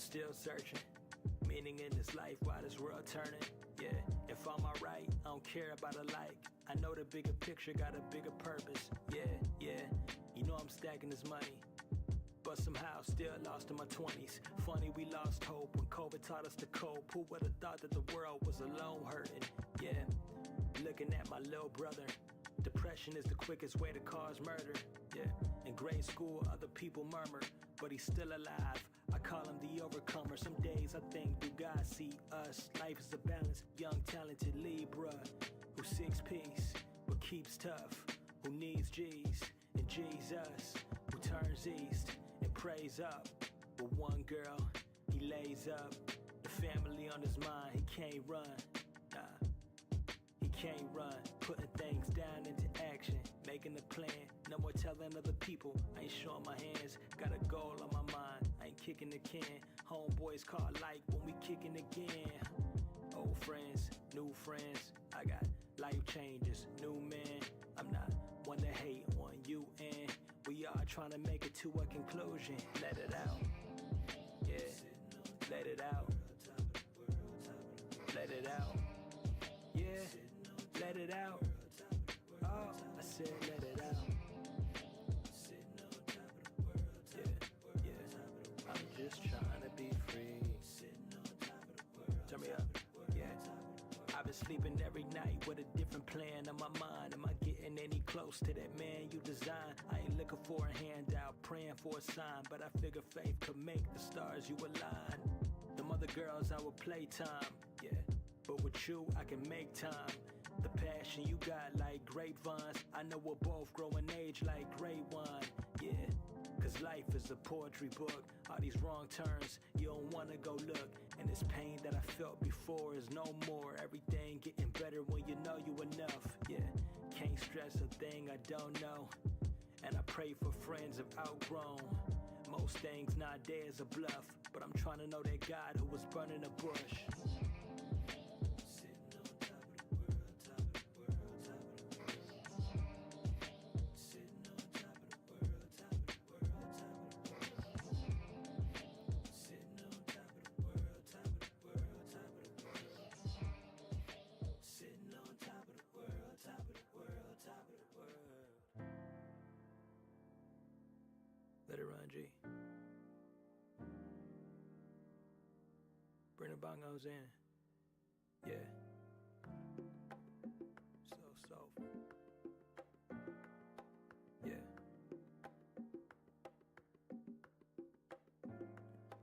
still searching. Meaning in this life, why this world turning. Yeah, if I'm alright, I don't care about a like. I know the bigger picture got a bigger purpose. Yeah, you know I'm stacking this money. But somehow still lost in my 20s. Funny we lost hope when COVID taught us to cope. Who would've thought that the world was alone hurting? Yeah, looking at my little brother. Depression is the quickest way to cause murder. Yeah, in grade school other people murmur, but he's still alive. I call him the overcomer. Some days I think, do God see us? Life is a balance. Young talented Libra who seeks peace but keeps tough, who needs G's and Jesus, who turns east and prays up. With one girl he lays up, the family on his mind. He can't run, nah, he can't run. Putting things down into action, making a plan. No more telling other people I ain't showing my hands. Got a goal on my mind, I ain't kicking the can. Homeboys call like when we kicking again. Old friends, new friends, I got life changes, new man. I'm not one to hate on you, and we are trying to make it to a conclusion. Let it out, yeah, let it out, let it out, yeah, let it out. Oh, I said let it out. Yeah, I'm just trying to be free. Turn me up, yeah. I've been sleeping every night with a different plan on my mind. Am I getting any close to that man you designed? I ain't looking for a handout, praying for a sign, but I figure faith could make the stars you align. Them other girls I would play time, yeah, but with you I can make time. The passion you got like grapevines, I know we'll both grow in age like great wine, yeah. Cause life is a poetry book. All these wrong turns, you don't wanna go look. And this pain that I felt before is no more. Everything getting better when you know you enough, yeah. Can't stress a thing I don't know. And I pray for friends I've outgrown. Most things nowadays are bluff, but I'm trying to know that God who was burning a bush. Let it run, G. Bring the bongos in. Yeah. So soulful. Yeah.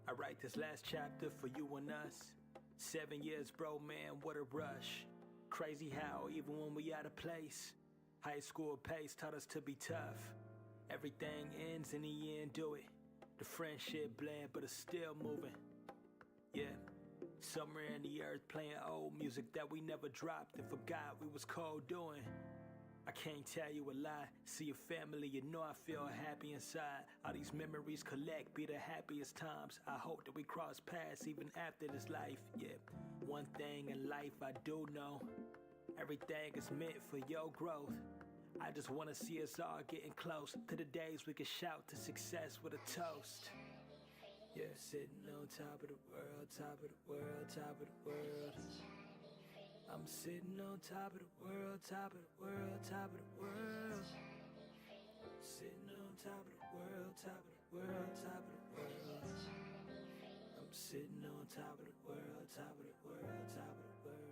I write this last chapter for you and us. 7 years, bro, man, what a rush. Crazy how, even when we out of place, high school pace taught us to be tough. Everything ends in the end, do it. The friendship blend, but it's still moving. Yeah, somewhere in the earth playing old music that we never dropped and forgot we was cold doing. I can't tell you a lie. See your family, you know I feel happy inside. All these memories collect, be the happiest times. I hope that we cross paths even after this life. Yeah, one thing in life I do know, everything is meant for your growth. I just wanna see us all getting close to the days we can shout to success with a toast. Yeah, sitting on top of the world, top of the world, top of the world. I'm sitting on top of the world, top of the world, top of the world. Sitting on top of the world, top of the world, top of the world. I'm sitting on top of the world, top of the world, top of the world.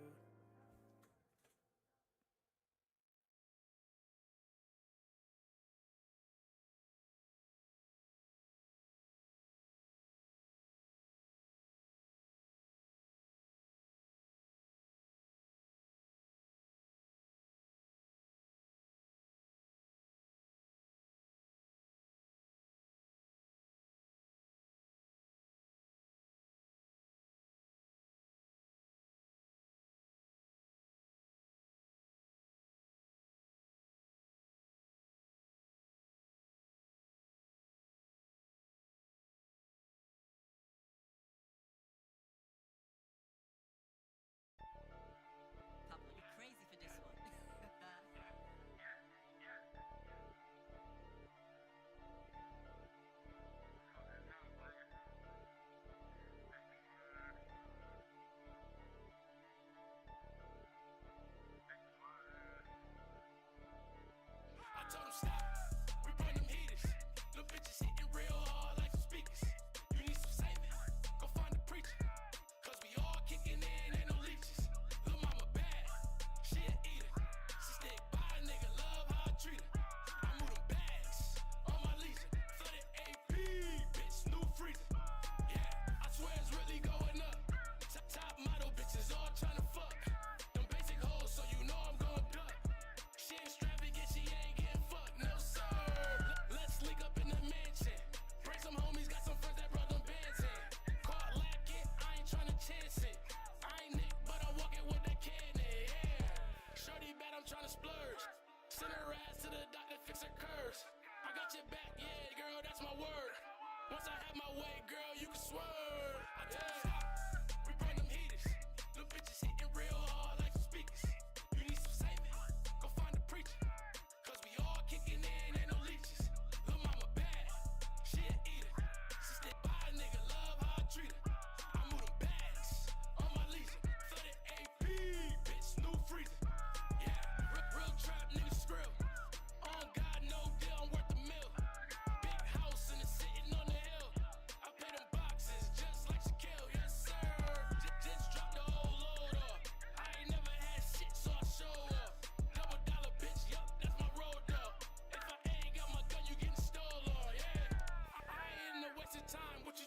my way, girl, you can swerve. I tell you stop. We bring them heaters. Little bitches hitting real hard like some speakers. You need some saving? Go find a preacher. Cause we all kicking in, ain't no leeches. Lil' mama bad, she a eater. Since they buy a nigga, love how I treat her. I move them bags on my leisure. Flooded AP, bitch, new freezer. Yeah, real trap nigga skrill. On God, no deal, I'm worth a mill. Big house and it's sitting on the hill. I pay them boxes just like Shaquille, yes sir. Just drop the whole load off. I ain't never had shit, so I show up. Double dollar bitch, yup, that's my road dog. If I ain't got my gun, you getting stolen, yeah. I ain't in the waste of time, what you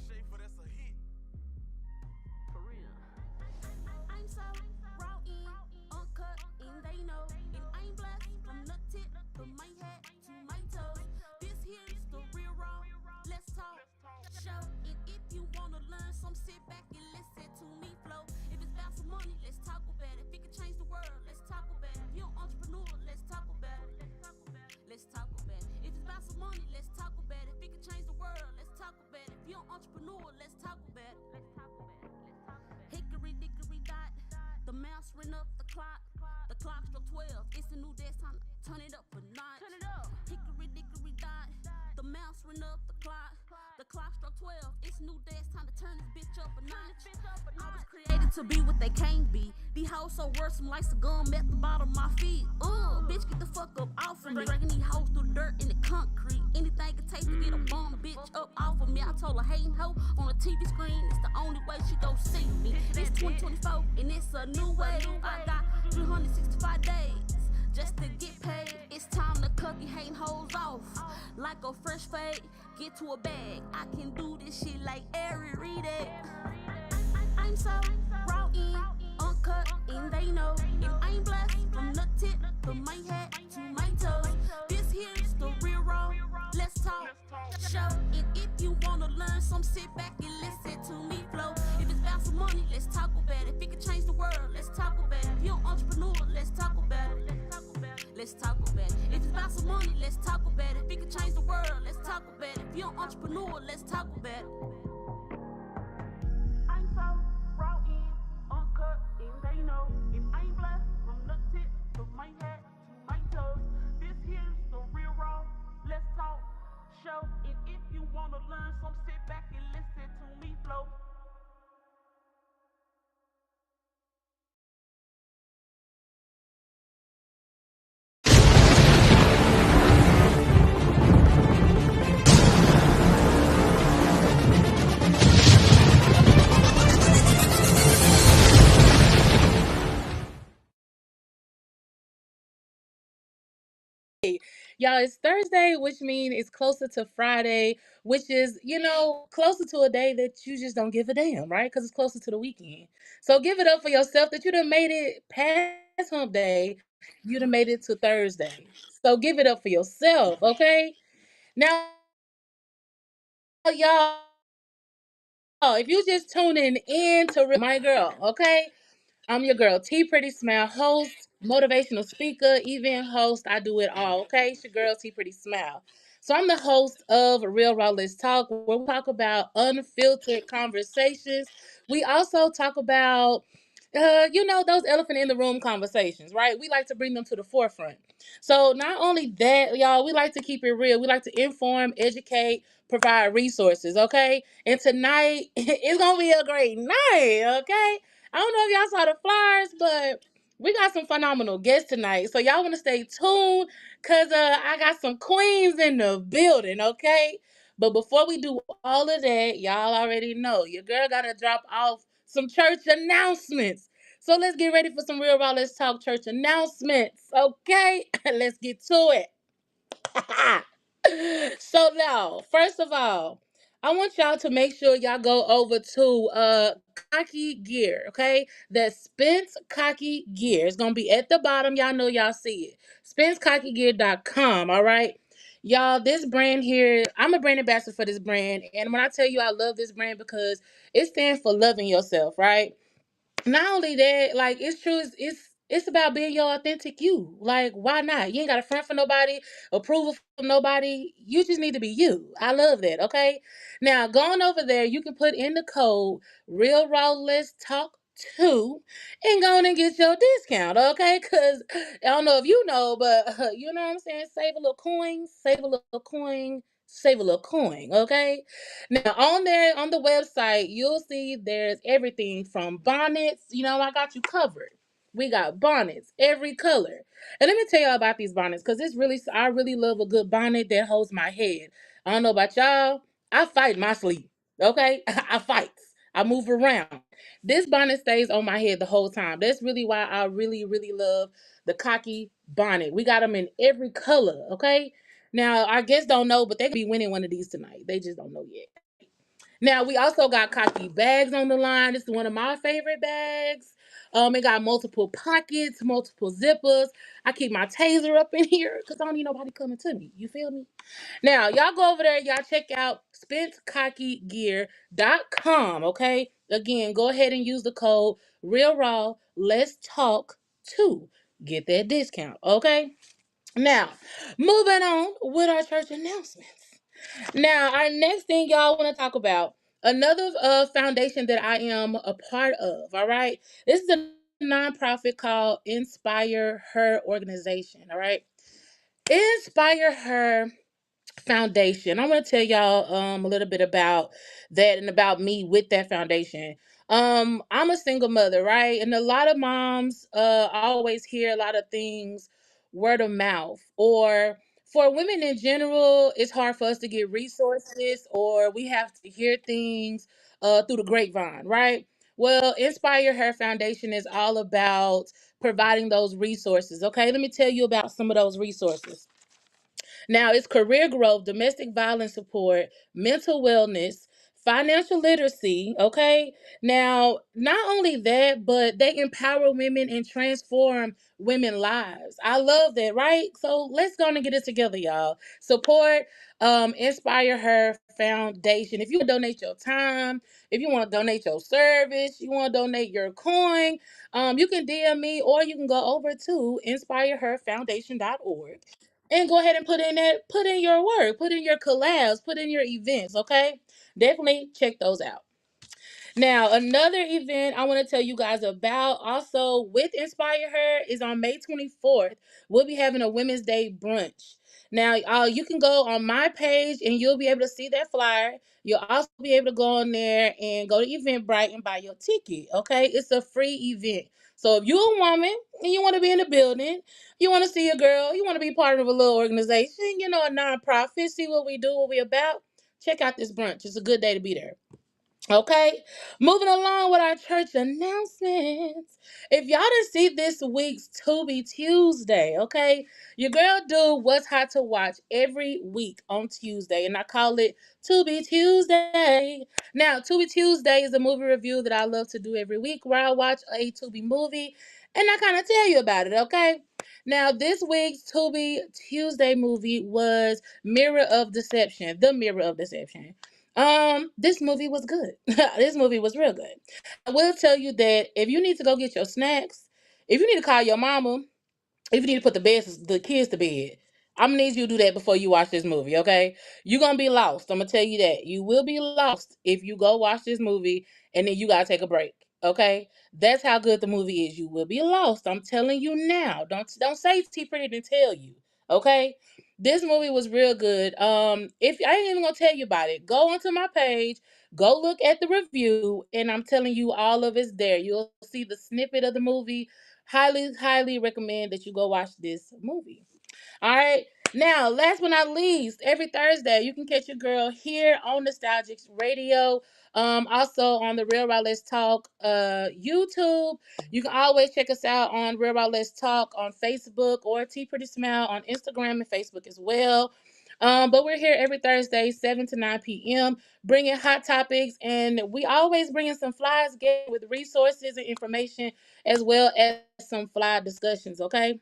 Schaefer, that's a hit. For real. I'm so raw in, uncut, and they know. And I'm blessed from the tip of my head to my toes. This here's the real raw. Let's talk. Show. And if you wanna learn some, sit back and listen to me flow. If it's about some money, let's talk about it. If it can change the world, let's talk about it. If you're an entrepreneur, let's talk about it. Let's talk about it. If it's about some money, let's talk about it. If it can change the world, let's talk about it. If you're an entrepreneur, let's talk about it. Let's talk about it. Hickory dickory dot, the mouse ran up the clock. The clock struck 12. It's a new day, it's time to turn it up a notch. Turn it up. Hickory dickory dot, the mouse ran up the clock. The clock struck 12. It's a new day, it's time to turn this bitch up a notch. I was created to be what they can't be. These hoes so worrisome like some gum at the bottom of my feet. Bitch, get the fuck up off of me. Dragging these hoes through the dirt and the concrete. Anything it takes to get a bum bitch up off of me. I told her hating hoe on a TV screen. It's the only way she gon' see me. It's 2024 and it's a new wave. I got 365 days just to get paid. It's time to cut these hating hoes off like a fresh fade. Get to a bag. I can do this shit like Ari read it. I'm so raw in, uncut, and they know. And I'm blessed from the tip of my head to my toes. This here's the real raw. Let's talk. Show. And if you wanna learn some, sit back and listen to me flow. If it's about some money, let's talk about it. If it can change the world, let's talk about it. If you're an entrepreneur, let's talk about it. Let's talk about it. If it's about some money, let's talk about it. If it can change the world, let's talk about it. If you're an entrepreneur, let's talk about it. I'm so raw in, uncut, and they know. And I'm blessed from the tip of my head to my toes. This here's the real raw. Let's talk. Show. And if you wanna learn some, sit back and listen to me flow. Y'all, it's Thursday, which means it's closer to Friday, which is, closer to a day that you just don't give a damn, right? Because it's closer to the weekend. So give it up for yourself that you done made it past hump day. You done made it to Thursday. So give it up for yourself, okay? Now, y'all, if you just tuning in to my girl, okay? I'm your girl, T Pretty Smile, host, motivational speaker, event host. I do it all, okay? It's your girl, T Pretty Smile. So I'm the host of Real Raw Let's Talk, where we talk about unfiltered conversations. We also talk about, those elephant in the room conversations, right? We like to bring them to the forefront. So not only that, y'all, we like to keep it real. We like to inform, educate, provide resources, okay? And tonight, it's going to be a great night, okay? I don't know if y'all saw the flyers, but we got some phenomenal guests tonight. So y'all want to stay tuned because I got some queens in the building, okay? But before we do all of that, y'all already know your girl got to drop off some church announcements. So let's get ready for some Real Raw Let's Talk church announcements, okay? Let's get to it. So now, first of all, I want y'all to make sure y'all go over to Cocky Gear, okay? That's Spence Cocky Gear. It's gonna be at the bottom. Y'all know y'all see it. SpenceCockyGear.com, all right? Y'all, this brand here, I'm a brand ambassador for this brand. And when I tell you I love this brand because it stands for loving yourself, right? Not only that, like it's true, it's about being your authentic you. Like, why not? You ain't got to front for nobody, approval from nobody. You just need to be you. I love that. Okay. Now, going over there, you can put in the code Real Raw Let's Talk 2 and go on and get your discount. Okay. Because I don't know if you know, but you know what I'm saying? Save a little coin, save a little coin, save a little coin. Okay. Now on there on the website, you'll see there's everything from bonnets. You know, I got you covered. We got bonnets, every color. And let me tell y'all about these bonnets, because it's really I really love a good bonnet that holds my head. I don't know about y'all. I fight my sleep. Okay? I fight. I move around. This bonnet stays on my head the whole time. That's really why I really, really love the cocky bonnet. We got them in every color, okay? Now, our guests don't know, but they're going to be winning one of these tonight. They just don't know yet. Now, we also got cocky bags on the line. This is one of my favorite bags. It got multiple pockets, multiple zippers. I keep my taser up in here because I don't need nobody coming to me. You feel me? Now, y'all go over there. Y'all check out spentcockygear.com, okay? Again, go ahead and use the code Real Raw Let's Talk to get that discount, okay? Now, moving on with our church announcements. Now, our next thing y'all want to talk about, another foundation that I am a part of, all right? This is a nonprofit called Inspire Her Organization, all right? Inspire Her Foundation. I want to tell y'all a little bit about that and about me with that foundation. I'm a single mother, right? And a lot of moms always hear a lot of things word of mouth, or for women in general, it's hard for us to get resources, or we have to hear things through the grapevine, right? Well, Inspire Her Foundation is all about providing those resources. Okay, let me tell you about some of those resources. Now, it's career growth, domestic violence support, mental wellness, financial literacy. Okay. Now, not only that, but they empower women and transform women lives. I love that, right? So let's go and get it together, y'all. Support Inspire Her Foundation. If you want to donate your time, if you want to donate your service, you want to donate your coin, you can DM me, or you can go over to inspireherfoundation.org and go ahead and put in your work, put in your collabs, put in your events, okay? Definitely check those out. Now, another event I want to tell you guys about also with Inspire Her is on May 24th. We'll be having a Women's Day brunch. Now, you can go on my page and you'll be able to see that flyer. You'll also be able to go on there and go to Eventbrite and buy your ticket, okay? It's a free event. So if you're a woman and you want to be in the building, you want to see a girl, you want to be part of a little organization, you know, a nonprofit, see what we do, what we about, check out this brunch. It's a good day to be there. Okay, moving along with our church announcements. If y'all didn't see this week's Tubi Tuesday, okay, your girl do what's hot to watch every week on Tuesday, and I call it Tubi Tuesday. Now, Tubi Tuesday is a movie review that I love to do every week, where I watch a Tubi movie and I kind of tell you about it, okay? Now, this week's Tubi Tuesday movie was Mirror of Deception, The Mirror of Deception. This movie was good. This movie was real good. I will tell you that if you need to go get your snacks, if you need to call your mama, if you need to put the kids to bed, I'm gonna need you to do that before you watch this movie, okay? You're gonna be lost. I'm gonna tell you that. You will be lost if you go watch this movie and then you gotta take a break. Okay? That's how good the movie is. You will be lost. I'm telling you now. Don't say T Pretty didn't tell you. Okay? This movie was real good. If I ain't even gonna tell you about it, go onto my page, go look at the review, and I'm telling you all of it's there. You'll see the snippet of the movie. Highly, highly recommend that you go watch this movie. All right. Now, last but not least, every Thursday you can catch your girl here on Nostalgic Radio. Also on the Real Raw Let's Talk YouTube. You can always check us out on Real Raw Let's Talk on Facebook, or T Pretty Smile on Instagram and Facebook as well. But we're here every Thursday, 7 to 9 p.m., bringing hot topics, and we always bringing some flies with resources and information, as well as some fly discussions, okay?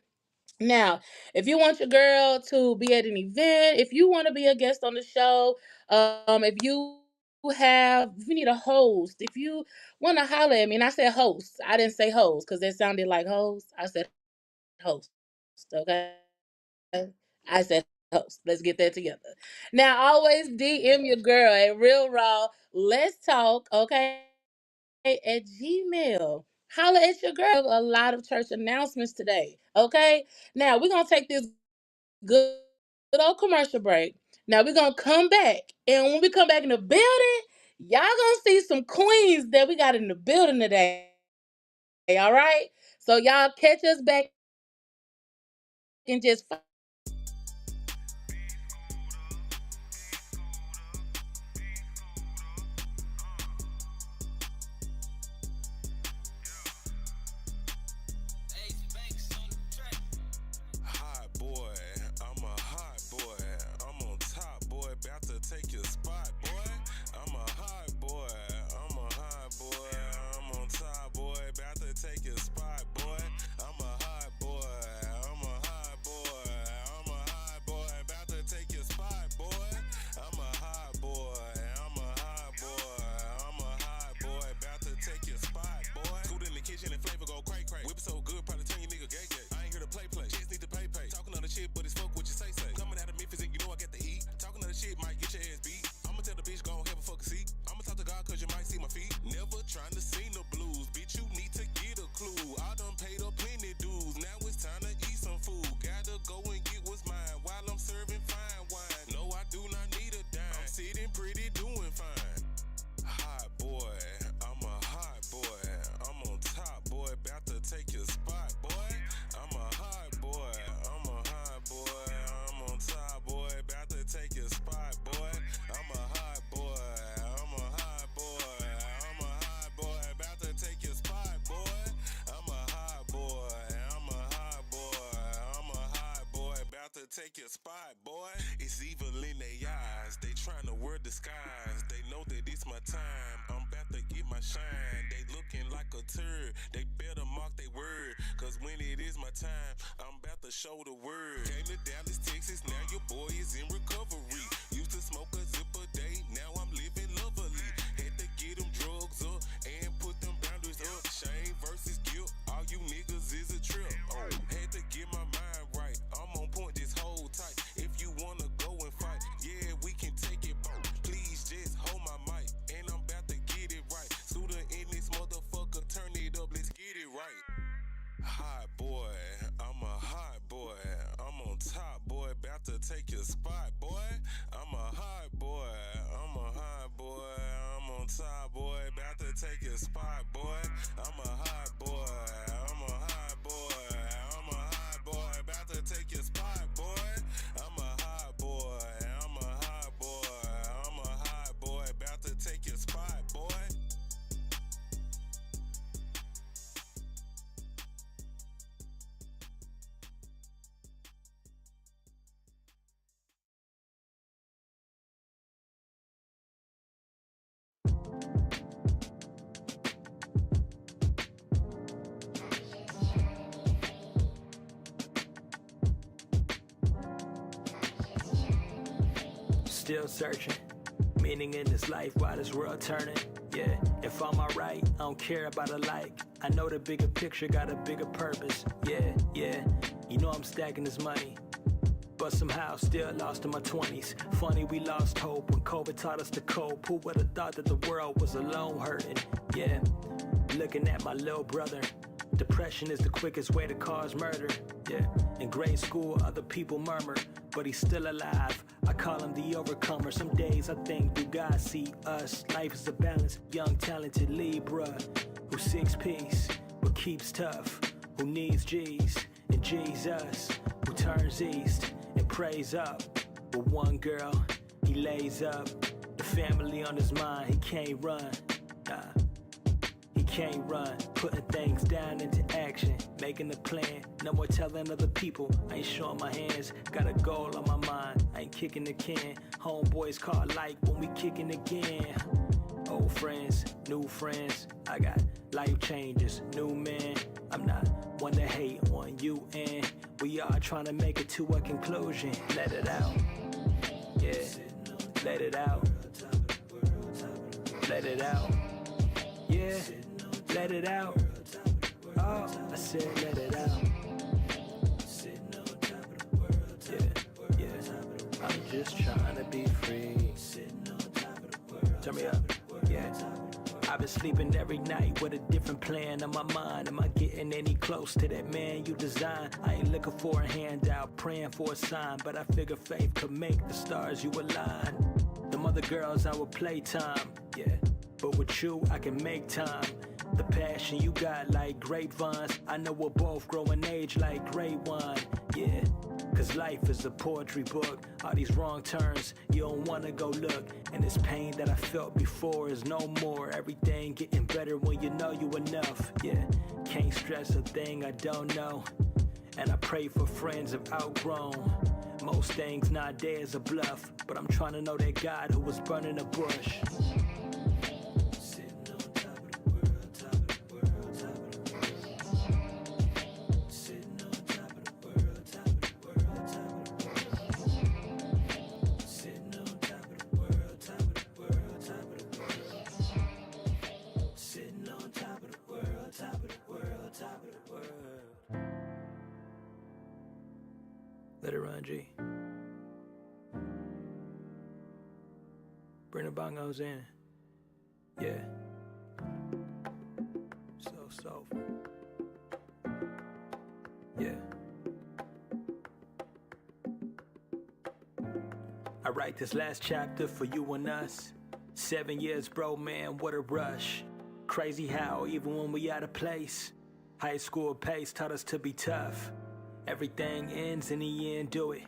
Now, if you want your girl to be at an event, if you want to be a guest on the show, if you if you need a host, if you want to holler at me, and I said host, I didn't say host because that sounded like host. I said host. Okay. I said host. Let's get that together. Now, always DM your girl at Real Raw. Let's talk. Okay. At Gmail. Holla at your girl. A lot of church announcements today. Okay. Now we're gonna take this good, good old commercial break. Now we're gonna come back, and when we come back in the building, y'all gonna see some queens that we got in the building today. All right. So y'all catch us back in just Hot boy, I'm a hot boy. I'm on top, boy, about to take your spot, boy. I'm a hot boy, I'm a hot boy. I'm on top, boy, about to take your spot, boy. I'm a hot boy, I'm a hot boy. I'm a hot boy, about to take your spot, boy. I'm a hot boy, I'm a hot boy. I'm a hot boy, about to take your spot, boy. Food in the kitchen and flavor go cray cray. Whip it so good, probably turn your nigga gay gay. I ain't here to play play, just need to pay pay. Talking on the shit, but it's fuck what you say say. Coming out of Memphis and you know I get the heat. Talking on the shit might get your ass beat. I'ma tell the bitch go have a fucking seat. I'ma talk to God cause you might see my feet. Never trying to sing the blues, bitch you need to get a clue. I done paid up plenty dues, now it's time to eat some food. Gotta go and get what's mine while I'm serving fine wine. No, I do not need a dime, I'm sitting pretty doing fine. Hot boy, I'm a hot boy. I'm on top, boy, about to take your spot, boy. I'm a hot boy, I'm a hot boy. I'm on top, boy, about to take your spot, boy. I'm a hot boy, I'm a hot boy. I'm a hot boy, about to take your spot, boy. I'm a hot boy, I'm a hot boy. I'm a hot boy, about to take your spot, boy. It's evil in their eyes, they tryna wear disguise. They know that it's my time, I'm about to get my shine. They looking like a turd, they better mark their word. Cause when it is my time, I'm about to show the word. Came to Dallas, Texas, now your boy is in recovery. Used to smoke a zip a day, now I'm living lovely. Had to get them drugs up and put them boundaries up. Shame versus guilt, all you niggas is a trip. Had to get my mind right, I'm on point this whole tight. If you wanna go and fight, yeah, we can take it back. Please just hold my mic, and I'm about to get it right. Scooter in this motherfucker, turn it up, let's get it right. Hot boy, I'm a hot boy. I'm on top, boy, about to take your spot, boy. I'm a hot boy, I'm a hot boy. I'm on top, boy, about to take your spot, boy. I'm a hot boy, I'm a hot boy. I'm a hot boy, about to take your spot, boy. I'm a hot boy, I'm a hot boy. I'm a hot boy, about to take your spot, boy. Still searching, meaning in this life while this world turning. Yeah, if I'm alright, I don't care about a like. I know the bigger picture got a bigger purpose. Yeah, you know I'm stacking this money, but somehow still lost in my 20s. Funny we lost hope when COVID taught us to cope. Who would've thought that the world was alone hurting? Yeah, looking at my little brother. Depression is the quickest way to cause murder. Yeah, in grade school other people murmur, but he's still alive. I call him the overcomer. Some days I think, do God see us? Life is a balance. Young talented Libra who seeks peace but keeps tough, who needs G's and Jesus, who turns east and prays up. With one girl he lays up, the family on his mind. He can't run, nah, he can't run. Putting things down into action, making a plan. No more telling other people I ain't showing my hands. Got a goal on my mind, I ain't kicking the can. Homeboys call like when we kicking again. Old friends, new friends, I got life changes, new man. I'm not one to hate on you, and we are trying to make it to a conclusion. Let it out, yeah, let it out. let it out. Yeah, let it out. Oh, I said let it out. Yeah, yeah. I'm just trying to be free. Turn me up. Yeah. I've been sleeping every night with a different plan in my mind. Am I getting any close to that man you designed? I ain't looking for a handout, praying for a sign, but I figure faith could make the stars you align. Them other girls I would playtime, yeah, but with you I can make time. The passion you got like grapevines, I know we'll both grow in age like great wine, yeah. Cause life is a poetry book. All these wrong turns, you don't wanna go look. And this pain that I felt before is no more. Everything getting better when you know you enough. Yeah, can't stress a thing I don't know. And I pray for friends I've outgrown. Most things nowadays are bluff, but I'm trying to know that God who was burning a bush. Let it run, G. Bring the bongos in. Yeah. So soulful. Yeah. I write this last chapter for you and us. 7 years, bro, man, what a rush. Crazy how, even when we out of place, high school pace taught us to be tough. Everything ends in the end, do it.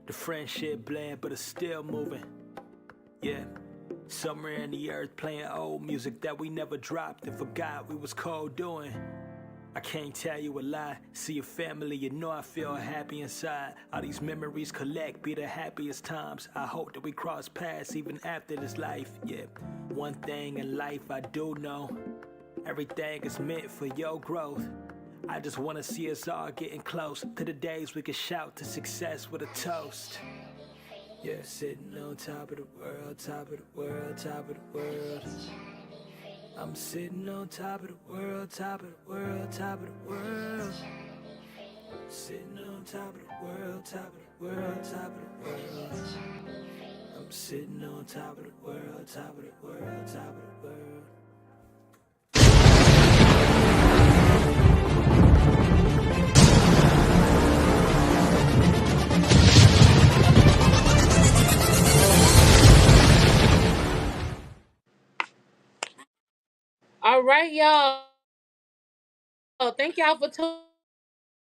The friendship bland, but it's still moving. Yeah. Somewhere in the earth playing old music that we never dropped and forgot we was cold doing. I can't tell you a lie. See your family, you know I feel happy inside. All these memories collect, be the happiest times. I hope that we cross paths even after this life. Yeah. One thing in life I do know, everything is meant for your growth. I just wanna see us all getting close to the days we can shout to success with a toast. Yeah, sitting on top of the world, top of the world, top of the world. I'm sitting on top of the world, top of the world, top of the world. Sitting on top of the world, top of the world, top of the world. I'm sitting on top of the world, top of the world, top of the world. All right, y'all. Thank y'all for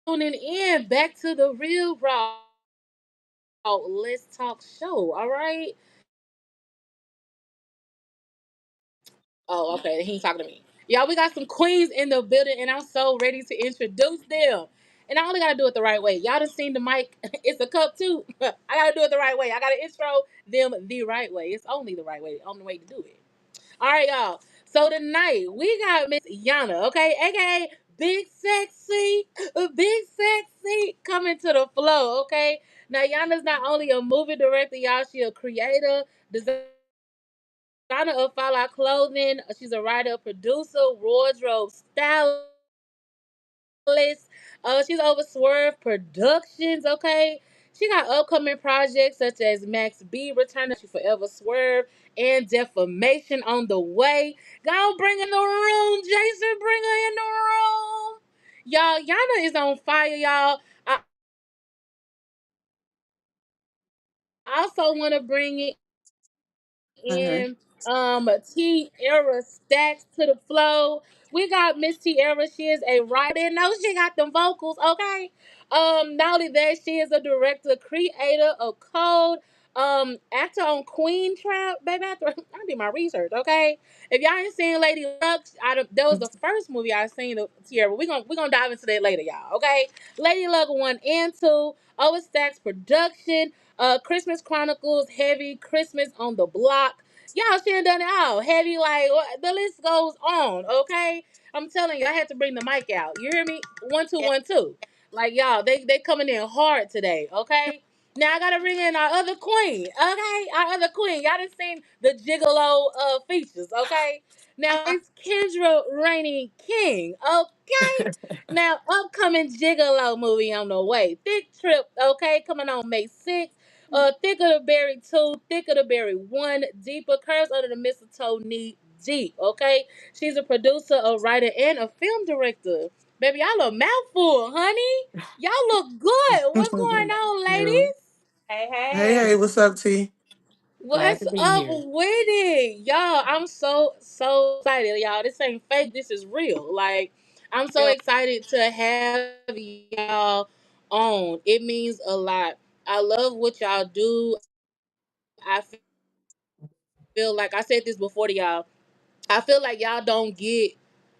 tuning in back to the Real Raw Let's Talk show. All right. Oh, okay. He ain't talking to me. Y'all, we got some queens in the building, and I'm so ready to introduce them. And I only gotta do it the right way. Y'all done seen the mic. It's a cup too. I gotta do it the right way. I gotta intro them the right way. It's only the right way. Only way to do it. All right, y'all. So tonight we got Miss Yana, okay, aka Big Sexy, coming to the flow, okay. Now Yana's not only a movie director, y'all. She a creator, designer of Fall Clothing. She's a writer, producer, wardrobe stylist. She's over Swerve Productions, okay? She got upcoming projects such as Max B, Return to Forever Swerve, and Defamation on the way. Go bring in the room, Jason, bring her in the room. Y'all, Yana is on fire, y'all. I also want to bring it Mm-hmm. in Tiara Stax to the flow. We got Miss Tiara. She is a writer. Didn't know she got them vocals, okay? Not only that, she is a director, creator of code, actor on Queen Trap. Baby, I do my research, okay? If y'all ain't seen Lady Luck, that was the first movie I seen of Tiara. We're gonna dive into that later, y'all, okay? Lady Luck 1 and 2, Over Stacks production, Christmas Chronicles, Heavy, Christmas on the Block. Y'all she done done it all. Heavy, like the list goes on. Okay, I'm telling you, I had to bring the mic out. You hear me? One two Yeah. one two. Like y'all, they coming in hard today. Okay. Now I gotta bring in our other queen, okay? Our other queen. Y'all done seen the gigolo features, okay? Now it's Kendra Rainey-King, okay? Now upcoming gigolo movie on the way. Thick Trip, okay? Coming on May 6th. Thick of the Berry 2, Thick of the Berry 1, Deeper, Curves Under the Mistletoe, Knee Deep, okay? She's a producer, a writer, and a film director. Baby, y'all a mouthful, honey. Y'all look good. What's going on, You. ladies? Hey, Hey, hey, hey. what's up, T? What's Glad to be up here. with it? Y'all, I'm so excited, y'all. This ain't fake, this is real. Like, I'm so Real. excited to have y'all on. It means a lot. I love what y'all do. I feel like I said this before to y'all. I feel like y'all don't get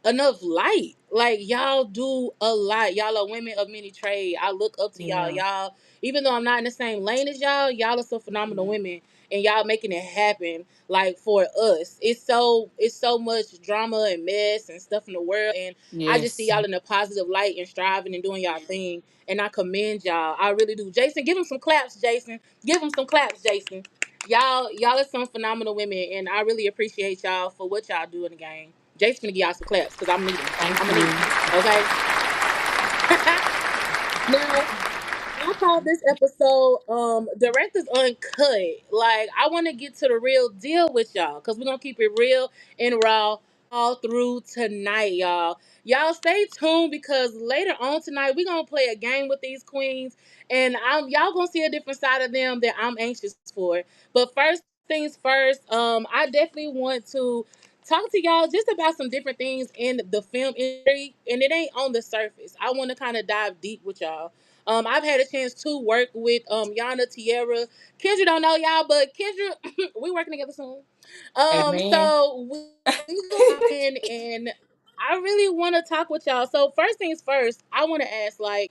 enough light. Like y'all do a lot. Y'all are women of many trade. I look up to y'all. Yeah. Y'all, even though I'm not in the same lane as y'all are some phenomenal women, and y'all making it happen. Like for us, it's so much drama and mess and stuff in the world, and I just see Yes. y'all in a positive light and striving and doing y'all thing. And I commend y'all. I really do. Jason, give him some claps, Jason. Give him some claps, Jason. Y'all are some phenomenal women, and I really appreciate y'all for what y'all do in the game. Jason gonna give y'all some claps because I'm need them. Thank I'm gonna need you. them. Okay. Now I call this episode Directors Uncut. Like I want to get to the real deal with y'all because we're gonna keep it real and raw all through tonight, y'all. Y'all stay tuned because later on tonight we're gonna play a game with these queens, and y'all gonna see a different side of them that I'm anxious for. But first things first, I definitely want to talk to y'all just about some different things in the film industry, and it ain't on the surface. I want to kind of dive deep with y'all. I've had a chance to work with Yana, Tiara. Kendra don't know y'all, but Kendra, we working together soon. Amen. So we go in and I really want to talk with y'all. So first things first, I want to ask like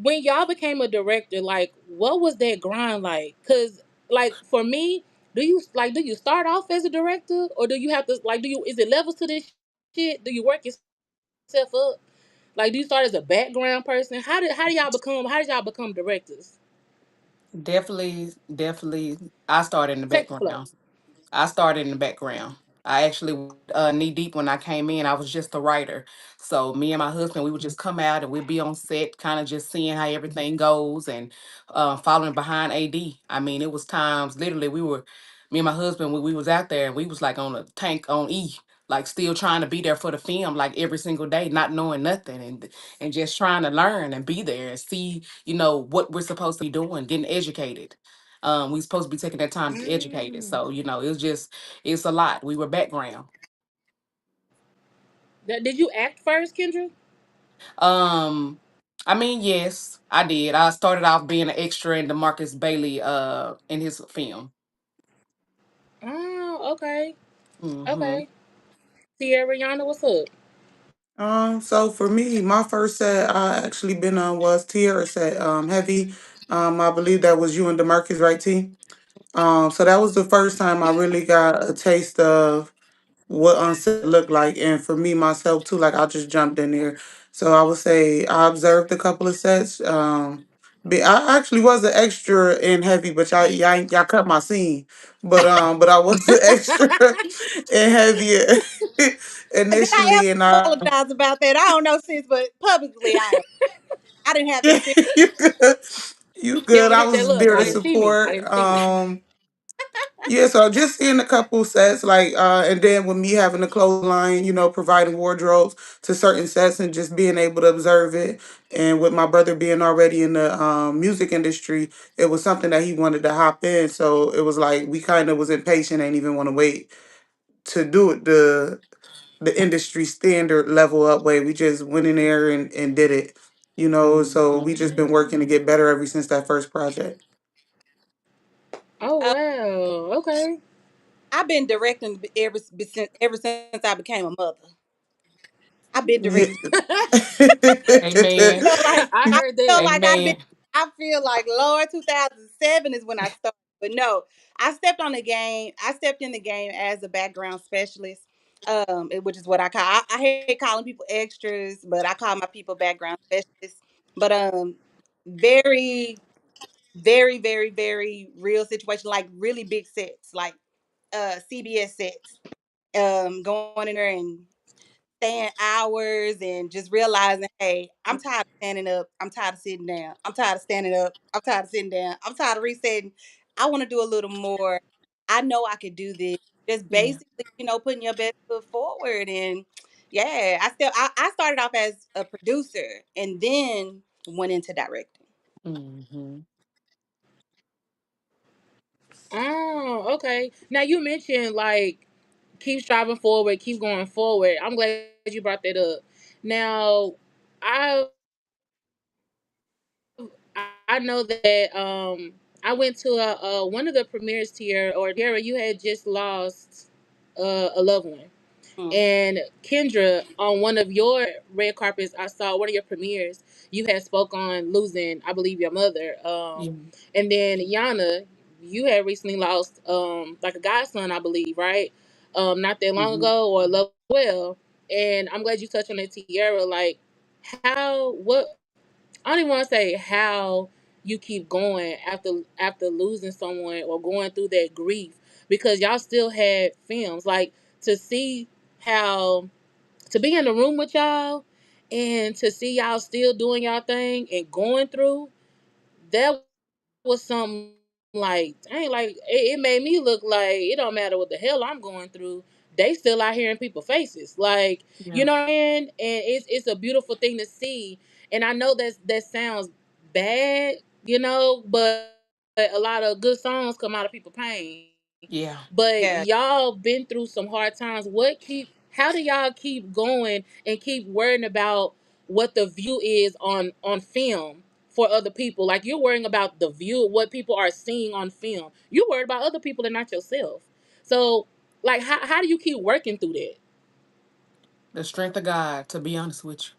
when y'all became a director, like what was that grind like? Cause like for me, do you start off as a director or do you have to like do you is it levels to this shit? Do you work yourself up? Like, do you start as a background person? How did y'all become directors? Definitely. I started in the Take the flow. background. I started in the background. I actually knee deep when I came in. I was just a writer. So me and my husband, we would just come out and we'd be on set, kind of just seeing how everything goes and following behind AD. I mean, it was times literally me and my husband, when we was out there and we was like on a tank on E, like still trying to be there for the film, like every single day, not knowing nothing and just trying to learn and be there and see, what we're supposed to be doing, getting educated. We supposed to be taking that time to get educated. So, it's a lot. We were background. Did you act first, Kendra? Um, I mean, yes, I did. I started off being an extra in the Marcus Bailey in his film. Oh, okay. Mm-hmm. Okay. Sierra Yana, what's up? So for me, my first set I actually been on was Tiara set, Heavy. I believe that was you and Demarcus, right, T? So that was the first time I really got a taste of what unset looked like, and for me myself too, like I just jumped in there. So I would say I observed a couple of sets. But I actually was an extra in Heavy, but y'all cut my scene. But I was an extra in Heavy Did I initially, and ever apologize about that? I don't know since, but publicly I didn't have that feeling. you good. You Yeah, good. you I didn't say, was look, there I to didn't see me. I support. didn't see me. Yeah, so just seeing a couple sets, like, and then with me having a clothesline, providing wardrobes to certain sets and just being able to observe it. And with my brother being already in the music industry, it was something that he wanted to hop in. So it was like we kind of was impatient and even want to wait to do it the industry standard level up way. We just went in there and did it, So we just been working to get better ever since that first project. Oh Uh, wow. Okay. I've been directing ever since I became a mother. I've been Yeah. directing. Amen. Feel like I I heard feel that. like I've been. Amen. I feel like Lord, 2007 is when I started. But no, I stepped on the game. I stepped in the game as a background specialist, which is what I call. I hate calling people extras, but I call my people background specialists. But very very, very, very real situation, like really big sets, like CBS sets. Going in there and staying hours and just realizing, hey, I'm tired of standing up. I'm tired of sitting down. I'm tired of standing up. I'm tired of sitting down. I'm tired of resetting. I want to do a little more. I know I could do this. Just Yeah. basically, putting your best foot forward. And yeah, I started off as a producer and then went into directing. Hmm. Oh, okay. Now you mentioned like keep striving forward, keep going forward. I'm glad you brought that up. Now, I I know that I went to a one of the premieres here, or Tiara, you had just lost a loved one. Mm-hmm. And Kendra, on one of your red carpets, I saw one of your premieres. You had spoke on losing, I believe, your mother. Yeah. And then Yana, you had recently lost like a godson, I believe, right? Not that long Mm-hmm. ago, or love well. And I'm glad you touched on that, Tiara. Like, how? What? I don't even want to say how you keep going after losing someone or going through that grief, because y'all still had films. Like, to see how, to be in the room with y'all and to see y'all still doing y'all thing and going through that was something like, dang, like it made me look like it don't matter what the hell I'm going through. They still out here in people's faces. Like, you Yeah. know what I mean? And it's a beautiful thing to see. And I know that sounds bad, but a lot of good songs come out of people's pain. Yeah. But Yeah. y'all been through some hard times. How do y'all keep going and keep worrying about what the view is on film for other people? Like, you're worrying about the view, what people are seeing on film. You're worried about other people and not yourself. So, like, how do you keep working through that? The strength of God, to be honest with you.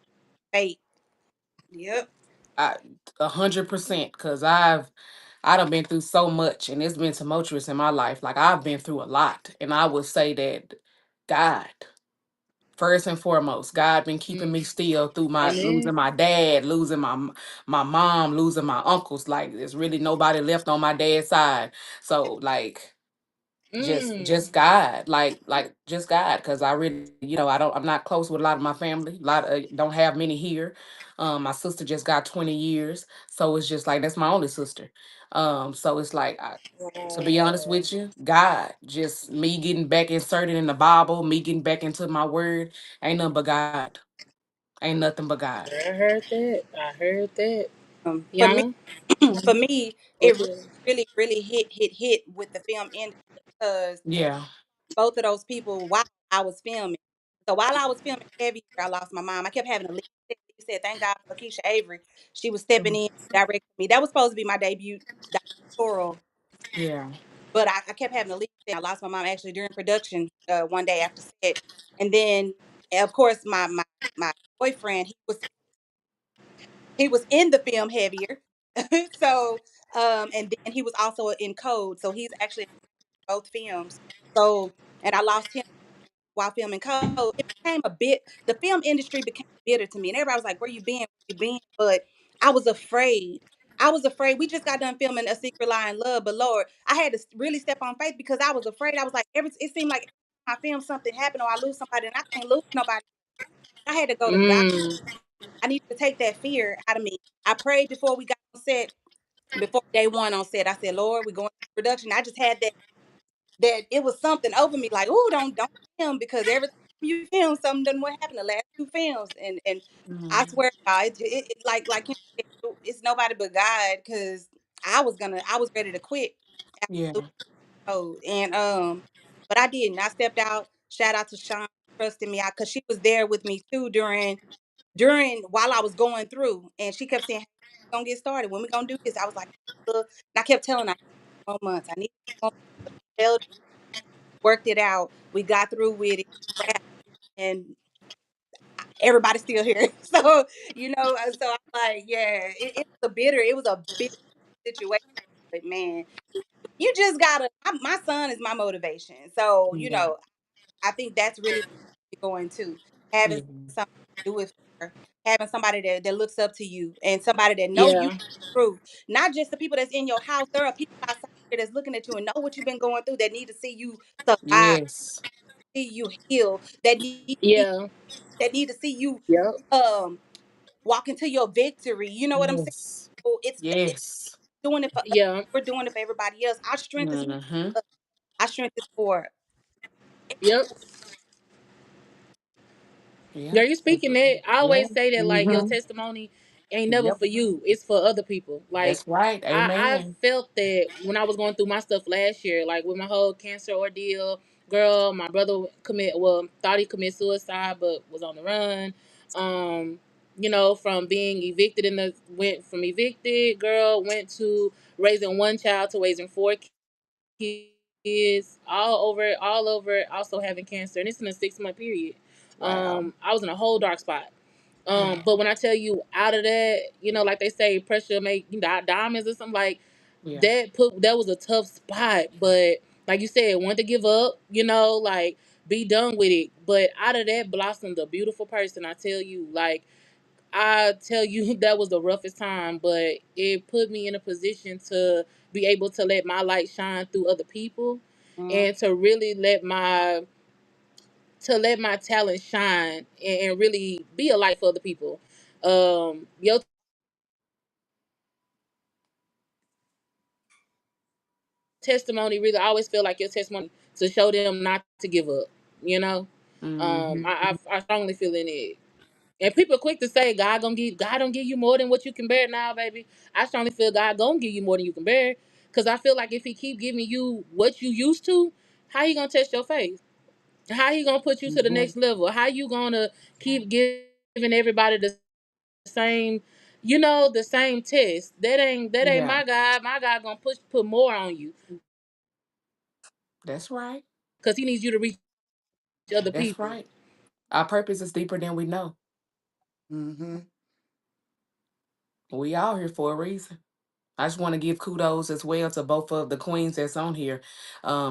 Fate. Yep. I 100%, because I done been through so much and it's been tumultuous in my life. Like, I've been through a lot. And I would say that God, first and foremost, God been keeping me still through my losing Amen. my dad, losing my mom, losing my uncles. Like, there's really nobody left on my dad's side. So, like, just Mm. God, like just God, because I really, I'm not close with a lot of my family. A lot of, don't have many here. My sister just got 20 years, so it's just like that's my only sister. So it's like, to be honest with you, God, just me getting back inserted in the Bible, me getting back into my word, ain't nothing but God. Ain't nothing but God. I heard that. I heard that. For me, Yana? for me, it really, Okay. really, really hit with the film industry because Yeah. both of those people while I was filming. So while I was filming Heavy, I lost my mom. I kept having to leave. You said, thank God for Keisha Avery. She was stepping Mhm. in, directing me. That was supposed to be my debut directorial, Yeah. but I kept having to leave. I lost my mom actually during production one day after set. And then, of course, my boyfriend, he was in the film Heavier. So, and then he was also in Code. So he's actually in both films. So, and I lost him while filming Code. It became the film industry became bitter to me. And everybody was like, where you been? Where you been? But I was afraid. I was afraid. We just got done filming A Secret Lie in Love, but Lord, I had to really step on faith because I was afraid. I was like, it seemed like every time I film something happen or I lose somebody, and I can't lose nobody. I had to go to God. Mm. I needed to take that fear out of me. I prayed before we got on set, before day one on set. I said, Lord, we're going to production. I just had that it was something over me, like, oh, don't film because every time you film, something doesn't what happened the last two films, and I Mhm. swear, God, like it's nobody but God because I was ready to quit Yeah. after Code, and but I didn't. I stepped out. Shout out to Sean trusting me out because she was there with me too during while I was going through, and she kept saying, hey, "We're gonna get started. When we gonna do this?" I was like, "Look," and I kept telling her, "More months. I need more months." Worked it out. We got through with it, wrapped, and everybody's still here. So so I'm like, yeah, it was a big situation. But man, you just gotta. My son is my motivation. So Yeah. I think that's really going to having Yeah. something to do with her, having somebody that looks up to you and somebody that know you Yeah. through. Not just the people that's in your house. There are people outside here that's looking at you and know what you've been going through that need to see you survive, Yes. see you heal, Yeah. that need to see you Yep. um walk into your victory. You know what I'm saying? Yes. So it's Yes. doing it for us. Yeah. We're doing it for everybody else. Our strength is Mm-hmm. for us. Our strength is for Yep. Yeah. Girl, you speaking that. I Yeah. always say that like your Mm-hmm. testimony ain't never Yep. for you. It's for other people. Like That's right. I Amen. felt that when I was going through my stuff last year, like with my whole cancer ordeal. Girl, my brother thought he committed suicide but was on the run. Um, from being evicted went from evicted, girl, went to raising one child to raising four kids, all over, also having cancer, and it's in a 6 month period. Wow. I was in a whole dark spot. But when I tell you out of that, like they say, pressure make diamonds or something like Yeah. that was a tough spot. But like you said, want to give up, like be done with it. But out of that blossomed a beautiful person. I tell you, that was the roughest time, but it put me in a position to be able to let my light shine through other people, mm, and to really let my talent shine, and really be a light for other people. Your testimony really, I always feel like your testimony to show them not to give up. You know, Mm-hmm. I strongly feel in it. And people are quick to say God don't give you more than what you can bear now, baby. I strongly feel God gonna give you more than you can bear. Cause I feel like if he keep giving you what you used to, how he gonna test your faith? How he gonna put you to the Mm-hmm. next level? How you gonna keep giving everybody the same, the same test? That ain't Yeah. my God. My God gonna put more on you. That's right. Cause he needs you to reach other That's people. right. Our purpose is deeper than we know. Mm-hmm. We all here for a reason. I just want to give kudos as well to both of the queens that's on here,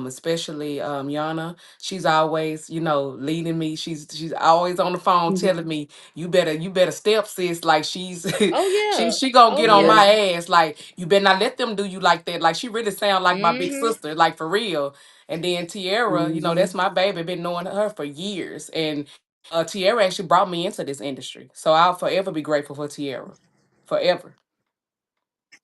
especially Yana. She's always, leading me. She's always on the phone telling me, you better step, sis." Like she's Oh she yeah. she gonna Oh get on yeah. my Yeah. ass. Like you better not let them do you like that. Like she really sound like my big Mhm. sister, like for real. And then Tiara, Mm-hmm. that's my baby. Been knowing her for years, and Tiara actually brought me into this industry. So I'll forever be grateful for Tiara, forever.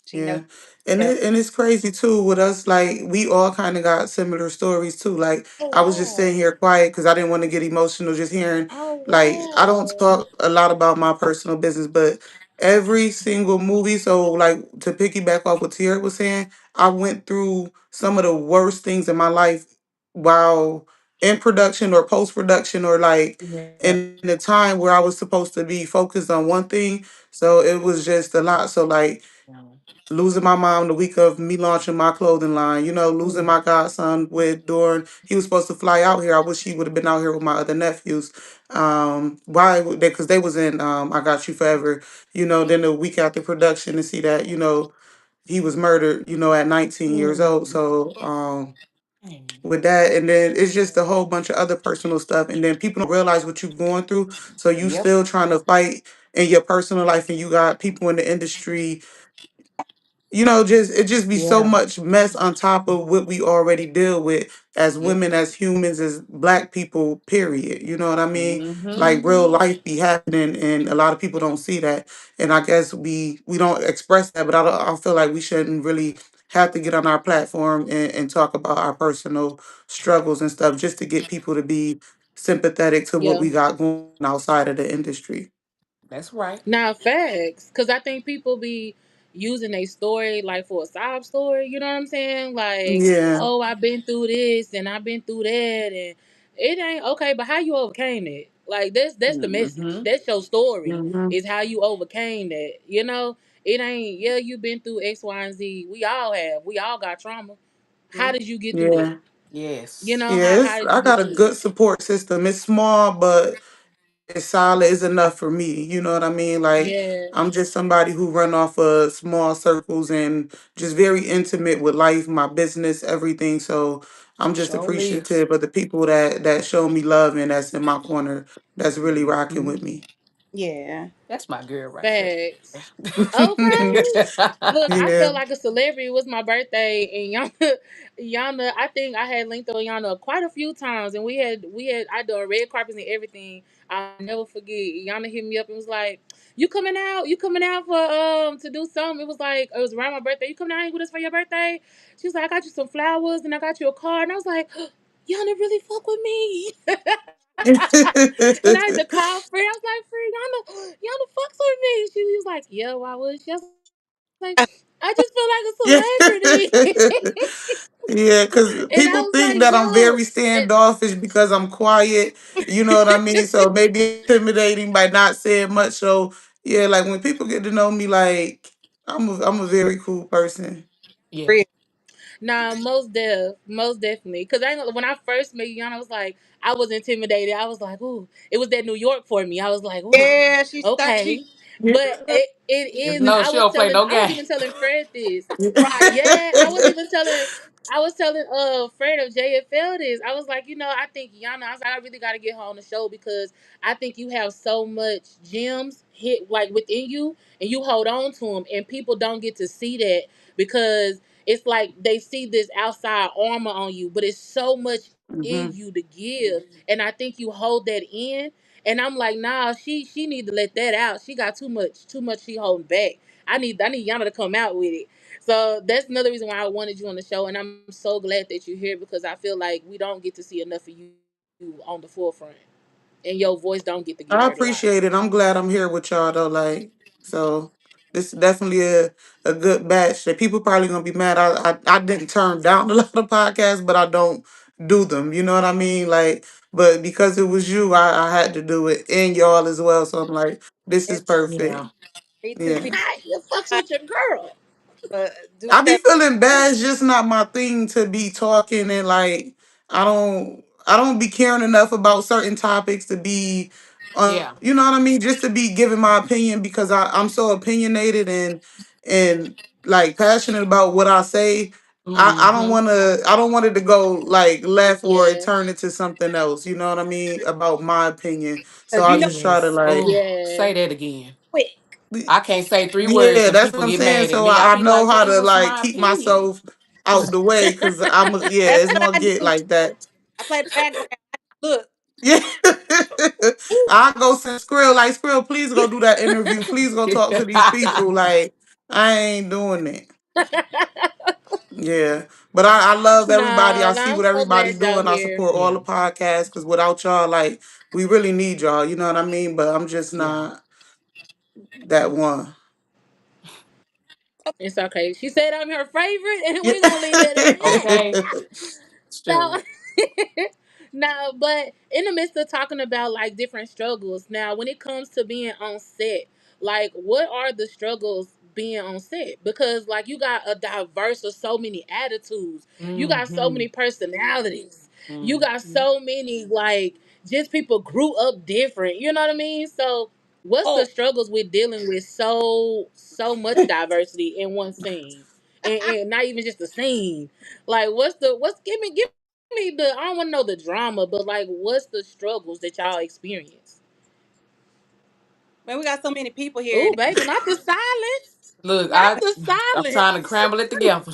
she knows. Yeah. And Yeah. it's crazy too with us, like we all kind of got similar stories too. Like Oh I was just sitting wow. here quiet because I didn't want to get emotional just hearing, Oh like I don't wow. talk a lot about my personal business, but every single movie, so like to piggyback off what Tierra was saying, I went through some of the worst things in my life while in production or post production, or like Yeah. in the time where I was supposed to be focused on one thing. So it was just a lot. So like losing my mom the week of me launching my clothing line, losing Mm. my godson with during he was supposed to fly out here. I wish he would have been out here with my other nephews. Why? Because they was in I Got You Forever. Then the week after production to see that he was murdered. At 19 years old. Mm. So Mm. with that, and then it's just a whole bunch of other personal stuff, and then people don't realize what you're going through. So you Yep. still trying to fight in your personal life, and you got people in the industry, just it just be so Yeah. much mess on top of what we already deal with as Yep. women, as humans, as black people, period. You know what I mean? Mm-hmm. Like real life be happening, and a lot of people don't see that. And I guess we don't express that, but I feel like we shouldn't really have to get on our platform and talk about our personal struggles and stuff just to get people to be sympathetic to what Yeah. we got going on outside of the industry. That's right. Now facts, because I think people be using a story like for a sob story. You know what I'm saying? Like, Yeah. oh, I've been through this and I've been through that, and it ain't okay. But how you overcame it? Like that's the message. Mm-hmm. That's your story. Hmm. Is how you overcame that. It ain't. Yeah, you been through X, Y, and Z. We all have. We all got trauma. How did you get through Yeah. it? Yes. How Yeah, did you I get got a through it? good support system. It's small, but it's solid. It's enough for me. You know what I mean? Like Yeah. I'm just somebody who run off of small circles and just very intimate with life, my business, everything. So I'm just Surely. appreciative of the people that show me love and that's in my corner. That's really rocking Mm-hmm. with me. Yeah. That's my girl right Facts. there. Okay. Look, I Yeah. felt like a celebrity. It was my birthday, and Yana, Yana. I think I had linked on Yana quite a few times, and we had. I done red carpets and everything. I'll never forget. Yana hit me up and was like, "You coming out? You coming out for to do something?" It was like it was around my birthday. You coming out hang with us for your birthday? She was like, "I got you some flowers and I got you a card," and I was like, "Yana really fuck with me." And I had to call Fred. I was like, Fred, Yana fucks with me. She was like, yeah, why would she? I was like, I just feel like a Yeah. celebrity. Yeah, because And I people was think like, that I'm yo. very standoffish because I'm quiet. You know what I mean? So maybe intimidating by not saying much. So yeah, like when people get to know me, like I'm a very cool person. Yeah. Real. Nah, most definitely. Cause when I first met Yana, I was like, I was intimidated. I was like, ooh, it was that New York for me. I was like, ooh, Yeah, she stuck. She okay. But stuck. it Just is. know she don't play no I was game. even telling Fred this. Right. Yeah, I was telling Fred of JFL this. I was like, I think Yana, I was like, I really gotta get her on the show because I think you have so much gems hit like within you and you hold on to them and people don't get to see that because it's like they see this outside armor on you, but it's so much in Hmm. you to give. And I think you hold that in. And I'm like, nah, she need to let that out. She got too much she holding back. I need Yana to come out with it. So that's another reason why I wanted you on the show, and I'm so glad that you're here because I feel like we don't get to see enough of you on the forefront, and your voice don't get to get I heard a lot. appreciate it. I'm glad I'm here with y'all though. Like, so this is definitely a good batch. That people probably gonna be mad. I didn't turn down a lot of podcasts, but I don't do them. You know what I mean? Like, but because it was you, I had to do it, and y'all as well. So I'm like, this is And Yeah. perfect. me too. Yeah. People You fucks like, with your girl. do I be stuff. feeling bad. It's just not my thing to be talking and like I don't be caring enough about certain topics to be Yeah. you know what I mean, just to be giving my opinion because I'm so opinionated and like passionate about what I say. Mm-hmm. I don't want it to go like left or it Yeah, turn into something else, you know what I mean, about my opinion. So Because I you know just try to Yes. like Oh, yeah, say that again. quick. I can't say three words yeah, and that's what people I'm get saying. mad at So me. I I be know like, how that to was like my keep opinion. myself out the way because yeah, That's it's what gonna I get do. like that. I play the background. Look. Yeah. Ooh, I go send Skrill, like Skrill, please go do that interview. Please go talk to these people. Like, I ain't doing it. Yeah. But I love everybody. I no, see I'm what so everybody's glad y'all doing. I here. support all Yeah. the podcasts because without y'all, like, we really need y'all. You know what I mean? But I'm just Yeah. not that one. It's okay. She said I'm her favorite, and Yeah. we're gonna leave it at that. Okay. No, Sure. no, but in the midst of talking about like different struggles, now when it comes to being on set, like what are the struggles being on set? Because like you got a diverse of so many attitudes, you got so Mm-hmm. many personalities, you got Mm-hmm. so many like just people grew up different. You know what I mean? So what's the oh, struggles with dealing with so much diversity in one scene, and not even just a scene? Like what's give me the I don't want to know the drama, but like what's the struggles that y'all experience? man, we got so many people here. Oh, baby, not the silence, Look, not the I'm trying to silence. cramble it together.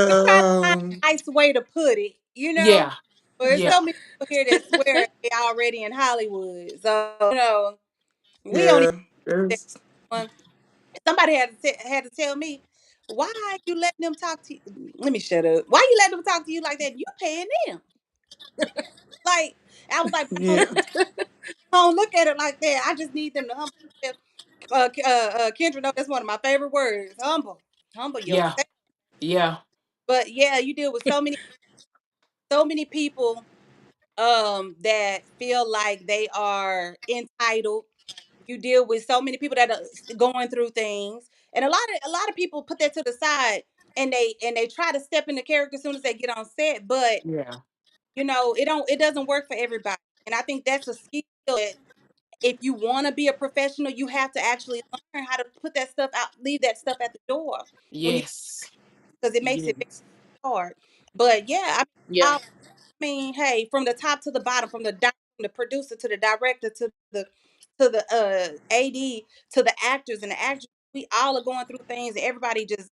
We try to Yeah. find a nice way to put it, you know? Yeah. But there's Yeah. so many people here that swear they already in Hollywood. So, we don't even Yeah. that It's, one. Somebody had to tell me, why are you letting them talk to you? Let me shut up. Why you letting them talk to you like that? You paying them. Like, I was like, yeah. don't look at it like that. I just need them to humble themselves. Kendra, know that's one of my favorite words. Humble Yeah. yourself. Yeah. But yeah, you deal with so many people that feel like they are entitled. You deal with so many people that are going through things, and a lot of people put that to the side, and they try to step into character as soon as they get on set. But Yeah. it doesn't work for everybody, and I think that's a skill that if you want to be a professional, you have to actually learn how to put that stuff out, leave that stuff at the door when you Yes. because it makes it very Yes. hard. But yeah, Yeah, I mean, hey, from the top to the bottom, from the producer to the director to the to the AD, to the actors and the actors. We all are going through things, and everybody just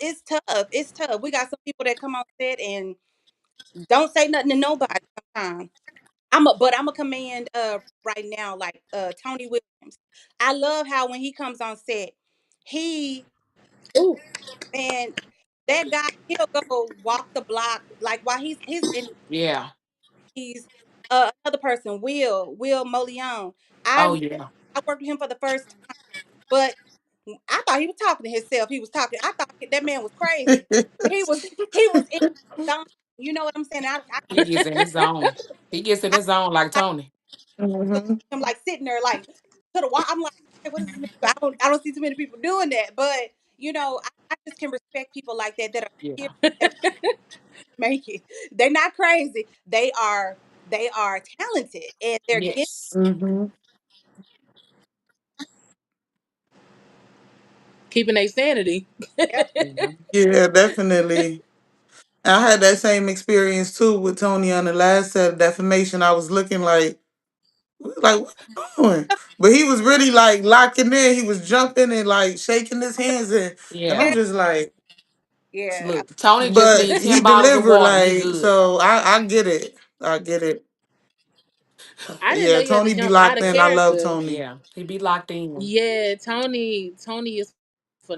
it's tough. It's tough. We got some people that come on set and don't say nothing to nobody sometimes. But I'm a command right now, like Tony Williams. I love how when he comes on set, he Ooh. man, that guy he'll go walk the block like while he's in Yeah. he's another person, Will Molion. Oh I yeah. I worked with him for the first time, but I thought he was talking to himself. He was talking. I thought that man was crazy. He was in the zone. You know what I'm saying? I He gets in his zone. He gets in his zone like Tony. Hmm. him like sitting there like to the wall. I'm like, hey, what is this man? I don't see too many people doing that. But I just can respect people like that that are serious, Yeah. that are make it. They're not crazy. They are talented and they're gifted. Yes. Hmm. Keeping their sanity. Yep. Yeah. Yeah, definitely. I had that same experience too with Tony on the last set of defamation. I was looking like what you doing? But he was really like locking in. He was jumping and like shaking his hands and I'm Yeah. just like, Yeah. Look, Tony just but need he 10 bottles of delivered water. He like good. so. I get it. I get it. I didn't know Yeah, you had to Tony be jump out locked of in. I love character. Tony. Yeah. He be locked in. Yeah, Tony is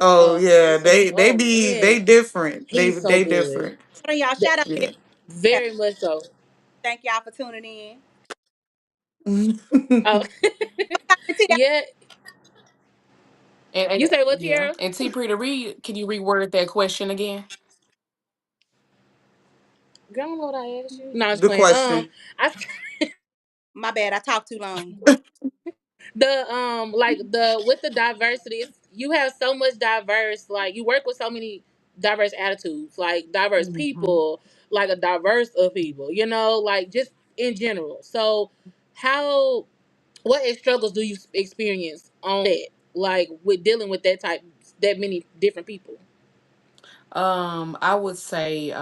Oh yeah, they oh be man, they different. he's so They good. different. Hold on, y'all. Th- Shout out to Yeah. everybody. Very much so. Thank y'all for tuning in. Oh yeah. You say what, Yeah. Tiara? And T Pretty read, can you reword that question again? Girl, I don't know what I asked you. No, I was The playing. question. I My bad. I talked too long. the like the with the diversity, you have so much diverse. Like you work with so many diverse attitudes, like diverse Hmm. people, like a diverse of people. Like just in general. So how what struggles do you experience on that, like with dealing with that many different people? I would say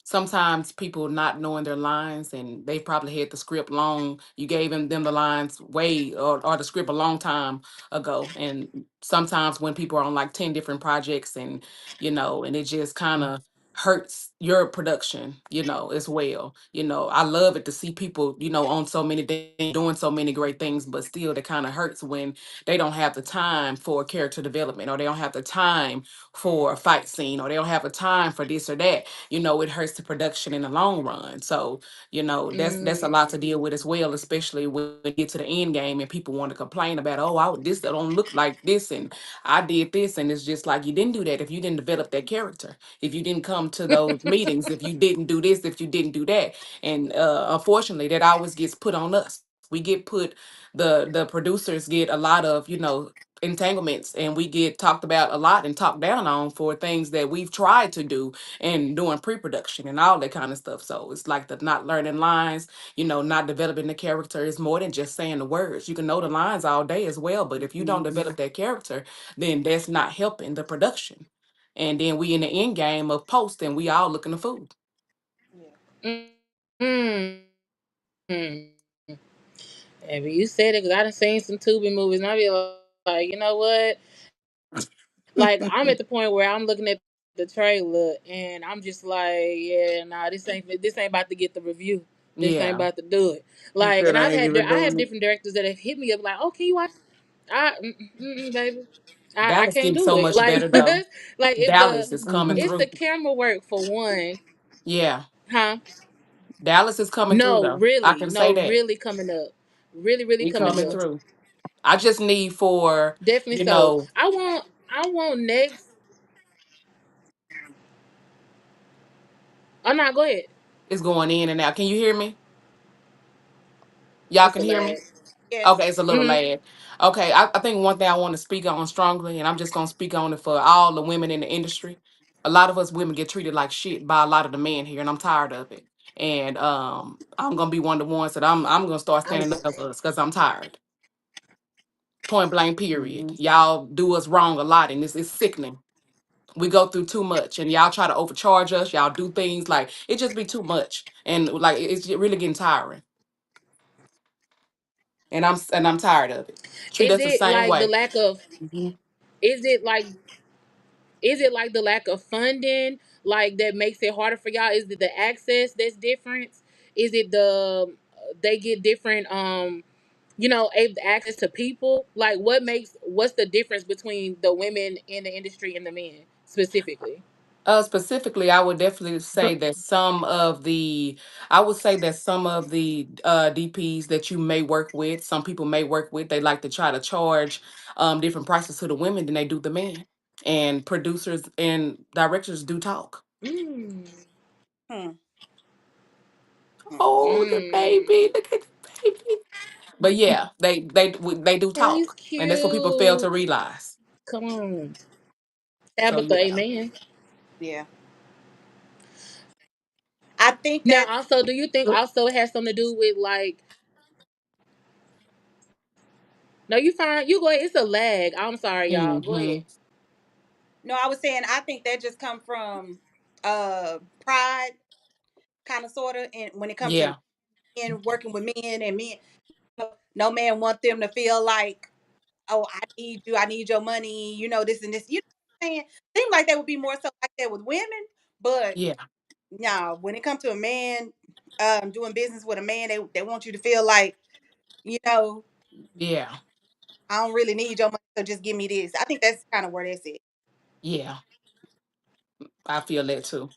sometimes people not knowing their lines and they probably had the script long. You gave them the lines way or the script a long time ago. And sometimes when people are on like 10 different projects and and it just kind of hurts your production, as well. I love it to see people, on so many things, doing so many great things, but still it kind of hurts when they don't have the time for character development or they don't have the time for a fight scene or they don't have a time for this or that. It hurts the production in the long run. So, that's a lot to Mm. deal with as well, especially when you get to the end game and people want to complain about, oh, this don't look like this and I did this. And it's just like you didn't do that if you didn't develop that character, if you didn't come to those meetings, if you didn't do this, if you didn't do that. And unfortunately, that always gets put on us. We get put the producers get a lot of, entanglements, and we get talked about a lot and talked down on for things that we've tried to do and doing pre-production and all that kind of stuff. So it's like the not learning lines, not developing the character is more than just saying the words. You can know the lines all day as well, but if you don't develop that character, then that's not helping the production. And then we in the end game of post and we all looking the fool. Mm. And you said it because I done seen some Tubi movies, and I be like, you know what? Like I'm at the point where I'm looking at the trailer, and I'm just like, yeah, nah, this ain't about to get the review. This ain't Yeah. about to do it. He Like, said and I ain't even I have doing it. different directors that have hit me up like, oh, can you watch? Baby, I Dallas can't getting do so it. much Like, better though. like Dallas is coming Mhm. it's the through. camera work for one, Yeah. huh? Dallas is coming through though. I can say No, that. really coming up, really He coming coming up. through. I just need for, Definitely you so. know, I want next. Oh no, go ahead. it's going in and out. Can you hear me? Y'all It's a can hear lag. me? Yes. Okay, it's a little Mm-hmm. lad. Okay, I think one thing I want to speak on strongly, and I'm just gonna speak on it for all the women in the industry. A lot of us women get treated like shit by a lot of the men here, and I'm tired of it. And I'm gonna be one of the ones that I'm gonna start I'm standing so up for us because I'm tired. Point blank, period. Mhm. Y'all do us wrong a lot, and it's sickening. We go through too much, and y'all try to overcharge us. Y'all do things like it just be too much, and like it's really getting tiring. and I'm tired of it. Treat Is us the it same like the way. lack of? Mhm. Is it like? Is it like the lack of funding, like that makes it harder for y'all? Is it the access that's different? Is it the they get different access to people? Like what's the difference between the women in the industry and the men specifically? Specifically, I would definitely say that I would say that some of the DPs that you may work with, some people may work with, they like to try to charge different prices to the women than they do the men. And producers and directors do talk. Mm. Hmm. Hmm. Oh, the Mm. baby, look at the baby. But yeah, they do Oh, he's talk, and that's what people fail to cute. realize. Come on. So Tabitha, yeah. amen. Yeah. I think Now, that also, do you think also it has something to do with like? No, you fine. You go ahead. It's a lag. I'm sorry, y'all. Go Hmm. ahead. no, I was saying I think that just come from pride, kind of sorta, and when it comes to Yeah. men working with men and men, no man want them to feel like, oh, I need your money, this and this. You know what I'm saying? Seems like they would be more so like that with women, but Yeah. no, when it comes to a man doing business with a man, they want you to feel like, you know, Yeah. I don't really need your money, so just give me this. I think that's kind of where that's at. Yeah. I feel that too.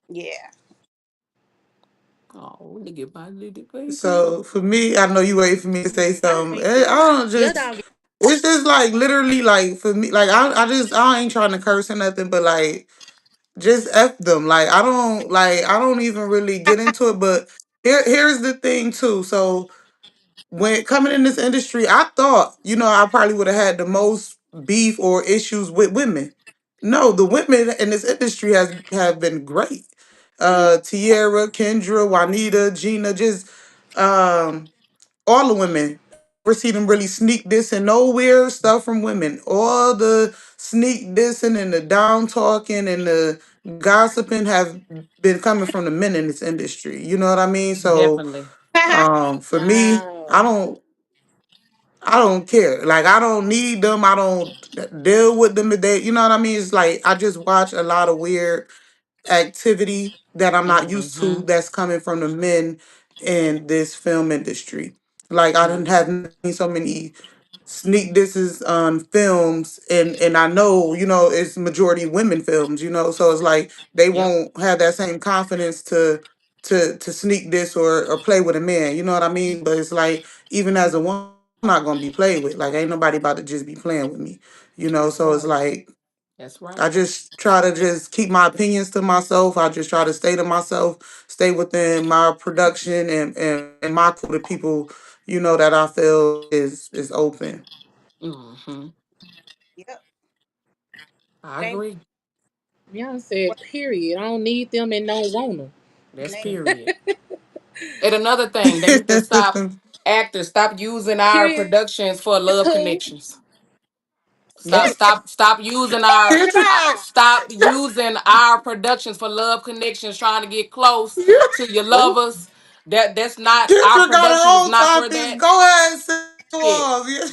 Yeah. Oh, look at my little baby. So for me, I know you waiting for me to say I something. ain't I don't your just. dog. It's just like literally like for me, like I ain't trying to curse or nothing, but like just f them. Like I don't even really get into it. But here's the thing too. So when coming in this industry, I thought, I probably would have had the most beef or issues with women. No, the women in this industry have been great. Yeah. Tiara, Kendra, Juanita, Gina, just um all the women. Never see them really sneak this and no weird stuff from women. All the sneak dissing and the down talking and the gossiping have been coming from the men in this industry. You know what I mean? So Definitely. for me, Wow. I don't care. Like I don't need them. I don't deal with them today. You know what I mean? It's like I just watch a lot of weird activity that I'm not used to Hmm. that's coming from the men in this film industry. Like I didn't have seen so many sneak disses on films and I know, it's majority women films, so it's like they Yep. won't have that same confidence to sneak this or play with a man, you know what I mean? But it's like even as a woman, I'm not gonna be played with. Like ain't nobody about to just be playing with me, That's so it's right. like That's right. I just try to just keep my opinions to myself. I just try to stay to myself, stay within my production and my crew of people, that I feel is open. Hmm. Yep. I It ain't agree. Y'all said period. I don't need them and don't want them. it That's ain't period. And another thing, they need to stop actors, stop using our Period. productions for love Who? connections. Stop using our Get out. stop using our productions for love connections, trying to get close to your Oh, lovers. That's not our Kendra got productions is her own not for topics. that Go ahead, say shit. off. Yeah.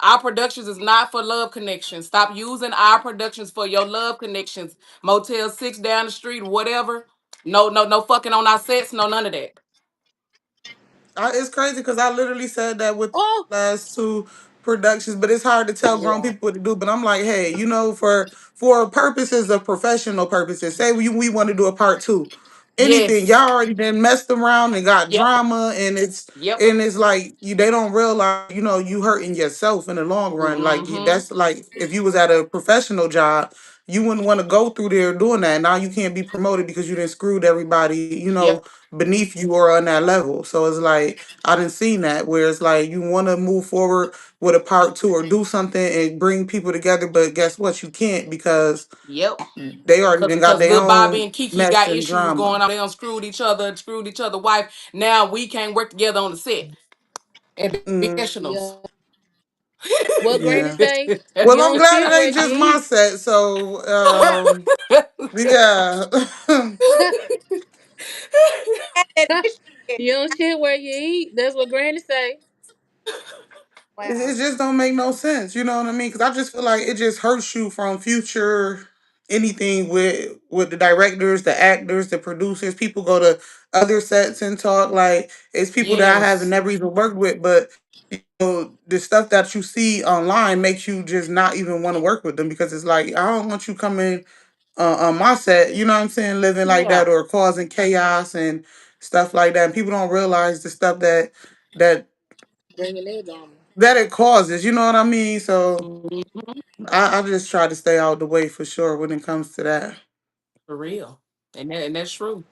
Our productions is not for love connections. Stop using our productions for your love connections. Motel 6 down the street, whatever. No, no, no fucking on our sets, no none of that. It's crazy because I literally said that with oh, the last two productions, but it's hard to tell grown yeah. people what to do. But I'm like, hey, for purposes of professional purposes, say we want to do a part two. Anything, Yes. y'all already been messed around and got Yep. drama, and Yep. it's like they don't realize, you hurting yourself in the long run. Like Mm-hmm. that's like if you was at a professional job, you wouldn't want to go through there doing that. Now you can't be promoted because you didn't screwed everybody, Yep. beneath you or on that level. So it's like I didn't see that where it's like you want to move forward with a part two or do something and bring people together, but guess what? You can't because Yep. they already done got Cause their little Bobby own and Kiki mess got and issues going drama. on. They done screwed each other wife. Now we can't work together on the set and be Mm, professionals. Yeah. What Granny yeah. say? Well, You I'm don't glad shit it where ain't you just my eat. set. So, yeah. that issue. You don't shit where you eat. That's what Granny say. It Wow. just don't make no sense. You know what I mean? Because I just feel like it just hurts you from future anything with the directors, the actors, the producers. People go to other sets and talk like it's people that I haven't Yes. never even worked with, but the stuff that you see online makes you just not even want to work with them because it's like I don't want you coming on my set. You know what I'm saying? Living like Yeah. that or causing chaos and stuff like that. And people don't realize the stuff that Bringing their drama. that it causes. You know what I mean? So Mhm. I just try to stay out the way for sure when it comes to that. For real. And that's true.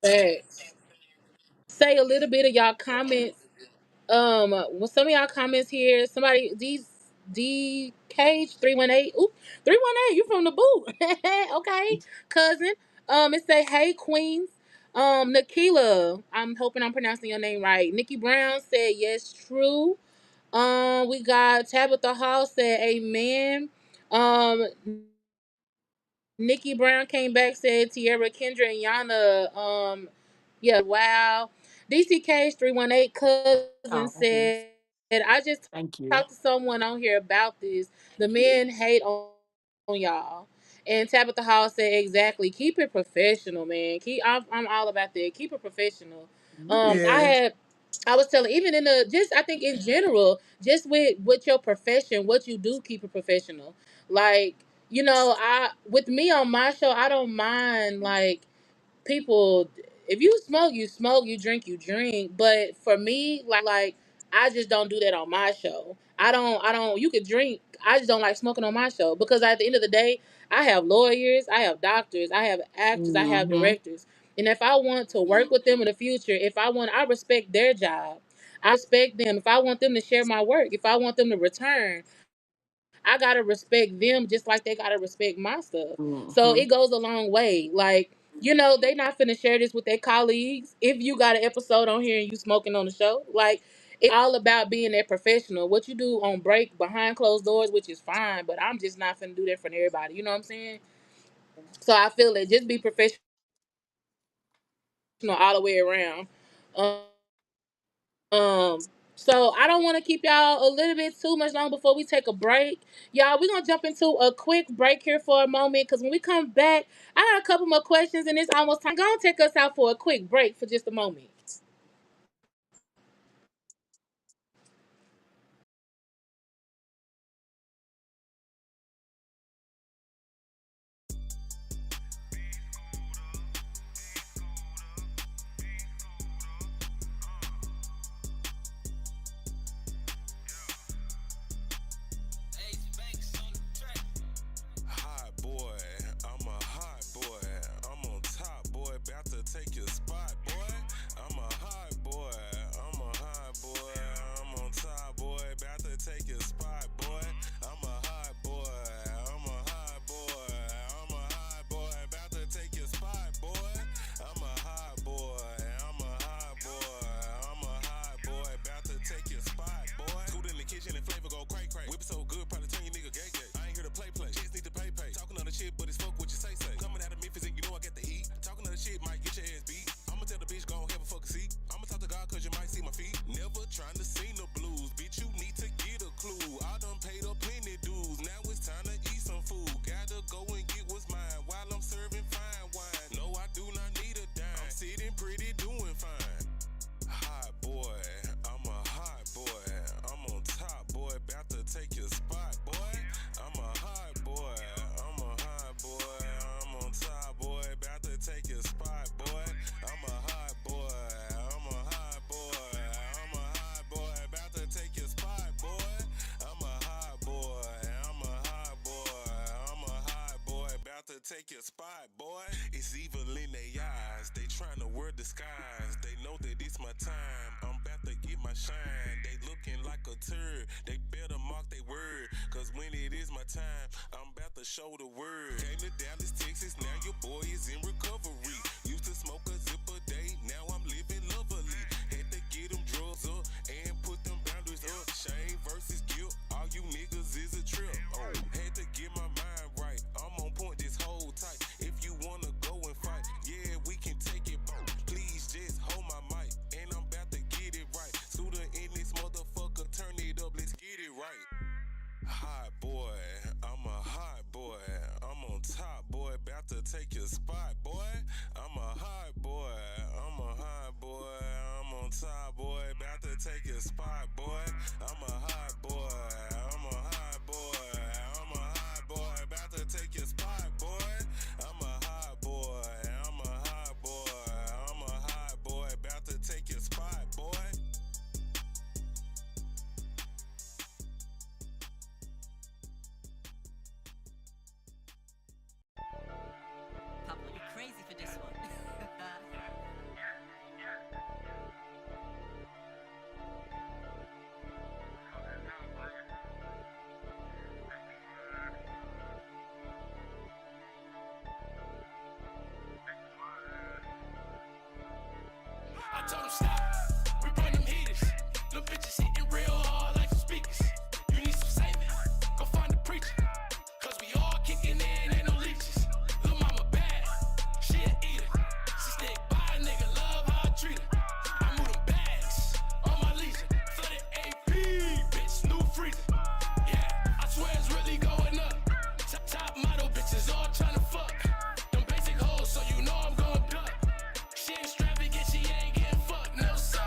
Facts. Say a little bit of y'all comments. Well, some of y'all comments here. Somebody these D Cage 318. Ooh, 318. You from the boot? Okay, cousin. It say, "Hey Queens." Nikila. I'm hoping I'm pronouncing your name right. Nikki Brown said, "Yes, true." We got Tabitha Hall said, "Amen." Um, Nikki Brown came back, said Tiara, Kendra, and Yana. Yeah, wow. DCK's 318 cousin Oh, yes. said, I just Thank you. talked to someone on here about this. The men hate on y'all. And Tabitha Hall said, exactly. Keep it professional, man. I'm all about that. Keep it professional. Yeah. I was telling, even in the, just, I think in general, just with your profession, what you do, keep it professional. Like, with me on my show, I don't mind like people, if you smoke, you smoke, you drink, but for me, like I just don't do that on my show. I don't you could drink, I just don't like smoking on my show because at the end of the day, I have lawyers, I have doctors, I have actors, I have Mm-hmm. directors, and if I want to work with them in the future, I respect their job. I respect them. If I want them to share my work, if I want them to return, I gotta respect them just like they gotta respect my stuff. So Mm-hmm. it goes a long way. Like, they not finna share this with their colleagues. If you got an episode on here and you smoking on the show, like it's all about being that professional. What you do on break behind closed doors, which is fine, but I'm just not finna do that for everybody. You know what I'm saying? So I feel it. Just be professional all the way around. Um, so I don't want to keep y'all a little bit too much long before we take a break. Y'all, we're gonna jump into a quick break here for a moment because when we come back, I got a couple more questions and it's almost time. Gonna take us out for a quick break for just a moment. Hot boy, I'm a hot boy. I'm on top, boy. About to take your spot, boy. I'm a hot boy. I'm a hot boy. I'm on top, boy. About to take your spot, boy. I'm a hot boy. I'm a hot boy. I'm a hot boy. About to take your spot, boy. I'm a hot boy. I'm a hot boy. I'm a hot boy. About to take your spot, boy. Cool in the kitchen and flavor go cray cray. Whip it so good, probably turn your nigga gay gay. I ain't here to play play. Just need to pay pay. Talking on the shit, but it's fuck what you say say. Coming out of Memphis and you know I got the heat. Talking on the shit might get your ass beat. I'ma tell the bitch go have a fucking seat. I'ma talk to God cause you might see my feet. Never trying to sing the blues, bitch. You need to get a clue. I done paid up plenty dues. Now it's time to eat some food. Gotta go and get what's mine while I'm serving fine wine. No, I do not need a dime. I'm sitting pretty, doing fine. Hot boy, I'm a hot boy. I'm on top, boy. About to take your spot, boy. I'm a hot boy. I'm a hot boy. I'm on top, boy. About to take your spot, boy. I'm a hot boy. I'm a hot boy. I'm a hot boy. About to take your spot, boy. I'm a hot boy. I'm a hot boy. I'm a hot boy. About to take your spot, boy. It's evil in their eyes. They trying to wear disguise. They know that it's my time. I'm about to get my shine. They looking like a turd. They better mark their word. Cause when it is my time, I'm about to show the word. Came to Dallas, Texas, now your boy is in recovery. Used to smoke a zip a day, now I'm living lovely. Had to get them drugs up and put them boundaries up. Shame versus guilt, all you niggas is a trip. Oh, had to get my mind right. I'm on point, just hold tight. If you wanna go and fight, yeah, we can take it both. Please just hold my mic, and I'm about to take your spot, boy. I'm a hot boy. I'm a hot boy. I'm on top, boy. About to take your spot, boy. I'm a hot boy. I'm a hot boy. I'm a hot boy. About to take your spot, boy. I'm a hot boy. I'm a hot boy. I'm a hot boy. About to take your spot, boy. Papa, you crazy for this one. I told him stop, we bring them heaters. Them bitches hitting real hard like some speakers. You need some saving, go find a preacher. Cause we all kicking in, ain't no leeches. Lil' mama bad, she a eater. She stick by a nigga, love how I treat her. I move them bags, on my leisure. Flooded AP, bitch, new freezer. Yeah, I swear it's really going up. Top model bitches all tryna fuck. Them basic hoes, so you know I'm gon' duck. She ain't extravagant, she ain't getting fucked, no sir.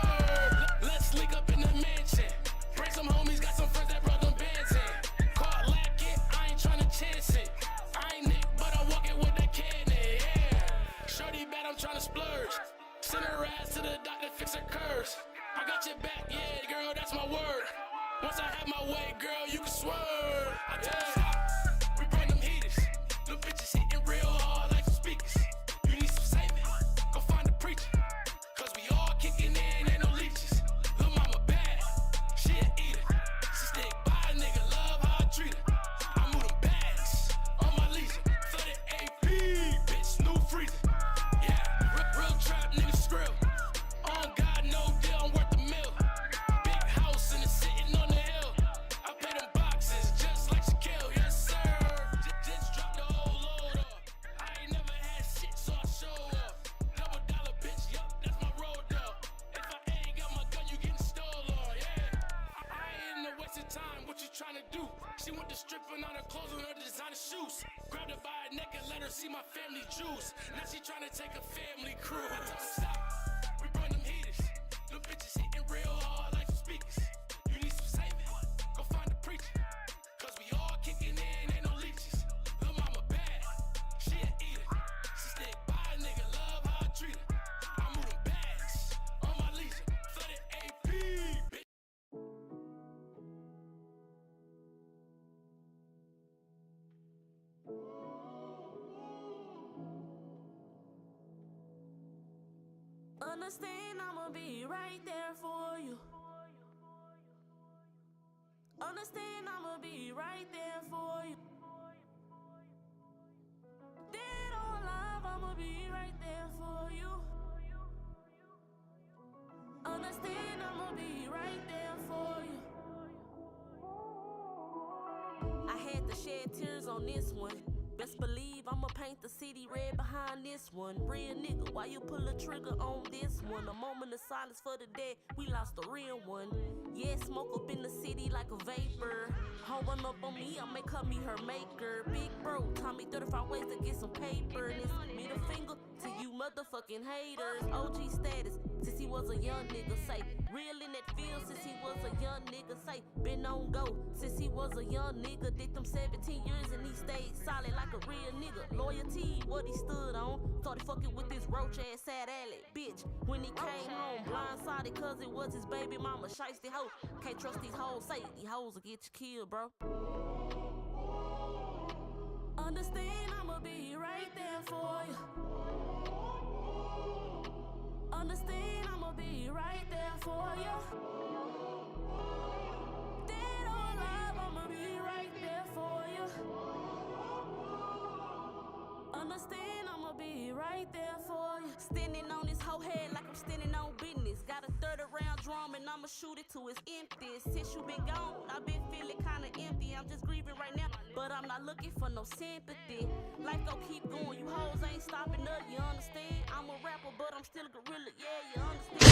Let's link up in the mansion. Bring some homies, got some friends that brought them bands in. Caught lacking, I ain't tryna chance it. I ain't Nick, but I'm walking with the cannon, yeah. Shorty bad, I'm tryna splurge. Send her ass to the doctor, fix her curves. I got your back, yeah, girl, that's my word. Once I have my way, girl, you can swerve. I tell you stop, we bring them heaters. Them bitches hitting real hard like some speakers. You need some saving, go find a preacher. Cause we all kicking in, ain't no leeches. Lil' mama bad, she a eater. She stick by a nigga, love how I treat her. I move them bags, on my leisure. Flooded AP, bitch, new freezer. Yeah, real trap nigga skrill. On God, no deal, I'm worth a mill. Big house and it's sitting on the hill. I pay them boxes just like Shaquille, yes sir. Just drop the whole load off. I ain't never had shit, so I show up. Double dollar bitch, yup, that's my road dog. If I ain't got my gun, you getting stolen, yeah. I ain't in the wasting time, what you tryna do? She went to stripping on her clothes and her designer shoes. Grabbed her by her neck and let her see my family juice. Now she tryna take a family cruise. I told her stop, we bring them heaters. Them bitches hitting real hard like some speakers. You need some saving, go find a preacher. Cause we all kicking in, ain't no leeches. Lil' mama bad, she a eater. She stick by a nigga, love how I treat her. I move them bags, on my leisure. Flooded AP, bitch. Understand I'ma be right there for you. Understand I'ma be right there for you. Dead or alive, I'ma be right there for you. Understand I'ma be right there for you. I had to shed tears on this one. Best believe I'ma paint the city red behind this one. Real nigga, why you pull a trigger on this one? A moment of silence for the dead, we lost a real one. Yeah, smoke up in the city like a vapor. Home run up on me, I make her me her maker. Big bro, taught me 35 ways to get some paper. And it's middle finger to you motherfucking haters. OG status, since he was a young nigga, say. Real in that field since he was a young nigga, say. Been on go since he was a young nigga. Did them 17 years and he stayed solid like a real nigga. Loyalty, what he stood on. Started fucking with this roach ass sad alley bitch. When he came home, blindsided cause it was his baby mama. Shiesty hoe, can't trust these hoes. Say these hoes will get you killed, bro. Understand I'ma be right there for you. Understand I'ma be right there for you. Dead or alive, I'ma be right there for you. Understand I'ma be right there for you. Standing on this whole head like I'm standing on business. Got a 30 round drum and I'ma shoot it till it's empty. Since you been gone, I've been feeling kinda empty. I'm just grieving right now, but I'm not looking for no sympathy. Life gon' keep going, you hoes ain't stopping up, you understand? I'm a rapper, but I'm still a gorilla, yeah, you understand?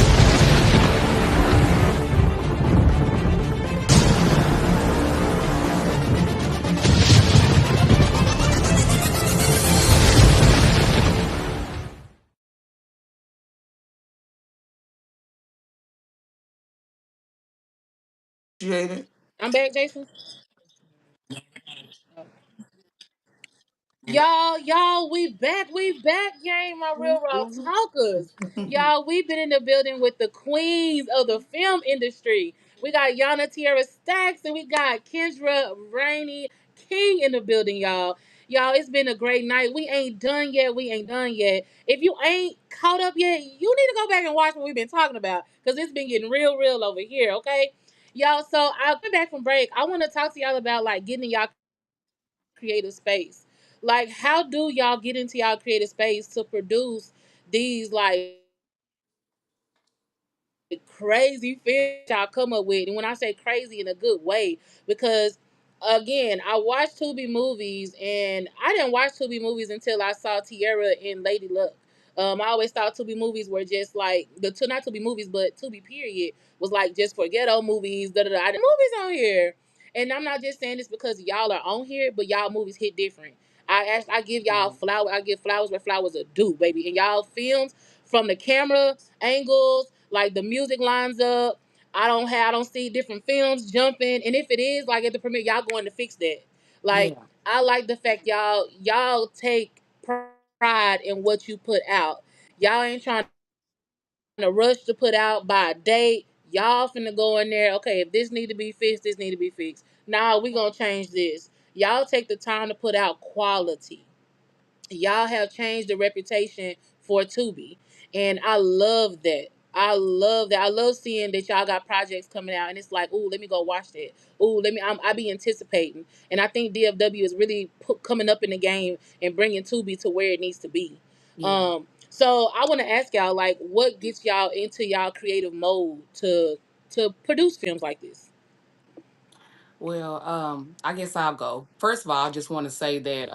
appreciate it. I'm back, Jason. Y'all, we back, gang, my real raw talkers. Y'all, we've been in the building with the queens of the film industry. We got Yana, Tiara, Stax, and we got Kendra, Rainey-King in the building, y'all. Y'all, it's been a great night. We ain't done yet. We ain't done yet. If you ain't caught up yet, you need to go back and watch what we've been talking about because it's been getting real over here, okay? Y'all, so I'll come back from break. I want to talk to y'all about like getting in y'all creative space. Like, how do y'all get into y'all creative space to produce these like crazy films y'all come up with? And when I say crazy, in a good way, because again, I watched Tubi movies, and I didn't watch Tubi movies until I saw Tiara in Lady Luck. I always thought Tubi movies were just like not Tubi movies, but Tubi period was like just for ghetto movies. Da da da. I didn't know movies on here, and I'm not just saying this because y'all are on here, but y'all movies hit different. I give y'all flowers. I give flowers where flowers are due, baby. And y'all films from the camera angles, like the music lines up. I don't see different films jumping. And if it is like at the premiere, y'all going to fix that. Like Yeah. I like the fact y'all take pride in what you put out. Y'all ain't trying to rush to put out by a date. Y'all finna go in there. Okay, if this need to be fixed, this need to be fixed. Nah, we gonna change this. Y'all take the time to put out quality. Y'all have changed the reputation for Tubi, and I love that. I love that. I love seeing that y'all got projects coming out, and it's like, ooh, let me go watch that. Ooh, I be anticipating, and I think DFW is really coming up in the game and bringing Tubi to where it needs to be. Yeah. So I want to ask y'all, like, what gets y'all into y'all creative mode to produce films like this? Well, I guess I'll go. First of all, I just want to say that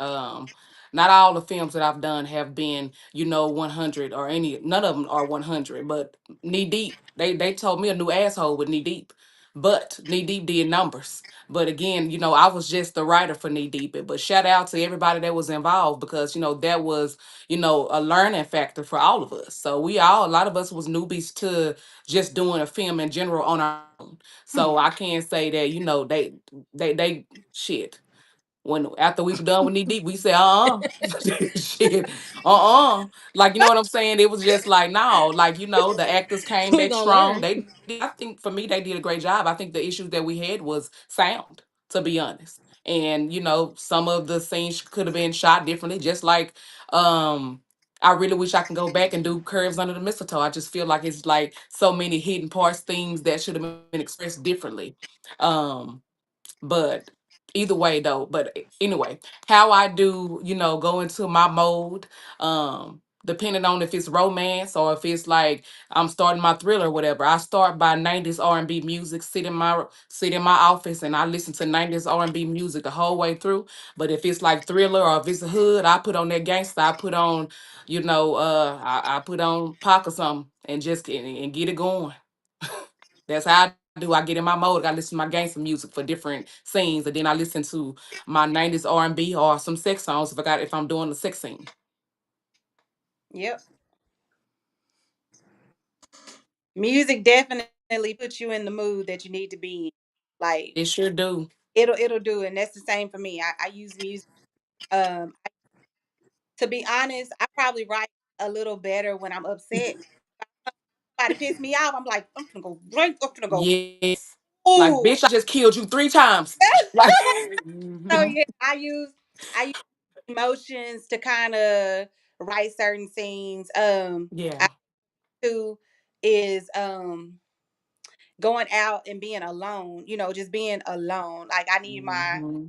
not all the films that I've done have been, 100 or any. None of them are 100. But Knee Deep, they told me a new asshole with Knee Deep, but Knee Deep did numbers. But again, I was just the writer for Knee Deep. But shout out to everybody that was involved because that was a learning factor for all of us. So a lot of us was newbies to just doing a film in general on our own. So I can't say that, they shit. When after we were done with Knee Deep, we said, shit, like what I'm saying. It was just like no, like the actors came We back gonna strong. learn. I think for me, they did a great job. I think the issues that we had was sound, to be honest, and some of the scenes could have been shot differently. Just like, I really wish I can go back and do Curves Under the Mistletoe. I just feel like it's like so many hidden parts, things that should have been expressed differently. Um, but either way though, anyway, how I do, go into my mode, depending on if it's romance or if it's like I'm starting my thriller or whatever. I start by 90s R&B music, sit in my office and I listen to 90s R&B music the whole way through. But if it's like thriller or if it's a hood, I put on that gangster. I put on, I put on Pac or something and just and get it going. That's how I do. I get in my mode. I listen to my gangster music for different scenes, and then I listen to my 90s R&B or some sex songs if I'm doing the sex scene. Yep. Music definitely puts you in the mood that you need to be in. Like It sure do. it'll do it. And that's the same for me. I use music. Um to be honest, I probably write a little better when I'm upset. Somebody piss me off, I'm like, I'm gonna go right, I'm gonna go, Yes. Like, ooh. bitch, I just killed you 3 times. Like, So mhm. yeah, I use emotions to kind of write certain scenes. I Yeah. do is going out and being alone, just being alone. Like I need my Hmm.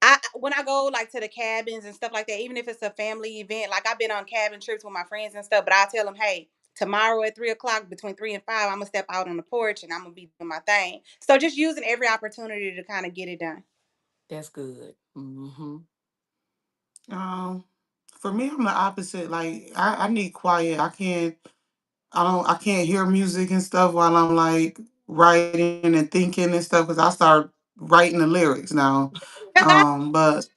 I when I go like to the cabins and stuff like that, even if it's a family event, like I've been on cabin trips with my friends and stuff, but I tell them, hey, tomorrow at 3 o'clock, between 3 and 5, I'm gonna step out on the porch and I'm gonna be doing my thing. So just using every opportunity to kind of get it done. That's good. Hmm. Um, for me, I'm the opposite. Like I need quiet. I can't hear music and stuff while I'm like writing and thinking and stuff because I start writing the lyrics now. But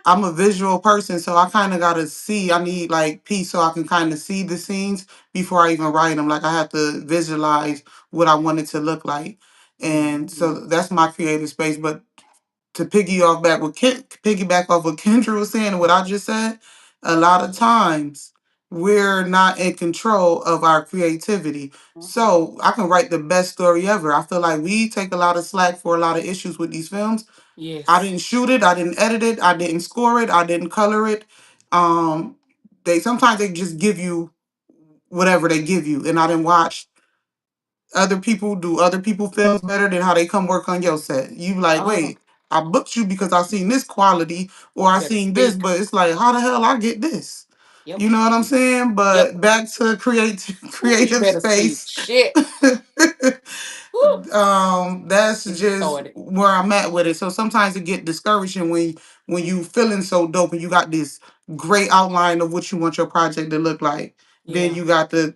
I'm a visual person, so I kind of gotta see. I need like peace so I can kind of see the scenes before I even write them. Like I have to visualize what I want it to look like. And Mhm. so that's my creative space. But to piggyback off what Kendra was saying and what I just said, a lot of times we're not in control of our creativity. Mhm. So I can write the best story ever. I feel like we take a lot of slack for a lot of issues with these films. I Yes. didn't shoot it, I didn't edit it, I didn't score it, I didn't color it. Um, they sometimes they just give you whatever they give you, and I didn't watch other people do other people films better than how they come work on your set. You like, Oh, wait, I booked you because I seen this quality or you I better seen this, speak. but it's like, how the hell I get this? Yep. You know what I'm saying? Yep. But back to Ooh, you creative better speak. space. Shit. Woo. That's Get me just started. where I'm at with it. So sometimes it get discouraging when you feeling so dope and you got this great outline of what you want your project to look like. Then Yeah. you got the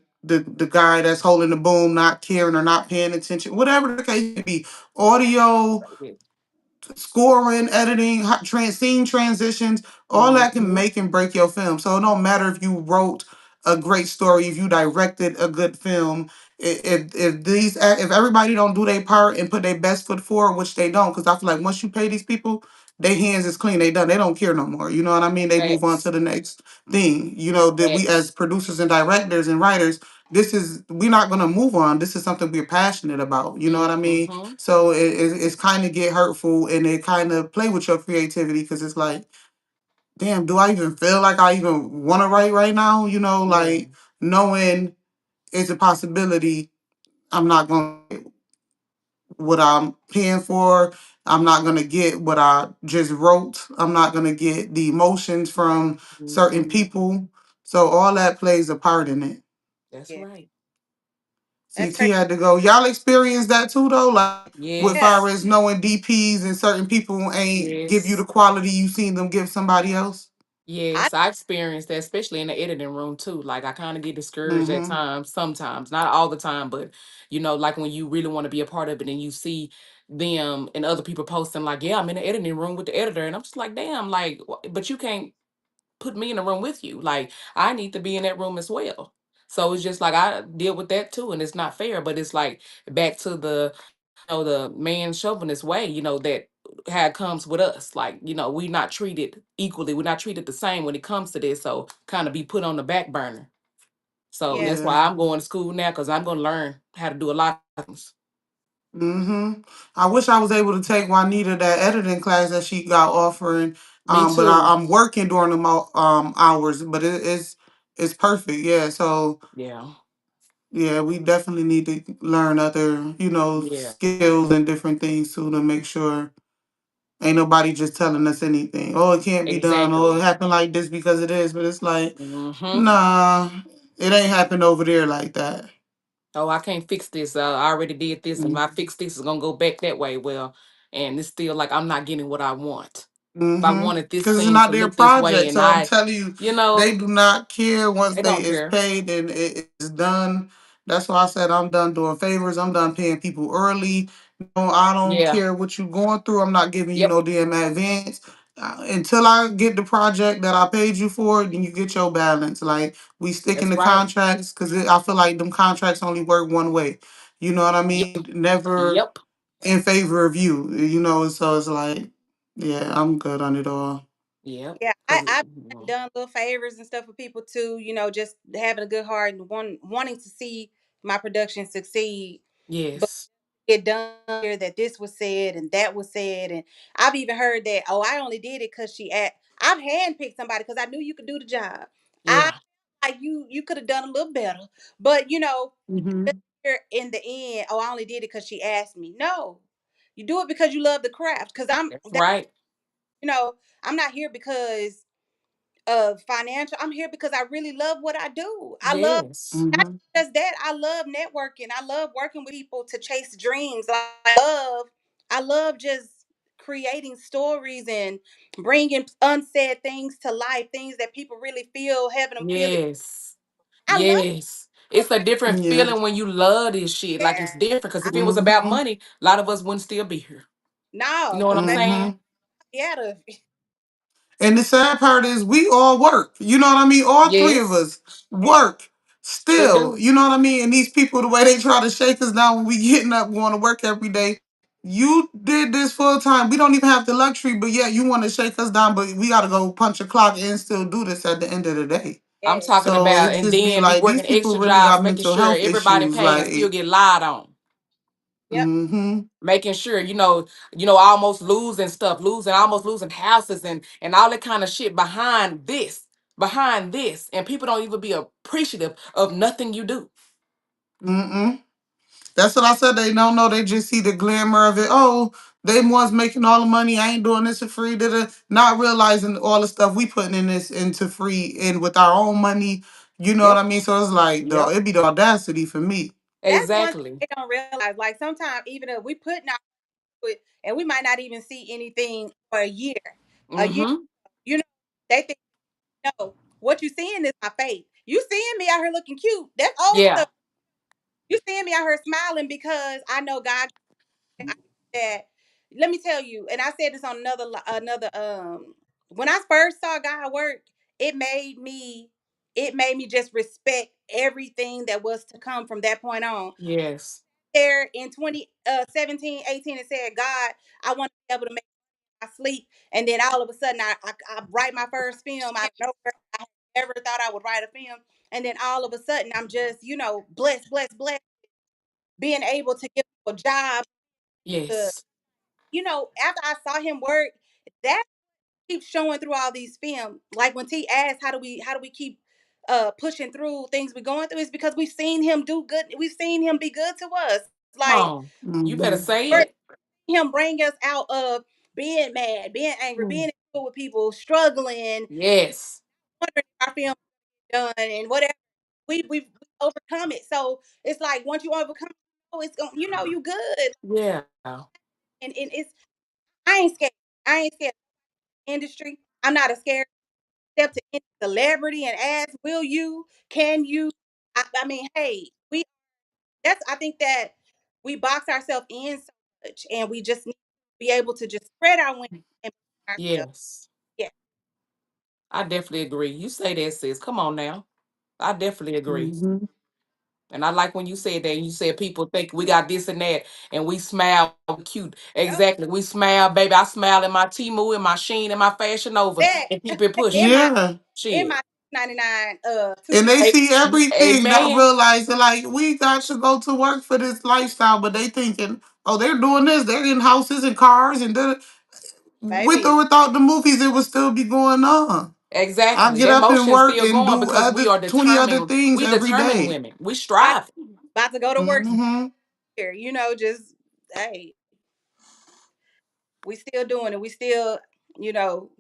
guy that's holding the boom, not caring or not paying attention, whatever the case may be. Audio, scoring, editing, scene transitions, all that can Mm-hmm. make and break your film. So it don't matter if you wrote a great story, if you directed a good film, if everybody don't do their part and put their best foot forward, which they don't, because I feel like once you pay these people, their hands is clean, they done, they don't care no more. You know what I mean? They move on Facts. to the next thing. You know that we as Facts. producers and directors and writers, we're not gonna move on. This is something we're passionate about. You know what I mean? Mm-hmm. So it's kind of get hurtful and it kind of play with your creativity because it's like, damn, do I even feel like I even want to write right now? You know, Yeah. like knowing it's a possibility I'm not going to get what I'm paying for. I'm not going to get what I just wrote. I'm not going to get the emotions from certain Mm-hmm. people. So all that plays a part in it. That's Yeah, right. that's CT crazy. had to go. Y'all experience that too though? Like with Yeah, far Yes. as knowing DPs and certain people ain't give you the Yes. quality you seen them give somebody else? I Yes. I experienced that, especially in the editing room too. Like I kind of get discouraged at Mm-hmm. times, sometimes, not all the time, but like when you really want to be a part of it and you see them and other people posting like, yeah, I'm in the editing room with the editor. And I'm just like, damn, like, but you can't put me in the room with you. Like I need to be in that room as well. So it's just like I deal with that too, and it's not fair. But it's like back to the man chauvinist way, that how it comes with us. Like, we're not treated equally. We're not treated the same when it comes to this. So kind of be put on the back burner. So yeah. that's Yeah. why I'm going to school now because I'm going to learn how to do a lot of things. Mm-hmm. I wish I was able to take Juanita that editing class that she got offering. Me But too. I'm working during the hours, but it's perfect. Yeah. So Yeah. yeah, we definitely need to learn other, Yeah. skills and different things too to make sure ain't nobody just telling us anything. Oh, it can't be done. Oh, it Exactly. happened like this because it is. But it's like, Mm-hmm. nah, it ain't happened over there like that. Oh, I can't fix this. I already did this, and if I Mm-hmm. fix this, it's gonna go back that way. Well, and it's still like I'm not getting what I want. If I Mm-hmm. wanted this Because it's scene not to their look this way, project. and So I'm I, telling you, you know, they do not care once they they don't is care. paid and it is done. That's why I said I'm done doing favors. I'm done paying people early. No, I don't Yeah. care what you're going through. I'm not giving you Yep. no damn advance. Until I get the project that I paid you for, then you get your balance. Like we stick in That's the right. contracts because I feel like them contracts only work one way. You know what I Yep. mean? Never Yep. in favor of you. So it's like, yeah, I'm good on it all. Yep. Yeah, Cause I've done little favors and stuff for people too. Just having a good heart and wanting to see my production succeed. But yes. get done here that this was said and that was said, and I've even heard that. Oh, I only did it because she asked. I've handpicked somebody because I knew you could do the job. I Yeah. like you could have done a little better, but Mm-hmm. here in the end, oh, I only did it because she asked me. No, you do it because you love the craft. Because That's right. you know, I'm not here because of financial. I'm here because I really love what I do. I love Yes. not Mm-hmm. just that. I love networking. I love working with people to chase dreams. I love just creating stories and bringing unsaid things to life, things that people really feel, having them feel it. Yes. I love Yes. It's a different Yeah. feeling when you love this shit. Like it's it. different. Because I, if it was about Mm-hmm. money, a lot of us wouldn't still be here. You no, know what because I'm baby, Mm-hmm. saying? yeah, And the sad part is we all work. You know what I mean? All three of Yes. us work. Sure Still, do. you know what I mean? And these people, the way they try to shake us down when we getting up, going to work every day. You did this full time. We don't even have the luxury, but yet you want to shake us down, but we gotta go punch a clock and still do this at the end of the day. I'm Yes. talking So it about, and just be then be like these working people extra really jobs, got making mental sure health everybody issues. paid and still Like, get lied on. Yep. Making sure, almost losing stuff, almost losing houses and all that kind of shit behind this, and people don't even be appreciative of nothing you do. mm-mm. That's what I said. They don't know. They just see the glamour of it. Oh, they ones making all the money. I ain't doing this for free. Not realizing all the stuff we putting in this into free and with our own money. You know what Yep. I mean? So it's like Yep. it'd be the audacity for me. That's one thing Exactly. they don't realize. Like sometimes even if we put out it and we might not even see anything for a year. A year, Mm-hmm. you know, they think no, what you seeing is my face. You seeing me out here looking cute. That's old Yeah. stuff. You seeing me out here smiling because I know God that let me tell you, and I said this on another when I first saw God work, it made me it made me just respect everything that was to come from that point on. Yes. There in 2017, 18 and said, God, I want to be able to make my sleep. And then all of a sudden I write my first film out of nowhere. I never thought I would write a film. And then all of a sudden I'm just, blessed, blessed, blessed, being able to give people jobs to, Yes. after I saw him work, that keeps showing through all these films. Like when T asked, how do we keep pushing through things we're going through, is because we've seen him do good. We've seen him be good to us. Come Like on. You better Hmm. say we're it. him bring us out of being mad, being angry, being Mm. in school with people, struggling, Yes. wondering if our film done and whatever. We've overcome it. So it's like once you overcome it, it's going you good. Yeah. And it's I ain't scared. I ain't scared of industry. I'm not a scared step to any celebrity and ask, will you? Can you? I mean, hey, I think that we box ourselves in so much and we just need to be able to just spread our wings and ourselves. Yes. Yeah. I definitely agree. You say that, sis. Come on now. I definitely agree. Hmm. And I like when you said that. You said people think we got this and that, and we smile cute. Yep. Exactly. We smile, baby. I smile in my Timu, in my Sheen, in my Fashion Nova, That and keep it in pushing. my Yeah. in Shit. my 99 And they two-piece. see everything, not Amen. realizing like we got to go to work for this lifestyle, but they thinking, oh, they're doing this, they're in houses and cars and with Baby. or without the movies, it would still be going on. I Exactly. get That up and motion work still and going do because we are 20 other determined. things We every determined day. women. We About, strive. about to go to work Mm-hmm. here, just hey, we still doing it. We still,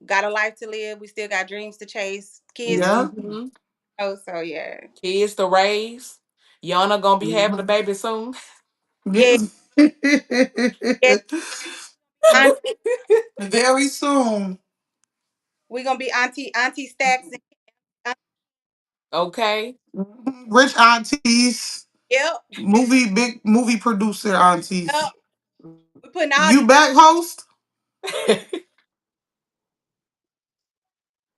got a life to live. We still got dreams to chase, kids to Yeah. Hmm. so yeah. Kids to raise. Yana gonna be having a Mhm. baby soon. Yeah, yeah. Aunt, Very soon. we're gonna be Auntie Stax. And, Mhm. Okay. Rich aunties, yep, big movie producer yep. aunties. We putting all You these back host?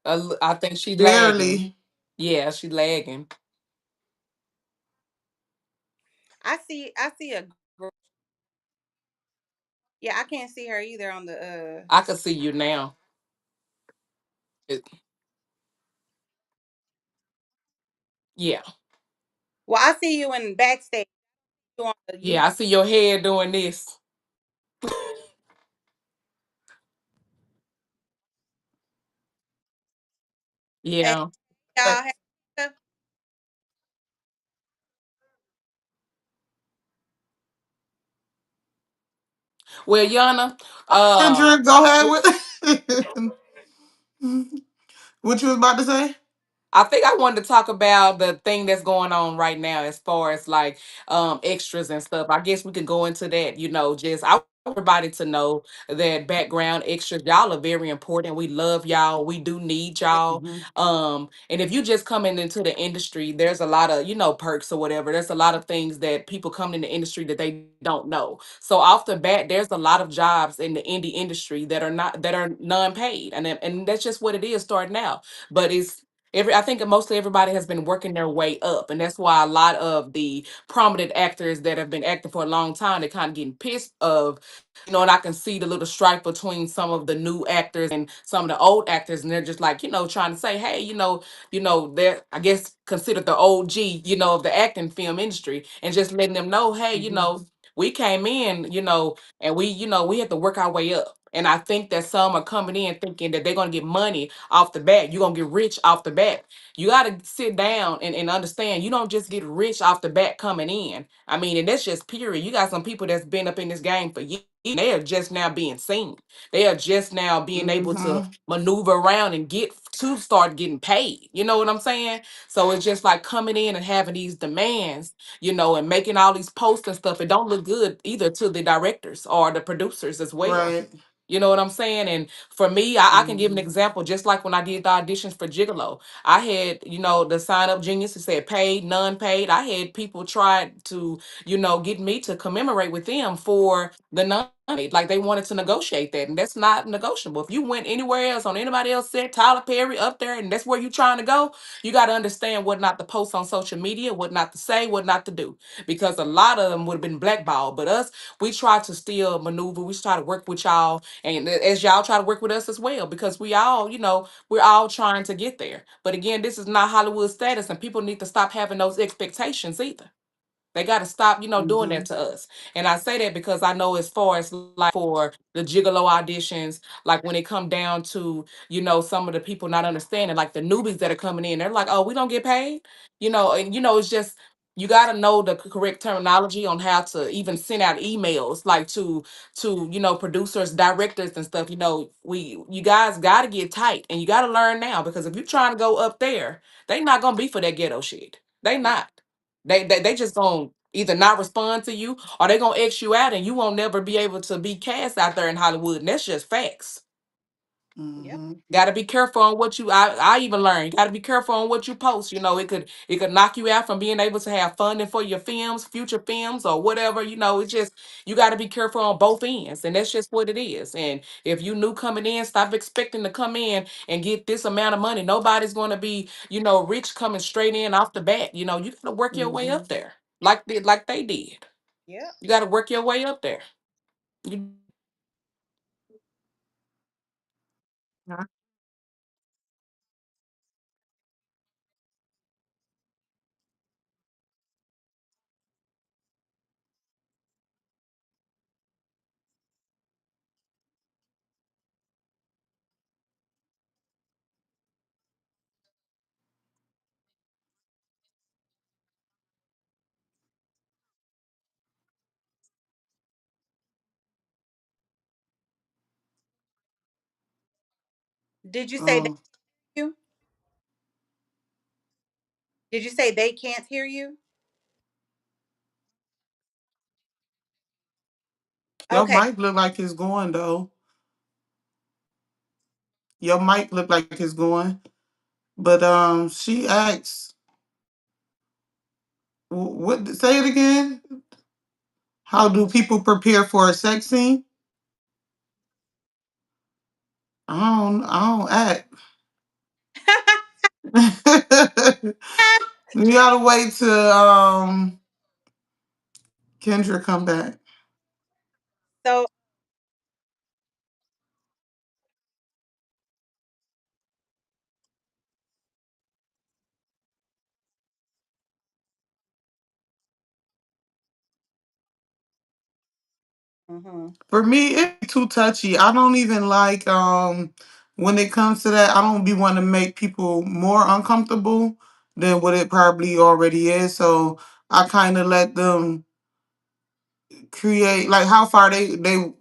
I think she lagging. Barely. Yeah, she lagging. I see a yeah, I can't see her either on the I can see you now. It- yeah. well, I see you in backstage you on the Yeah, YouTube. I see your head doing this. Hey, Yeah. y'all have Well, Yana, Kendra, go ahead with what you was about to say. I think I wanted to talk about the thing that's going on right now as far as like extras and stuff. I guess we could go into that, just I want everybody to know that background extras, y'all are very important. We love y'all. We do need y'all. Hmm. And if you just coming into the industry, there's a lot of, perks or whatever. There's a lot of things that people come in the industry that they don't know. So off the bat, there's a lot of jobs in the indie industry that are not that are non-paid. And that's just what it is starting out. But I think mostly everybody has been working their way up, and that's why a lot of the prominent actors that have been acting for a long time, they're kind of getting pissed of, and I can see the little strife between some of the new actors and some of the old actors, and they're just like, trying to say, hey, they're, I guess, considered the OG, of the acting film industry, and just letting them know, hey, we came in, and we had to work our way up. And I think that some are coming in thinking that they're gonna get money off the bat. You're gonna get rich off the bat. You gotta sit down and understand you don't just get rich off the bat coming in. I mean, and that's just period. You got some people that's been up in this game for years. They are just now being seen. They are just now being able to Mm-hmm. maneuver around and get to start getting paid. You know what I'm saying? So it's just like coming in and having these demands, and making all these posts and stuff. It don't look good either to the directors or the producers as well. Right. You know what I'm saying? And for me, I can give an Mm-hmm. example. Just like when I did the auditions for Gigolo, I had, the sign up genius that said paid, none paid. I had people try to, get me to commemorate with them for the non paid. Like they wanted to negotiate that. And that's not negotiable. If you went anywhere else on anybody else said Tyler Perry up there and that's where you're trying to go, you got to understand what not to post on social media, what not to say, what not to do. Because a lot of them would have been blackballed. But us, we try to still maneuver. We try to work with y'all and as y'all try to work with us as well, because we all, we're all trying to get there. But again, this is not Hollywood status, and people need to stop having those expectations either. They got to stop, doing Mm-hmm. that to us. And I say that because I know as far as like for the gigolo auditions, like when it come down to, some of the people not understanding, like the newbies that are coming in, they're like, oh, we don't get paid, and it's just you got to know the correct terminology on how to even send out emails like to producers, directors and stuff. You guys got to get tight, and you got to learn now, because if you're trying to go up there, they not gonna be for that ghetto shit. They not. They just gonna either not respond to you, or they gonna X you out and you won't never be able to be cast out there in Hollywood. And that's just facts. Yep. Mm-hmm. Gotta be careful on what I even learned. You gotta be careful on what you post. It could knock you out from being able to have funding for your films, future films or whatever. It's just you gotta be careful on both ends. And that's just what it is. And if you new coming in, stop expecting to come in and get this amount of money. Nobody's gonna be, rich coming straight in off the bat. You gotta work your way Mm-hmm. up there. Like they did. Yep. You gotta work your way up there. You, Did you say they Oh, you? Did you say they can't hear you? your Okay. mic look like it's going though. Your mic look like it's going. But she asks, what? Say it again. How do people prepare for a sex scene? I don't act. You gotta wait till Kendra come back. So mhm. For me, it's too touchy. I don't even like when it comes to that. I don't be want to make people more uncomfortable than what it probably already is. So I kind of let them create like how far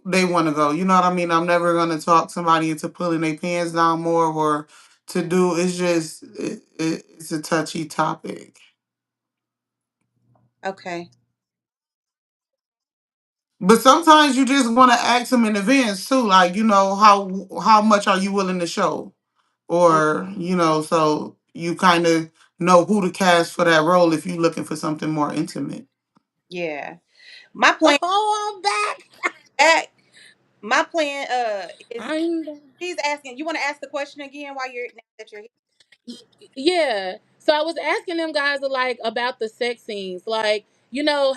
they want to go. You know what I mean? I'm never gonna talk somebody into pulling their pants down more or to do. It's just it's a touchy topic. Okay. But sometimes you just want to ask them in advance too, like how much are you willing to show, Mm, or so you kind of know who to cast for that role if you're looking for something more intimate. yeah. My plan Oh, I'm back. back. My plan is I'm back. she's asking. You want to ask the question again while you're now that you're here? Yeah. So I was asking them guys like about the sex scenes. Like,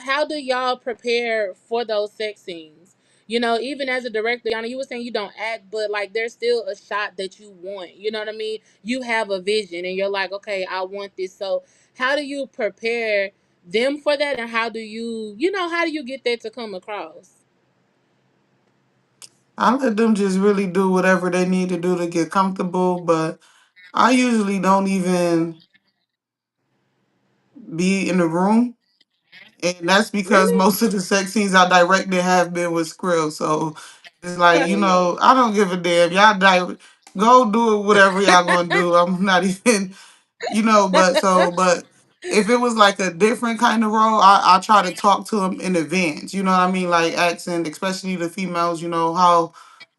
how do y'all prepare for those sex scenes? Even as a director, Yana, you were saying you don't act, but like there's still a shot that you want. You know what I mean? You have a vision and you're like, okay, I want this. So how do you prepare them for that, and how do you get that to come across? I let them just really do whatever they need to do to get comfortable, but I usually don't even be in the room. And that's because Really? most of the sex scenes I directed have been with Skrill. So it's like, Oh yeah. I don't give a damn. Go do whatever y'all gonna do. I'm not even, but if it was like a different kind of role, I try to talk to them in advance. You know what I mean? Like accent, especially the females,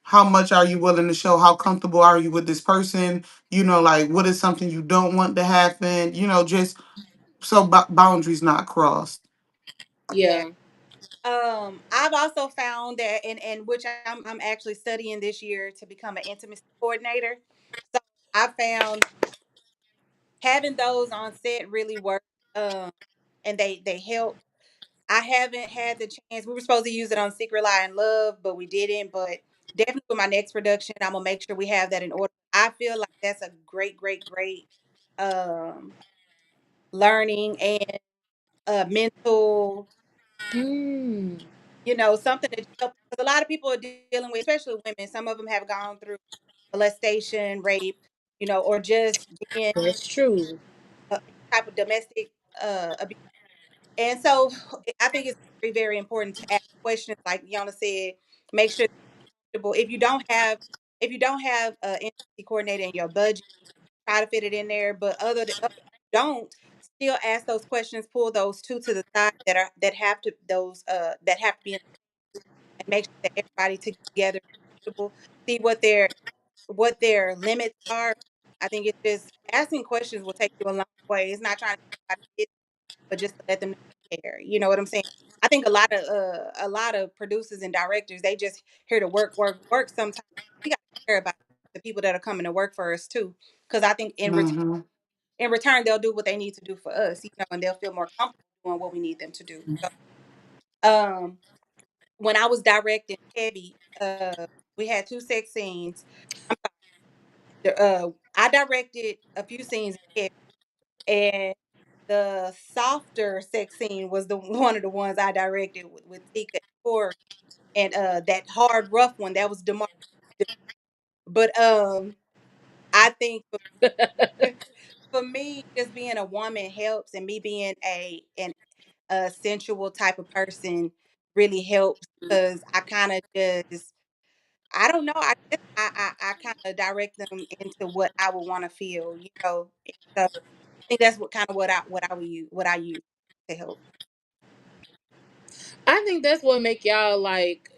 how much are you willing to show? How comfortable are you with this person? Like what is something you don't want to happen? Just so boundaries not crossed. Yeah. Yeah. I've also found that, and which I'm actually studying this year to become an intimacy coordinator. So I found having those on set really work. Um, and they help. I haven't had the chance. We were supposed to use it on Secret Lie and Love, but we didn't. But definitely with my next production, I'm gonna make sure we have that in order. I feel like that's a great, great, great um learning and mental, Hmm. something to help, because a lot of people are dealing with, especially women. Some of them have gone through molestation, rape, or just being That's true. type of domestic abuse. And so I think it's very, very important to ask questions, like Yona said. Make sure they're comfortable. If you don't have an intimacy coordinator in your budget, try to fit it in there. But other don't, still ask those questions. Pull those two to the side that have to be in, and make sure that everybody together is comfortable. See what their limits are. I think it's just asking questions will take you a long way. It's not trying to get everybody fit, but just to let them know you care. You know what I'm saying? I think a lot of producers and directors, they just here to work, work, work. Sometimes we got to care about the people that are coming to work for us too, because I think Hmm. in return they'll do what they need to do for us, and they'll feel more comfortable doing what we need them to do. So, um, when I was directing Heavy, we had two sex scenes. I directed a few scenes in Heavy, and the softer sex scene was the one of the ones I directed with Tika and Corey, and that hard rough one that was Demar. But I think for me, just being a woman helps, and me being a sensual type of person really helps, because I kind of just, I don't know. I guess I kind of direct them into what I would want to feel. So I think that's what I use to help. I think that's what make y'all like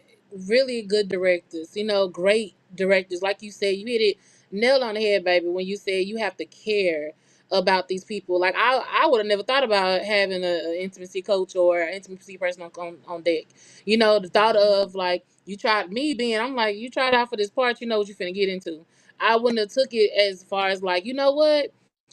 really good directors. Great directors. Like you said, you hit it nail on the head, baby. When you said you have to care about these people, like I would have never thought about having an intimacy coach or an intimacy person on deck. The thought of like you tried me being, I'm like you tried out for this part. You know what you finna get into. I wouldn't have took it as far as like what.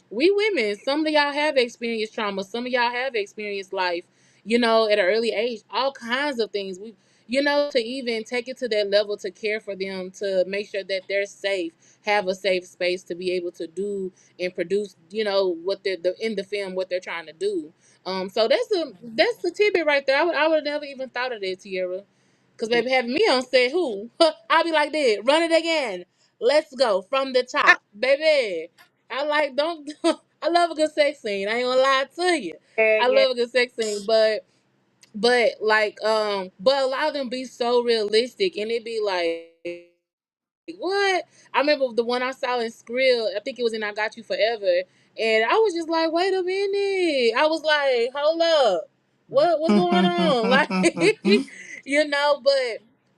We women, some of y'all have experienced trauma. Some of y'all have experienced life at an early age, all kinds of things. To even take it to that level to care for them, to make sure that they're safe, have a safe space to be able to do and produce, what in the film, what they're trying to do. So that's the tidbit right there. I would have never even thought of that, Tiara. Cause Yeah. baby, having me on set, who I'll be like that. Run it again. Let's go from the top, baby. I like don't. I love a good sex scene. I ain't gonna lie to you. Yeah, I yeah. love a good sex scene, but like but a lot of them be so realistic, and it be like what? I remember the one I saw in Skrill. I think it was in I Got You Forever, and I was just like, wait a minute. I was like, hold up, what's going on? Like,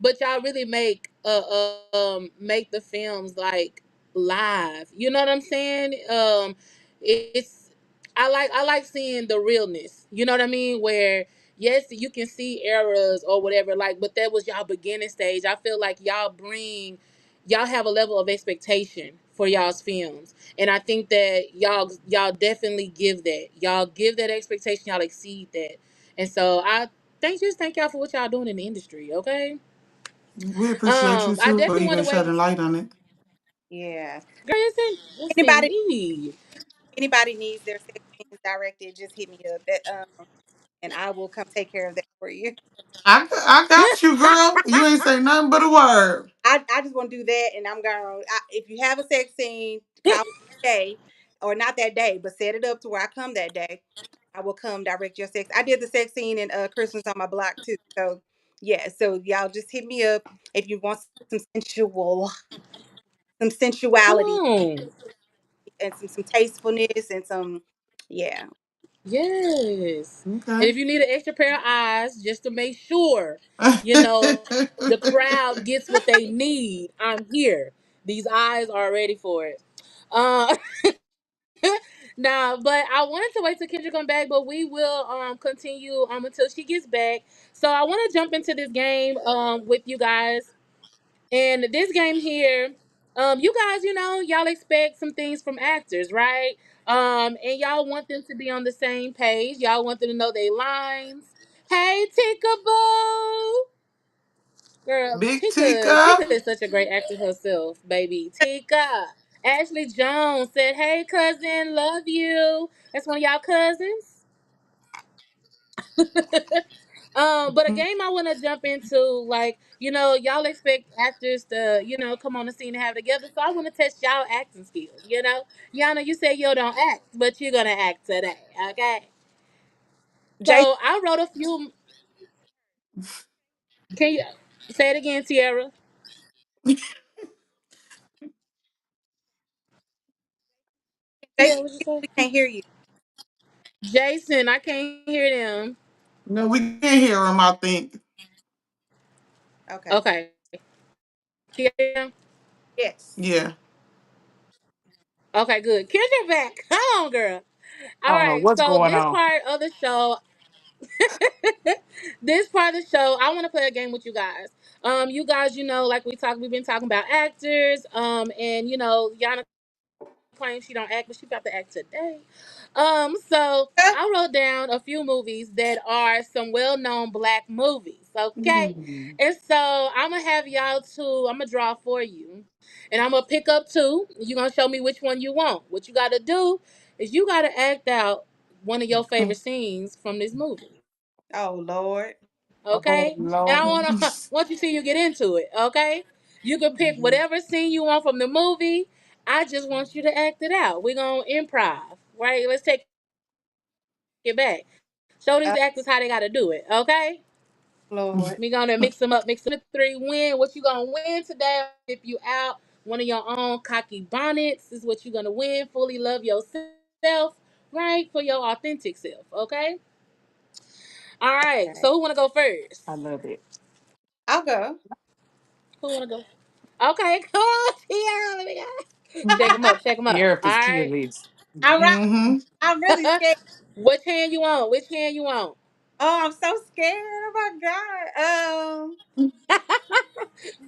but y'all really make the films like live. You know what I'm saying? It's I like seeing the realness. You know what I mean? Where yes, you can see errors or whatever, like, but that was y'all beginning stage. I feel like y'all have a level of expectation for y'all's films. And I think that y'all definitely give that. Y'all give that expectation, y'all exceed that. And so I thank y'all for what y'all doing in the industry, okay? We appreciate you I too for definitely want even to wait. shedding light on it. Yeah. Girl, it's in Anybody need. anybody needs their sex scenes directed, just hit me up. That and I will come take care of that for you. I got you, girl. You ain't say nothing but a word. I just want to do that, and I'm going. If you have a sex scene, call me that day, or not that day, but set it up to where I come that day. I will come direct your sex. I did the sex scene in Christmas on my block too. So yeah, so y'all just hit me up if you want some Come sensuality on. and some tastefulness and some yeah. Yes. And Okay. if you need an extra pair of eyes, just to make sure, you know, the crowd gets what they need, I'm here. These eyes are ready for it. Uh, nah, but I wanted to wait till Kendra come back, but we will continue until she gets back. So I want to jump into this game with you guys. And this game here, you guys, y'all expect some things from actors, right? And y'all want them to be on the same page. Y'all want them to know their lines. Hey, Tika Boo! Girl, Big Tika Tika. is such a great actor herself, baby. Tika. Ashley Jones said, "Hey, cousin, love you." That's one of y'all cousins. But a game I want to jump into, like, y'all expect actors to, come on the scene and have it together. So I want to test y'all acting skills. Yana, you say you don't act, but you're gonna act today, okay? Jason, So I wrote a few. Can you say it again, Tiara? Tiara, Jason, what you say? we can't hear you. Jason, I can't hear them. No, we can't hear him, I think. Okay. Okay, Tiara. Yes. Yeah. Okay, good. Kendra back. Come on, girl. I All don't know right. what's So going this on. part of the show, this part of the show, I want to play a game with you guys. You guys, like we've been talking about actors. And Yana claims she don't act, but she about to act today. So I wrote down a few movies that are some well-known black movies. Okay, Mm. and so I'm gonna have y'all two. I'm gonna draw for you, and I'm gonna pick up two. You're gonna show me which one you want. What you gotta do is you gotta act out one of your favorite scenes from this movie. Oh Lord. Oh Okay, and I Lord. want you to see you get into it. Okay, you can pick Mhm. whatever scene you want from the movie. I just want you to act it out. We're gonna improv, right? Let's take it back. Show these Oh actors how they gotta do it. Okay, Lord. we gonna mix them up. Mix them three. Win. What you gonna win today? If you out one of your own cocky bonnets is what you gonna win. Fully love yourself, right? For your authentic self. Okay. All right. Okay. So who wanna go first? I love it. I'll go. Who wanna go? Okay, come on, Tiara. Let me go. Shake them up, shake them up. All Therapist right. cheerleads. All right. Mm-hmm. I'm really scared. Which hand you want? Which hand you want? Oh, I'm so scared. Oh my God.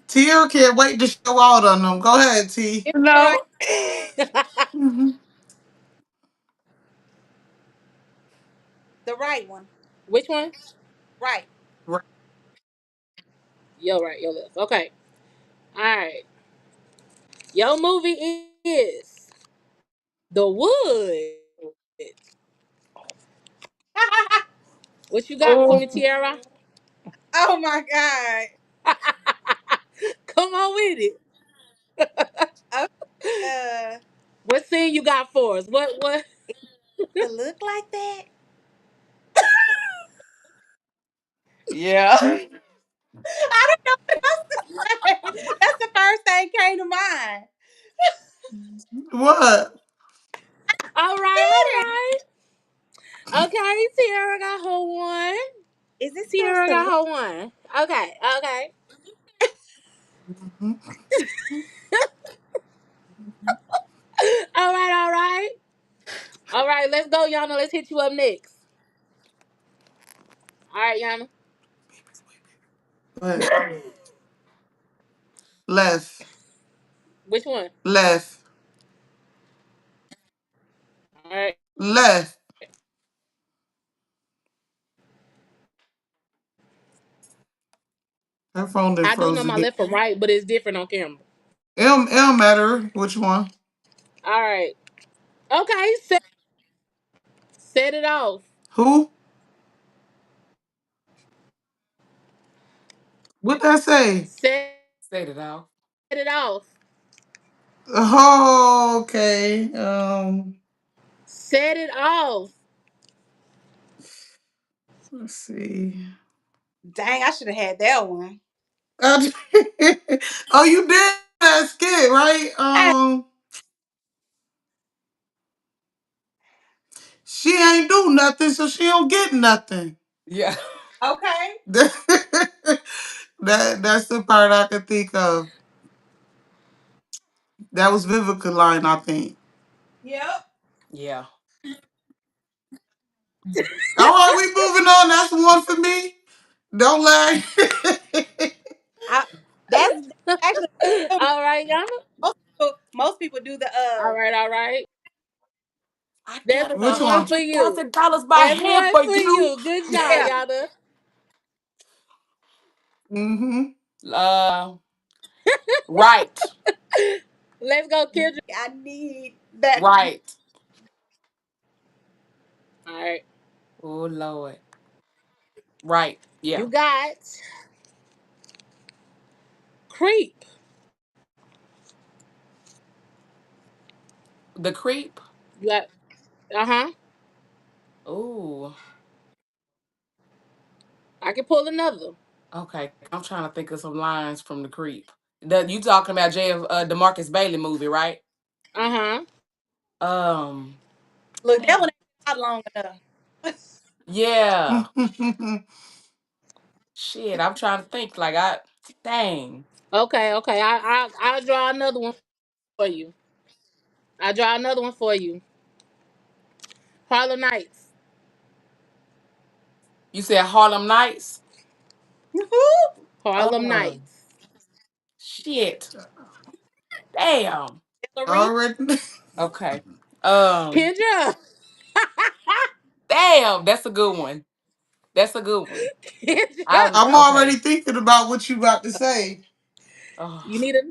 Tia can't wait to show out on them. Go ahead, T. It's the right No. Mm-hmm. the right one. Which one? Right. Right. Yo right, yo left. Okay. All right. Your movie is The Wood. What you got for Oh, me, Tiara? Oh my God. Come on with it. Okay. Uh, What scene you got for us? What? to look like that? yeah. I don't know what else to say. That's the first thing came to mind. What? All right, all right. Okay, Tiara got her one. Is it supposed Tiara to got look? her one. Okay, okay. Mhm. All right, all right. All right, let's go, Yana. Let's hit you up next. All right, Yana. Go ahead. Left. Which one? Left. All right. Left. Her phone done I do know froze my again. left from right, but it's different on camera. It don't matter which one. All right. Okay. Set it off. Who? What that say? Set Set it off. it off. Oh, okay. Set it off. Let's see. Dang, I should have had that one. Uh, oh, you did that skit, right? Hey, She ain't do nothing, so she don't get nothing. Yeah. okay. That's the part I could think of. That was Vivica line, I think. Yep. Yeah. All right, we moving on. That's one for me. Don't lag. I, that's actually All right, y'all. most people do the All right, all right. I That's got Which a one one? for hundred you. thousand dollars by That's hand one for for you. you. Good job, yeah. y'all. Mm-hmm. Uh, right, Let's go, Kendra. I need that. right. All right. Oh Lord, right. Yeah, You got creep. the creep. You got uh-huh. Oh, I can pull another. okay. I'm trying to think of some lines from the creep. The you talking about Demarcus Bailey movie, right? Uh-huh. Um, Look, that dang. one ain't out long enough. Yeah. Shit, I'm trying to think. Dang. Okay, okay. I'll draw another one for you. I'll draw another one for you. Harlem Nights. You said Harlem Nights. Harlem Uh, Nights. shit. Damn. Hillary. Already. Okay. Um, Kendra. damn. That's a good one. That's a good one. I Kendra. I'm already okay. thinking about what you about to say. Oh You need a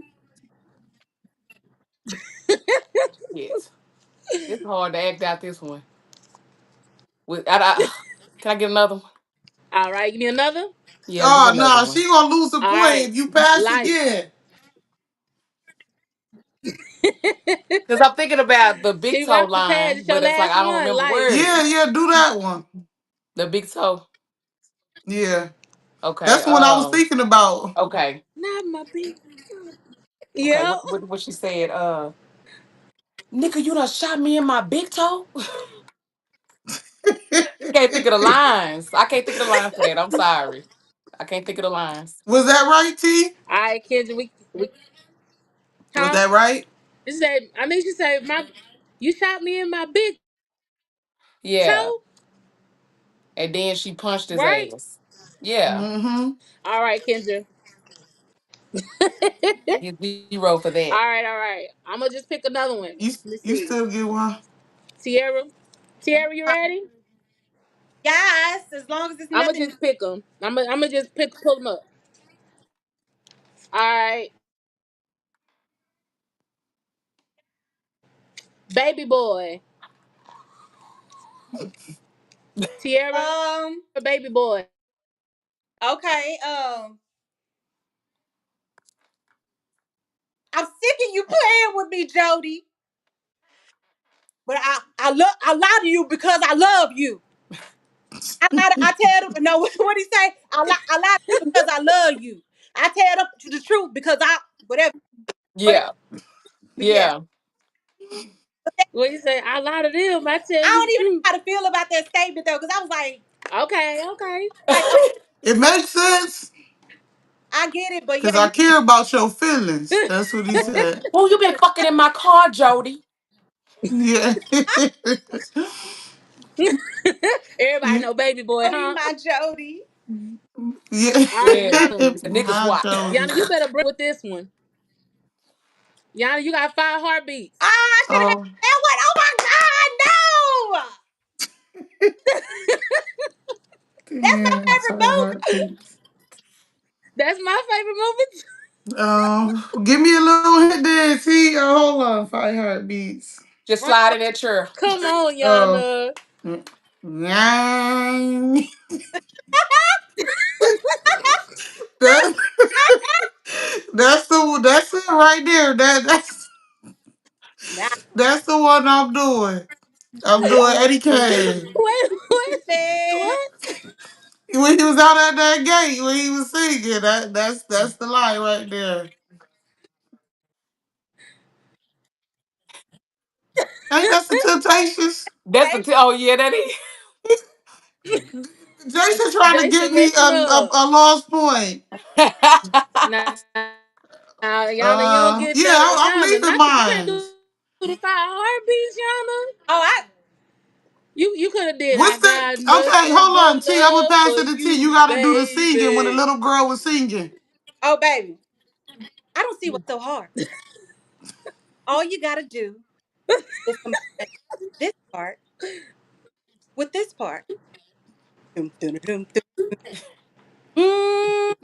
shit. It's hard to act out this one. Can I get another one? all right, you need another? Yeah, give me Oh another no, she one. gonna lose a All point right. if you pass Life. again. Because I'm thinking about the big She toe wrapped the page. line, It's your but it's like last I don't one. remember Life. Yeah, words. yeah, do that one. The big toe. Yeah, Okay. that's what I was thinking about. Okay. Not my big. Okay. Yep. What she said? Nigga, you done shot me in my big toe. Can't think of the lines. I can't think of the lines for that. I'm sorry. I can't think of the lines. Was that right, T? All right, Kendra. We Was huh? that right? She said. I think she said my. You shot me in my big Yeah. toe, And then she punched his right? ass. Yeah. Mm-hmm. All right, Kendra. Get 0 for that. All right, all right. I'm gonna just pick another one. You Let me you see. still get one. Tierra. Tierra, you ready? Yes, as long as it's I'm gonna nothing. just pick them. I'm gonna just pull them up. All right, baby boy. Tierra, Um. baby boy. Okay. I'm sick of you playing with me, Jody. But I lie to you because I love you. I tell them no. What he say? I lie to you because I love you. I tell them the truth because I whatever. Whatever. Yeah. Yeah. Yeah. What you say? I lie to them. I tell I you don't the even know truth. how to feel about that statement though, because I was Okay, okay. like, oh, It makes sense I get it, but yeah, because I care about your feelings. That's what he said. Who you been fucking in my car, Jody? Yeah. Everybody know baby boy, Jody, huh? my Jody. Yeah. All right, Yeah. Yana. The nigga My swap. Yana, Jody. you better break with this one. Yana, you got 5 heartbeats. Ah, I should have had Oh, that one. Oh my God, no! That's my Yeah, favorite sorry, movie. heartbeats. That's my favorite movie. Give me a little hint there. See, hold on, five heartbeats. Just Run, slide run. in that chair. Come on, Oh, Yana. Yang. That, that's it right there. Nah, That's the one I'm doing. I'm doing Eddie Kane. man. What? When he was out at that gate, when he was singing, that's the line right there. Ain't that the Temptations? That's Hey, oh yeah, that is. Jason trying to Jason get me messing up. a lost point. Now, Yana, you don't get Yeah, better than I'm Yana. leaving Not you can't mine. do the 5 heartbeats, Yana. oh, I You could have did. I What's the got okay? nothing Hold on, but T. I'm gonna love pass for it to T. You you, got to do the singing when the baby. little girl was singing. oh baby. I don't see what's so hard. All you gotta do is combine this part with this part. Dum, dum, dum, dum. Mm,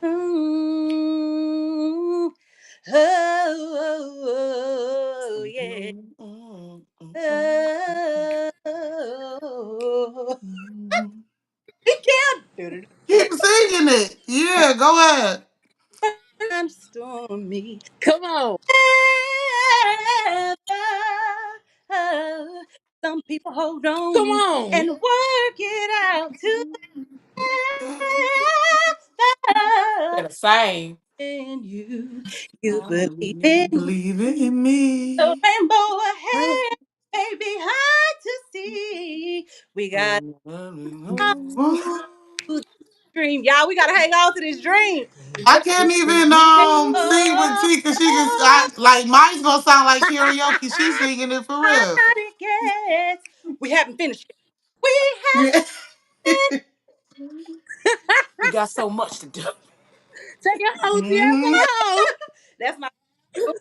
mm, oh, yeah. Oh, he can't. Keep singing it. Yeah, go ahead. I'm stormy. Come on. Some people hold Come on on. and work it out Better sing. in you. You I believe in believe. Believe in the me. rainbow ahead, baby, hard to see. We got to the dream, y'all. We gotta hang on to this dream. I can't even sing with Oh, T because she can. Like mine's gonna sound like karaoke. She's singing it for real. hard it gets. We haven't finished yet. We Yeah. We got so much to do. Take your whole Tiara. hmm Come That's my. on.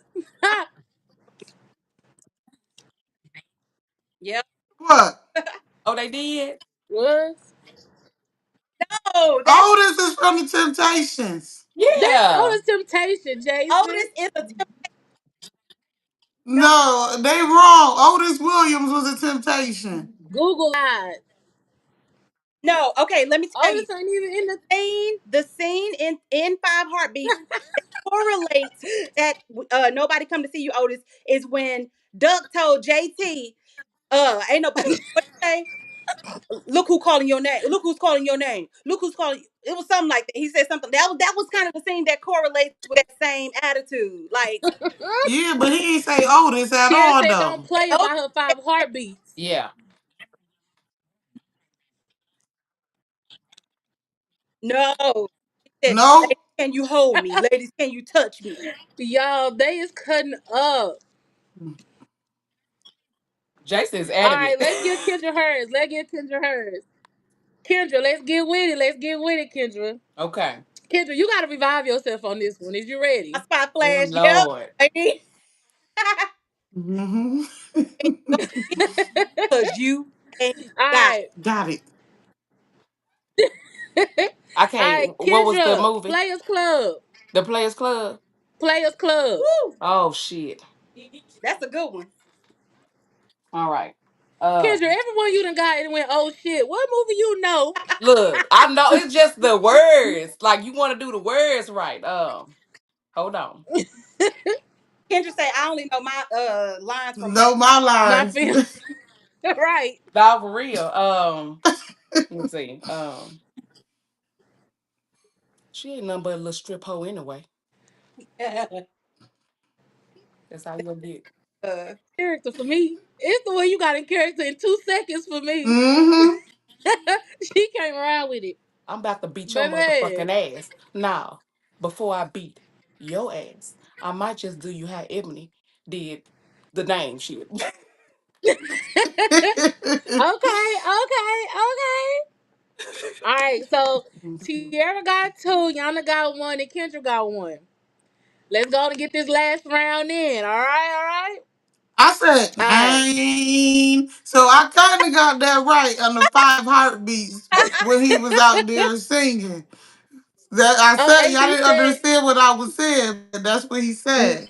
Yep. What? Oh, they did? What? Oh, that's Oh, this is from the Temptations. That's Yeah. Otis Temptation, Jason. Otis is a temp. No, No, they wrong. Otis Williams was a Temptation. Google lied. no. Okay, let me tell you. Otis ain't even in the. The scene in Five Heartbeats correlates that nobody come to see you, Otis, is when Duck told JT, ain't nobody what you say? Look who calling your name. Look who's calling your name. Look who's calling. It was something like that. He said something. That was kind of the scene that correlates with that same attitude. Like, Yeah, but he ain't say Otis at Tiara all said don't though. play oh about her 5 heartbeats. Yeah. no. He said, No. ladies, can you hold me? Ladies, can you touch me? Y'all, they is cutting up. Jason's All adamant. right, let's give Kendra hers. Let's give Kendra hers. Kendra, let's get with it. Let's get with it, Kendra. Okay. Kendra, you got to revive yourself on this one. Is you A ready? spot Oh flash. Yep. Lord. Ladies, hmm because you ain't All got right. Got it. All I can't. right, What was the Kendra, movie? Players Club. The Players Club. Players Club. woo. Oh shit. That's a good one. All right. Kendra, everyone you done got and went, oh shit, what movie you know? Look, I know it's just the words. Like you want to do the words right. Hold on. Kendra say I only know my lines from my Know my My lines. film. Right. Now for real. Let's see. She ain't nothing but a little strip hoe anyway. That's how you gonna get. Character for me. It's the way you got in character in 2 seconds for me. hmm She came around with it. I'm about to beat your Baby. motherfucking ass. Now, before I beat your ass, I might just do you how Ebony did the name shit. Okay, okay, okay. All right, so Tierra got two, Yana got one, and Kendra got one. Let's go and get this last round in. All right, all right. I said All right. pain. So I kind of got that right on the 5 heartbeats when he was out there singing. That I Oh, said and y'all he didn't said, understand what I was saying, but that's what he said.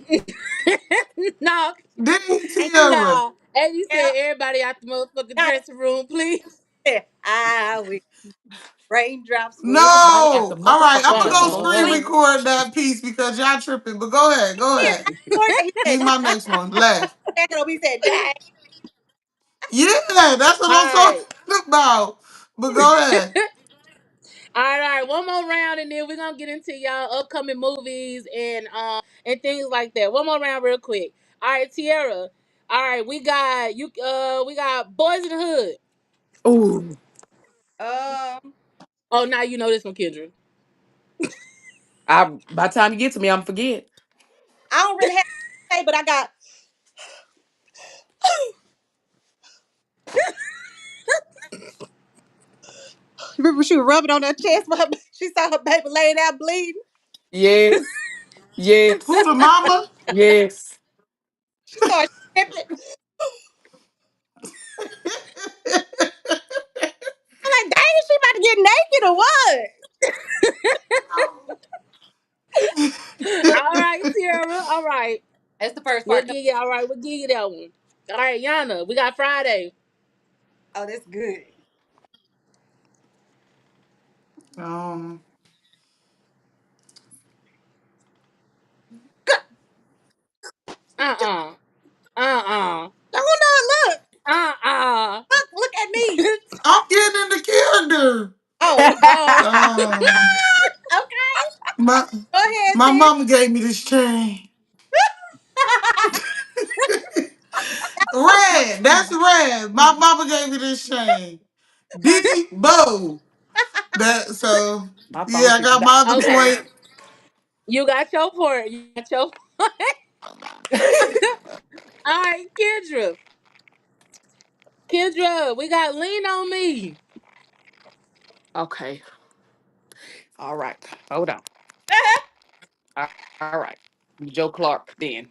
no, Didn't he, And Tiara? no. And you yeah, said everybody out the motherfucking God, dressing room, please. I will raindrops Everybody will at the No. All right, motherfucking I'm gonna go dressing room, screen please. please. record that piece because y'all tripping. But go ahead, go Yeah, ahead. of course he Give said me my next one. Last. that up. He said dang. Yeah, that's what All I'm right. talking about. But go ahead. All right, one more round, and then we're gonna get into y'all upcoming movies and things like that. One more round, real quick. All right, Tiara. All right, we got you. We got Boys in the Hood. Ooh, Um, Oh, now you know this one, Kendra. I by the time you get to me, I'm forget. I don't really have to say, but I got. Remember, she was rubbing on her chest. For she saw her baby laying out bleeding. Yes, Who yes, the mama? yes. She started tripping. I'm like, dang, is she about to get naked or what? All right, Tiara. All right, That's the first we'll part. give you. All right, we'll give you that one. All right, Yana. We got Friday. Oh, that's good. um, Uh. Uh. Oh no, look, Uh. look at me. I'm getting into character. Oh, Oh. Um, okay. my Go ahead, my Tia. mama gave me this chain. Red, that's red. My mama gave me this chain. Debo. That so My phone yeah, I keeps got my other Okay. point. You got your point. You got your point. dying. All right, Kendra. Kendra, we got Lean on Me. Okay, all right. Hold on. All right, Joe Clark. Then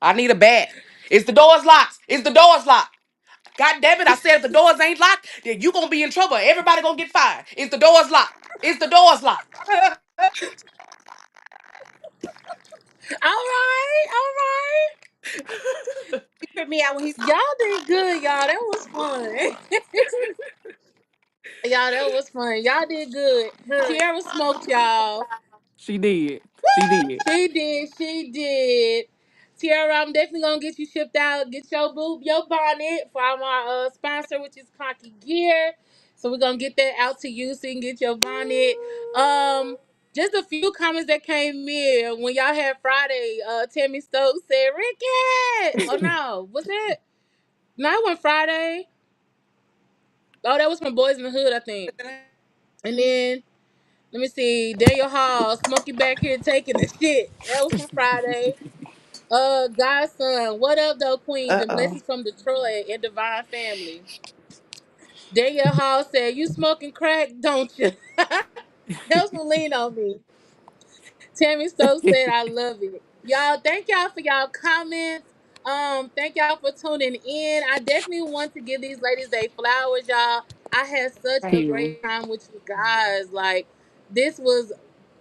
I need a bat. Is the doors locked? Is the doors locked? God damn it! I said if the doors ain't locked, then you gonna be in trouble. Everybody gonna get fired. Is the doors locked? Is the doors locked? All right, all right. He tripped me out when he saw. Y'all did good, y'all. That was fun. Y'all, that was fun. Y'all did good. Tiara smoked y'all. She did. She did. She did. She did. Tiara, I'm definitely gonna get you shipped out. Get your bonnet from our sponsor, which is Conky Gear. So we're gonna get that out to you so you can get your bonnet. Just a few comments that came in when y'all had Friday. Tammy Stokes said, "Ricky." Oh no, was it? No, it went Friday. Oh, that was from Boys in the Hood, I think. And then let me see, Daniel Hall, Smokey back here taking the shit. That was from Friday. Godson, what up though, Queens, Uh and oh. blessings from Detroit and Divine Family. Daniel Hall said, "You smoking crack, don't you?" That was from Lean on Me. Tammy Stokes said, "I love it." Y'all, thank y'all for y'all comments. Thank y'all for tuning in. I definitely want to give these ladies their flowers, y'all. I had such Thank a you. great time with you guys. Like, this was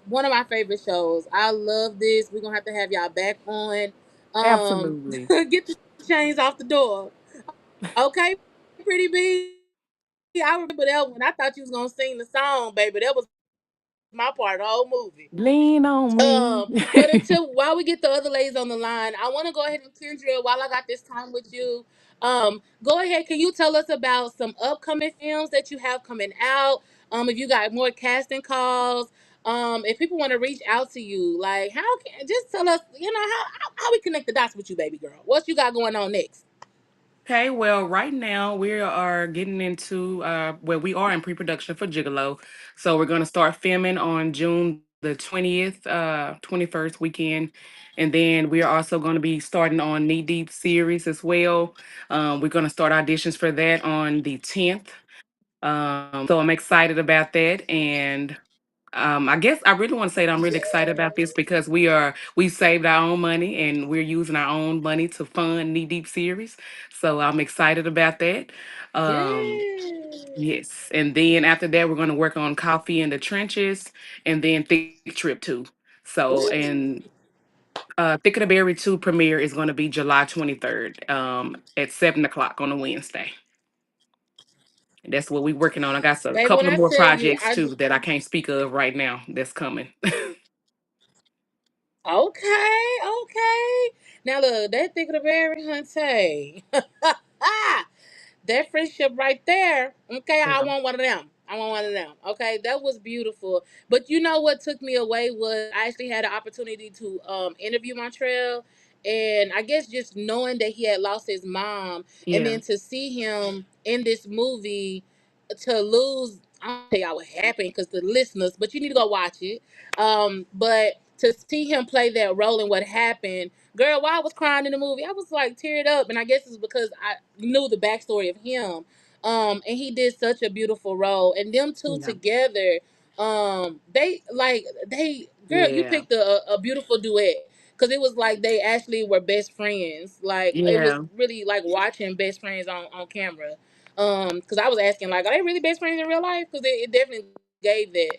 one of my favorite shows. I love this. We're gonna have y'all back on. Absolutely. Get the chains off the door. Okay, pretty B. I remember that one. I thought you was gonna sing the song, baby. That was my part of the whole movie. Lean on me. But until while we get the other ladies on the line, I want to go ahead and Kendra, while I got this time with you, go ahead. Can you tell us about some upcoming films that you have coming out? If you got more casting calls, if people want to reach out to you, like how can just tell us, how we connect the dots with you, baby girl. What you got going on next? Okay, well, right now we are getting into well, we are in pre-production for Gigolo. So we're gonna start filming on June the 20th, 21st weekend. And then we are also going to be starting on Knee Deep series as well. We're going to start auditions for that on the 10th. So I'm excited about that. And I guess I really want to say that I'm really excited about this because we saved our own money and we're using our own money to fund Knee Deep series. So I'm excited about that. Um, Yes. yes, and then after that, we're going to work on Coffee in the Trenches, and then Thick Trip 2. So and Thick of the Berry 2 premiere is going to be July 23rd at 7 o'clock on a Wednesday. That's what we're working on. I got a Baby, when couple of I more tell you, projects too that I can't speak of right now. That's coming. okay, okay. Now look, that think of the berry hunty. That friendship right there. Okay, I Yeah. want one of them. I want one of them. Okay, that was beautiful. But you know what took me away was I actually had an opportunity to interview Montreal, and I guess just knowing that he had lost his mom, and Yeah. then to see him in this movie, to lose. I don't tell y'all what happened because the listeners, but you need to go watch it. But to see him play that role and what happened, girl, while I was crying in the movie, I was like teared up, and I guess it's because I knew the backstory of him. And he did such a beautiful role, and them two Yeah. together, girl, you Yeah. picked a beautiful duet because it was like they actually were best friends. Like it was Yeah. really like watching best friends on camera. Because I was asking like, are they really best friends in real life? Because it definitely gave that.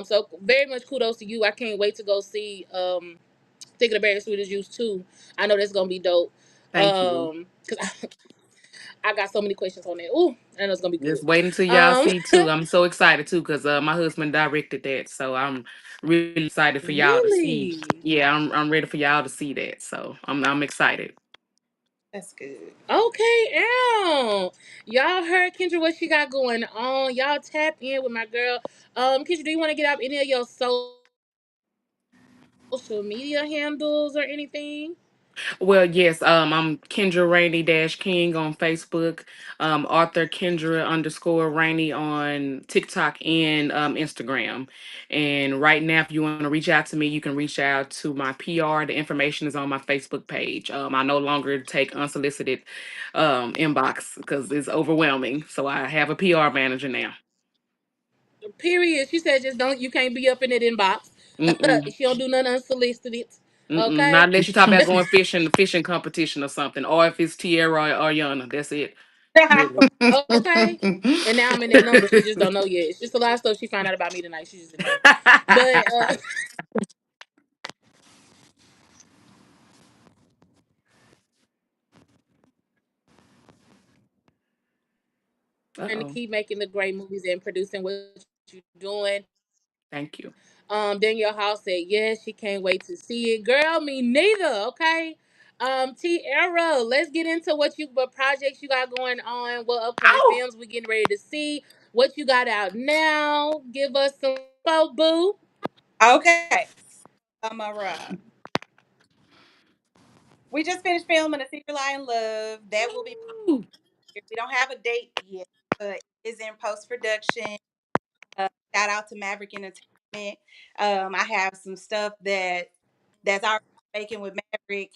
So very much kudos to you. I can't wait to go see Thinking of Berry Sweet as Juice too. I know that's gonna be dope. Thank you. Cause I got so many questions on that. Ooh, I know it's gonna be good. Just waiting till y'all Um, see too. I'm so excited too because my husband directed that, so I'm really excited for y'all to see. really? Yeah, I'm ready for y'all to see that. So I'm excited. That's good. Okay, y'all heard Kendra what she got going on. Y'all tap in with my girl. Kendra, do you want to get out any of your social media handles or anything? Well, yes, I'm Kendra Rainey Dash King on Facebook, Arthur Kendra underscore Rainey on TikTok and Instagram. And right now, if you want to reach out to me, you can reach out to my PR. The information is on my Facebook page. I no longer take unsolicited inbox because it's overwhelming. So I have a PR manager now. Period. She said just don't. You can't be up in it inbox. Mm-mm, She don't do nothing unsolicited. mm-mm. Not Okay. unless you talk about going fishing, fishing competition or something, or if it's Tiara or Yana. That's it. Yeah. Okay. And now I'm in that number. She just don't know yet. It's just a lot of stuff she found out about me tonight. She just didn't know. But and to Uh-oh. keep making the great movies and producing what you're doing. Thank you. Danielle House said yes, she can't wait to see it. Girl, me neither. Okay. Tiara, let's get into what projects you got going on, what upcoming Ow! films we getting ready to see, what you got out now. Give us some info, boo. Okay. We just finished filming A Secret Lie in Love. That will be. Ooh, We don't have a date yet, but it is in post production. Shout out to Maverick Entertainment. I have some stuff that's already making with Maverick.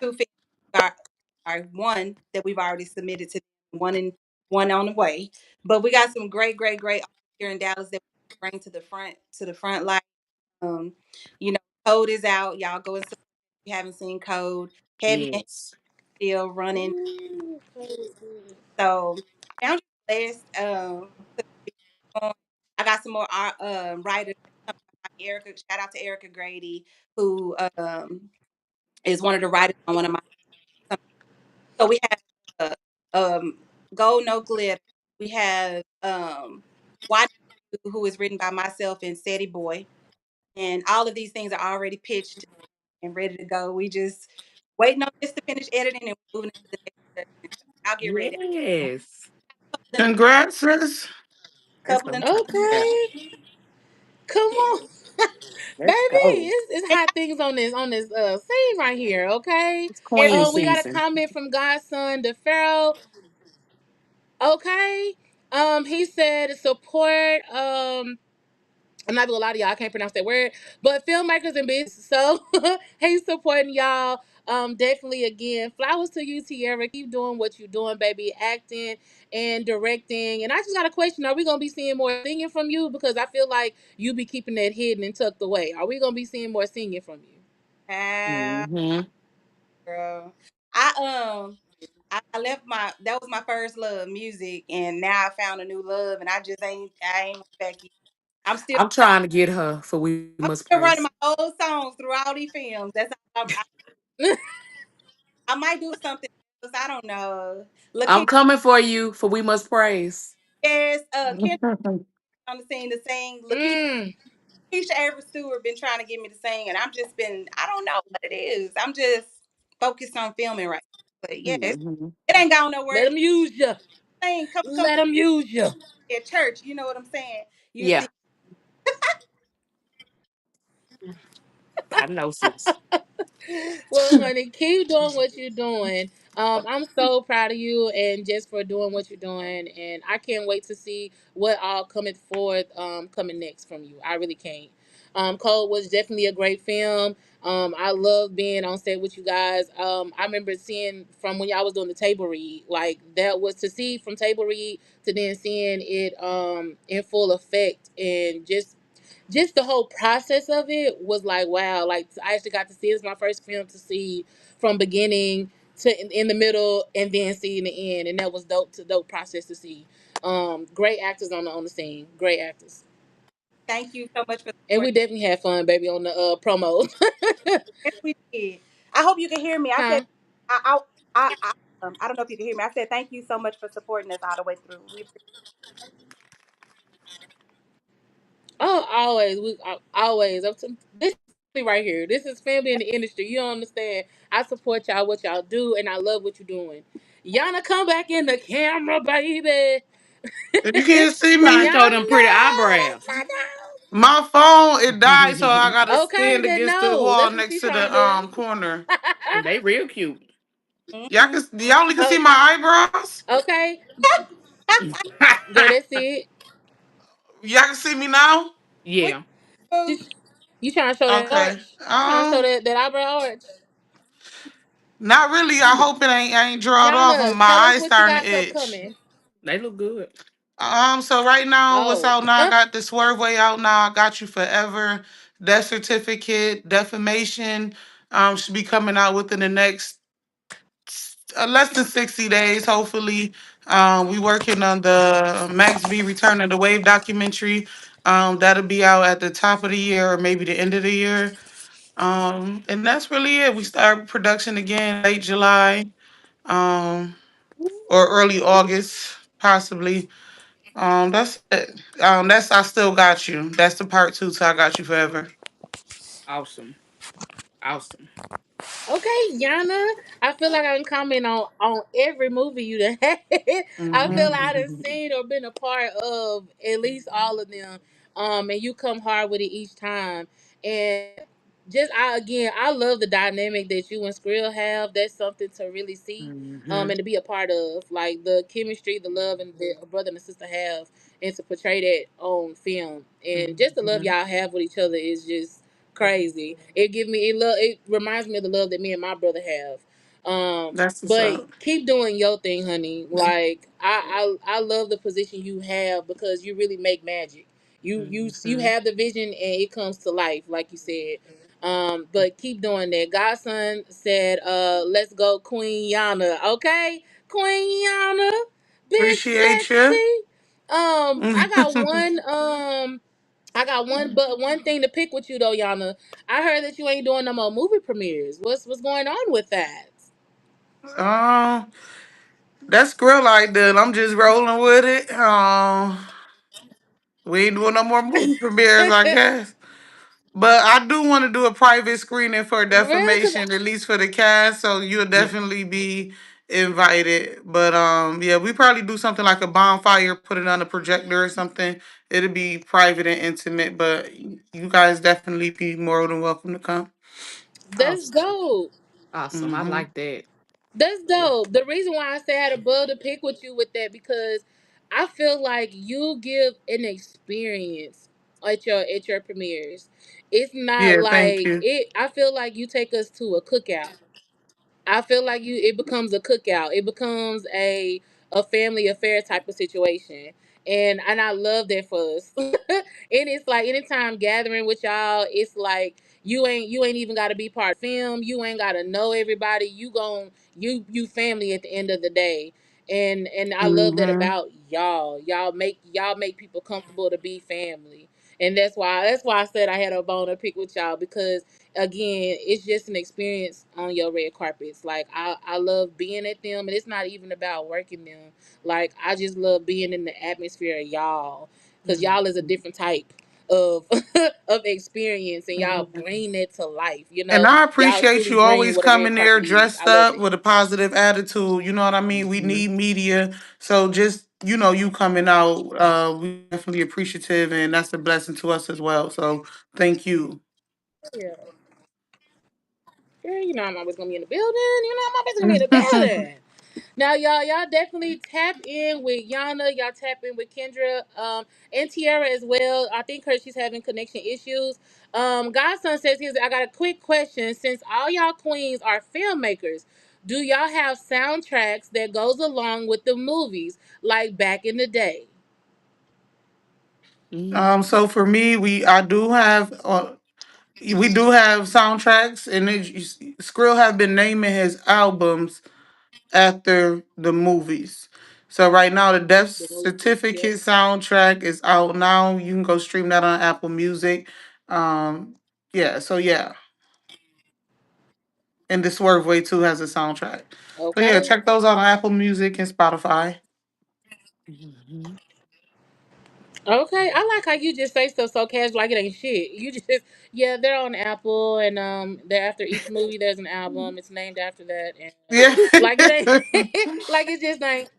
Two films are one that we've already submitted to them, one on the way. But we got some great artists here in Dallas that we bring to the front light. Um, you know, Code is out. Y'all go and support if you haven't seen Code. Heavy and yes. still running. Ooh, crazy. So I'm just blessed. On. I got some more writers. Erica, shout out to Erica Grady, who is one of the writers on one of my. So we have uh, Gold No Glitter. We have Watch, who is written by myself and Seti Boy, and all of these things are already pitched and ready to go. We just waiting on this to finish editing and moving into the next production. So I'll get ready. Yes. A Congrats, sis. Let's couple go. of Yeah. Okay. Come on. Baby, Let's go. it's hot things on this scene right here, okay? It's Queen We got a season. comment from Godson DeFaro. Okay. He said support I'm not gonna lie to y'all, I can't pronounce that word, but filmmakers and business. So he's supporting y'all. Definitely again, flowers to you, Tiara. Keep doing what you're doing, baby, acting and directing. And I just got a question: are we gonna be seeing more singing from you? Because I feel like you be keeping that hidden and tucked away. Are we gonna be seeing more singing from you? Ah, Hmm. girl. I left my that was my first love, music, and now I found a new love, and I ain't went back yet. I'm still I'm trying to get her for We I'm Must still running Praise. my old songs through all these films. That's I might do something else. I don't know. Look, I'm coming for you for We Must Praise. yes, Kendra on the scene to sing. Mm. Keisha Avery Stewart been trying to get me to sing, and I don't know what it is. I'm just focused on filming right now. But yeah, Hmm. it ain't going nowhere. Let them use you. Sing, come Let them use you. at church. You know what I'm saying? You Yeah, see, I know, sis. Well, honey, keep doing what you're doing. I'm so proud of you and just for doing what you're doing. And I can't wait to see what all coming forth, coming next from you. I really can't. Cole was definitely a great film. I love being on set with you guys. I remember seeing from when y'all was doing the table read, like that was to see from table read to then seeing it in full effect and just the whole process of it was like wow, like I actually got to see, it's my first film to see from beginning to in the middle and then see in the end, and that was dope process to see. Great actors on the scene, great actors. thank you so much for And we supporting. definitely had fun, baby, on the promos. Yes, we did. I hope you can hear me. I said, Huh? I, I don't know if you can hear me. I said thank you so much for supporting us all the way through. Oh, always. Always. This is family right here. This is family in the industry. You don't understand. I support y'all, what y'all do, and I love what you're doing. Yana, come back in the camera, baby. You can't see Trying to me. show them pretty Yana, eyebrows. Yana. My phone it died, so I gotta Okay, stand then against the no. wall That's what next she's to trying the to do. corner. They real cute. Y'all only can see Oh, my eyebrows. okay, girl, that's it. Y'all can see me now. We Yeah, do. Just, you trying to show that Okay. arch? Trying to show that eyebrow arch? Not really. I hope I ain't drawed off. Yana, My tell us eyes what you starting to got itch. coming. they look good. So right now, what's Oh, out now? I got the Swerve Way out now. I got you forever. Death certificate, defamation. Should be coming out within the next less than 60 days, hopefully. We working on the Max B Return of the Wave documentary. That'll be out at the top of the year or maybe the end of the year. And that's really it. We start production again late July, um, or early August, possibly. That's it. That's I Still Got You. That's the part two to I Got You Forever. Awesome, awesome. okay, Yana. I feel like I can comment on every movie you done had. I feel Hmm. like I done seen or been a part of at least all of them. And you come hard with it each time. And just I love the dynamic that you and Skrill have. That's something to really see. Hmm. And to be a part of. Like the chemistry, the love and the a brother and a sister have, and to portray that on film. And just the love Hmm. y'all have with each other is just crazy. It reminds me of the love that me and my brother have. That's what's But up. keep doing your thing, honey. Like I love the position you have because you really make magic. You Hmm. have the vision and it comes to life, like you said. But keep doing that. Godson said, let's go Queen Yana. Okay? Queen Yana, big Appreciate you. sexy. I got one thing to pick with you though, Yana. I heard that you ain't doing no more movie premieres. What's going on with that? um, that's Grill like that. I'm just rolling with it. We ain't doing no more movie premieres, I guess. But I do want to do a private screening for Really? Cause defamation, at least for the cast. So you'll definitely be invited. But yeah, we probably do something like a bonfire, put it on a projector or something. It'll be private and intimate, but you guys definitely be more than welcome to come. that's Awesome, dope. awesome. I Hmm. like that. That's dope. The reason why I say I had a bug to pick with you with that because I feel like you give an experience at your premieres. It's not Yeah, thank like you. it. I feel like you take us to a cookout. I feel like it becomes a cookout. It becomes a family affair type of situation. And I love that for us. And it's like anytime gathering with y'all, it's like you ain't even gotta be part of the film. You ain't gotta know everybody. You family at the end of the day. And I love that Hmm. about y'all. Y'all make people comfortable to be family. And that's why I said I had a bone to pick with y'all because again, it's just an experience on your red carpets. Like I love being at them, and it's not even about working them. Like I just love being in the atmosphere of y'all, cause y'all is a different type of of experience, and y'all bring it to life. And I Y'all appreciate truly you bring always what a red coming there carpet is. I dressed love up it. with a positive attitude. You know what I mean? We need media. So just, you coming out, we definitely appreciative and that's a blessing to us as well. So thank you. Yeah, girl, I'm always gonna be in the building. I'm always gonna be in the building. Now, y'all definitely tap in with Yana. Y'all tap in with Kendra, and Tiara as well. I think she's having connection issues. Godson says here's I got a quick question. Since all y'all queens are filmmakers, do y'all have soundtracks that goes along with the movies like back in the day? So for me, we do have soundtracks, and Skrill have been naming his albums after the movies. So right now, the Death The movies, yeah. Certificate soundtrack is out now. You can go stream that on Apple Music. Um, yeah, so yeah, and the Swerve Way too has a soundtrack. So yeah, Okay. check those out on Apple Music and Spotify. Okay, I like how you just say stuff so casual, like it ain't shit. You just, yeah, they're on Apple, and they're after each movie. There's an album. It's named after that, and Yeah, like it ain't, like it just ain't.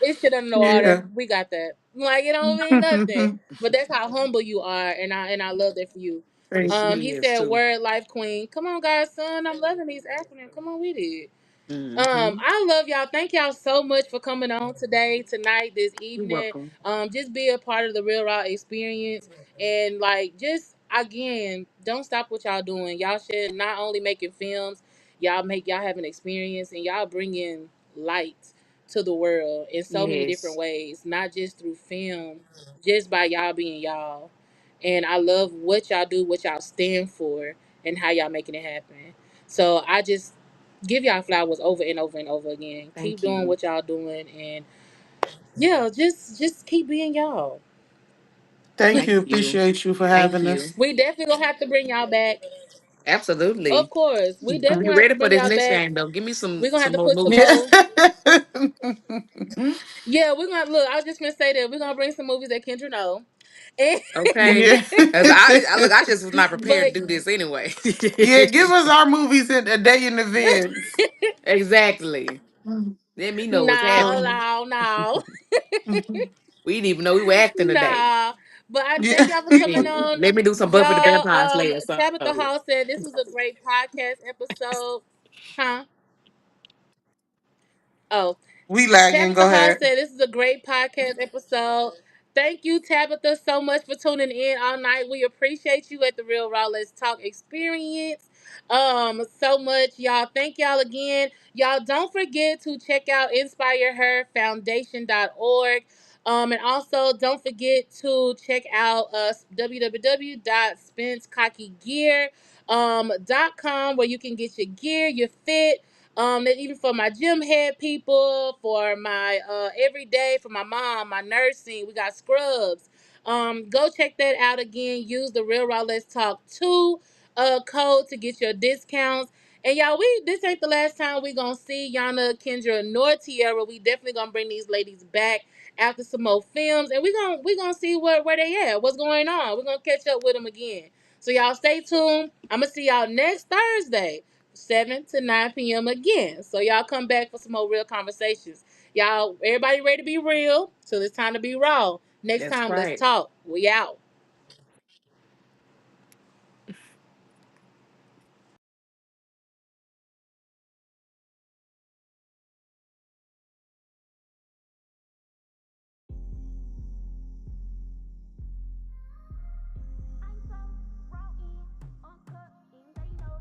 It's shit under the water. yeah. We got that. Like it don't mean nothing, but that's how humble you are, and I love that for you. Thank He you. said, "Word life queen." Come on, guys, son. I'm loving these acronyms. Come on with it. I love y'all. Thank y'all so much for coming on today, tonight, this evening. Just be a part of the Real Raw experience, and like, just again, don't stop what y'all doing. Y'all should not only making films, y'all have an experience, and y'all bring in light to the world in so many different ways, not just through film, just by y'all being y'all. And I love what y'all do, what y'all stand for, and how y'all making it happen. So I just give y'all flowers over and over and over again. Keep doing what y'all doing, and yeah, just keep being y'all. Thank you. Appreciate you for having us. We definitely gonna have to bring y'all back. Of course, we definitely gonna have to bring y'all back. We're gonna have to put some Yeah. more. Yeah, we're gonna look. I was just gonna say that we're gonna bring some movies that Kendra know, and Yeah. but Yeah, give us our movies in a day in advance. no, So, no, no, yeah. nah. But I thank y'all for coming on, y'all. Tabitha Hall said this was a great podcast episode, huh? Oh, We lagging. Tabitha Go Hall ahead. said this is a great podcast episode. Thank you, Tabitha, so much for tuning in all night. We appreciate you at the Real Raw Let's Talk experience. So much, y'all. Thank y'all again. Y'all don't forget to check out inspireherfoundation.org. And also don't forget to check out www.spencecocky.com where you can get your gear, your fit, that even for my gym head people, for my everyday, for my mom, my nursing, we got scrubs. Go check that out again. Use the Real Raw Let's Talk 2 code to get your discounts. And y'all, we this ain't the last time we gonna see Yana, Kendra, nor Tiara. We definitely gonna bring these ladies back after some more films, and we gonna see where they at, what's going on. We're gonna catch up with them again. So y'all stay tuned. I'm gonna see y'all next Thursday. 7 to 9 p.m. again. So y'all come back for some more real conversations. Y'all, everybody ready to be real? So it's time to be raw. Next time, let's talk. We out. I'm so raw in, uncut, and they know.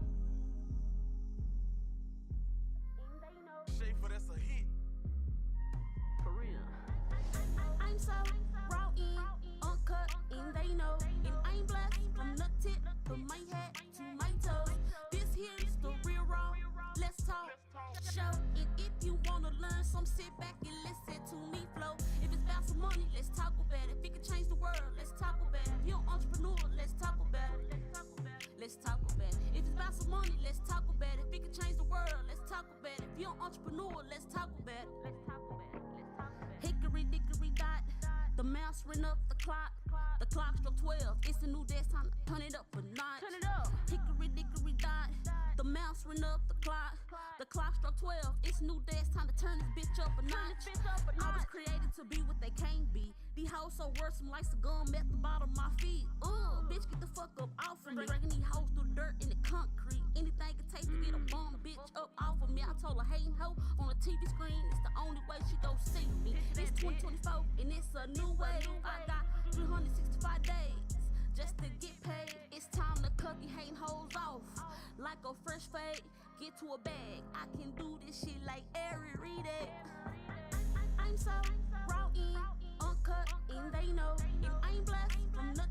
Hickory dickory dot, the mouse ran up the clock. The clock struck 12. It's a new day, it's time to turn it up a notch. Turn it up. Hickory dickory dot, the mouse ran up the clock. The clock struck 12. It's a new day, it's time to turn this bitch up a notch. I was created to be what they can't be. These hoes so worrisome like some gum at the bottom of my feet. Bitch, get the fuck up off of me. Dragging these hoes through the dirt and the concrete. Anything it takes to get a bum bitch up off of me. I told her hating hoe on the TV screen. It's the only way she gon' see me. It's 2024 and it's a new wave. I got 365 days just to get paid. It's time to cut these hating hoes off like a fresh fade. Get to a bag. I can do this shit like Ari, read it. I'm so raw in, uncut, and they know if I ain't blessed from nothing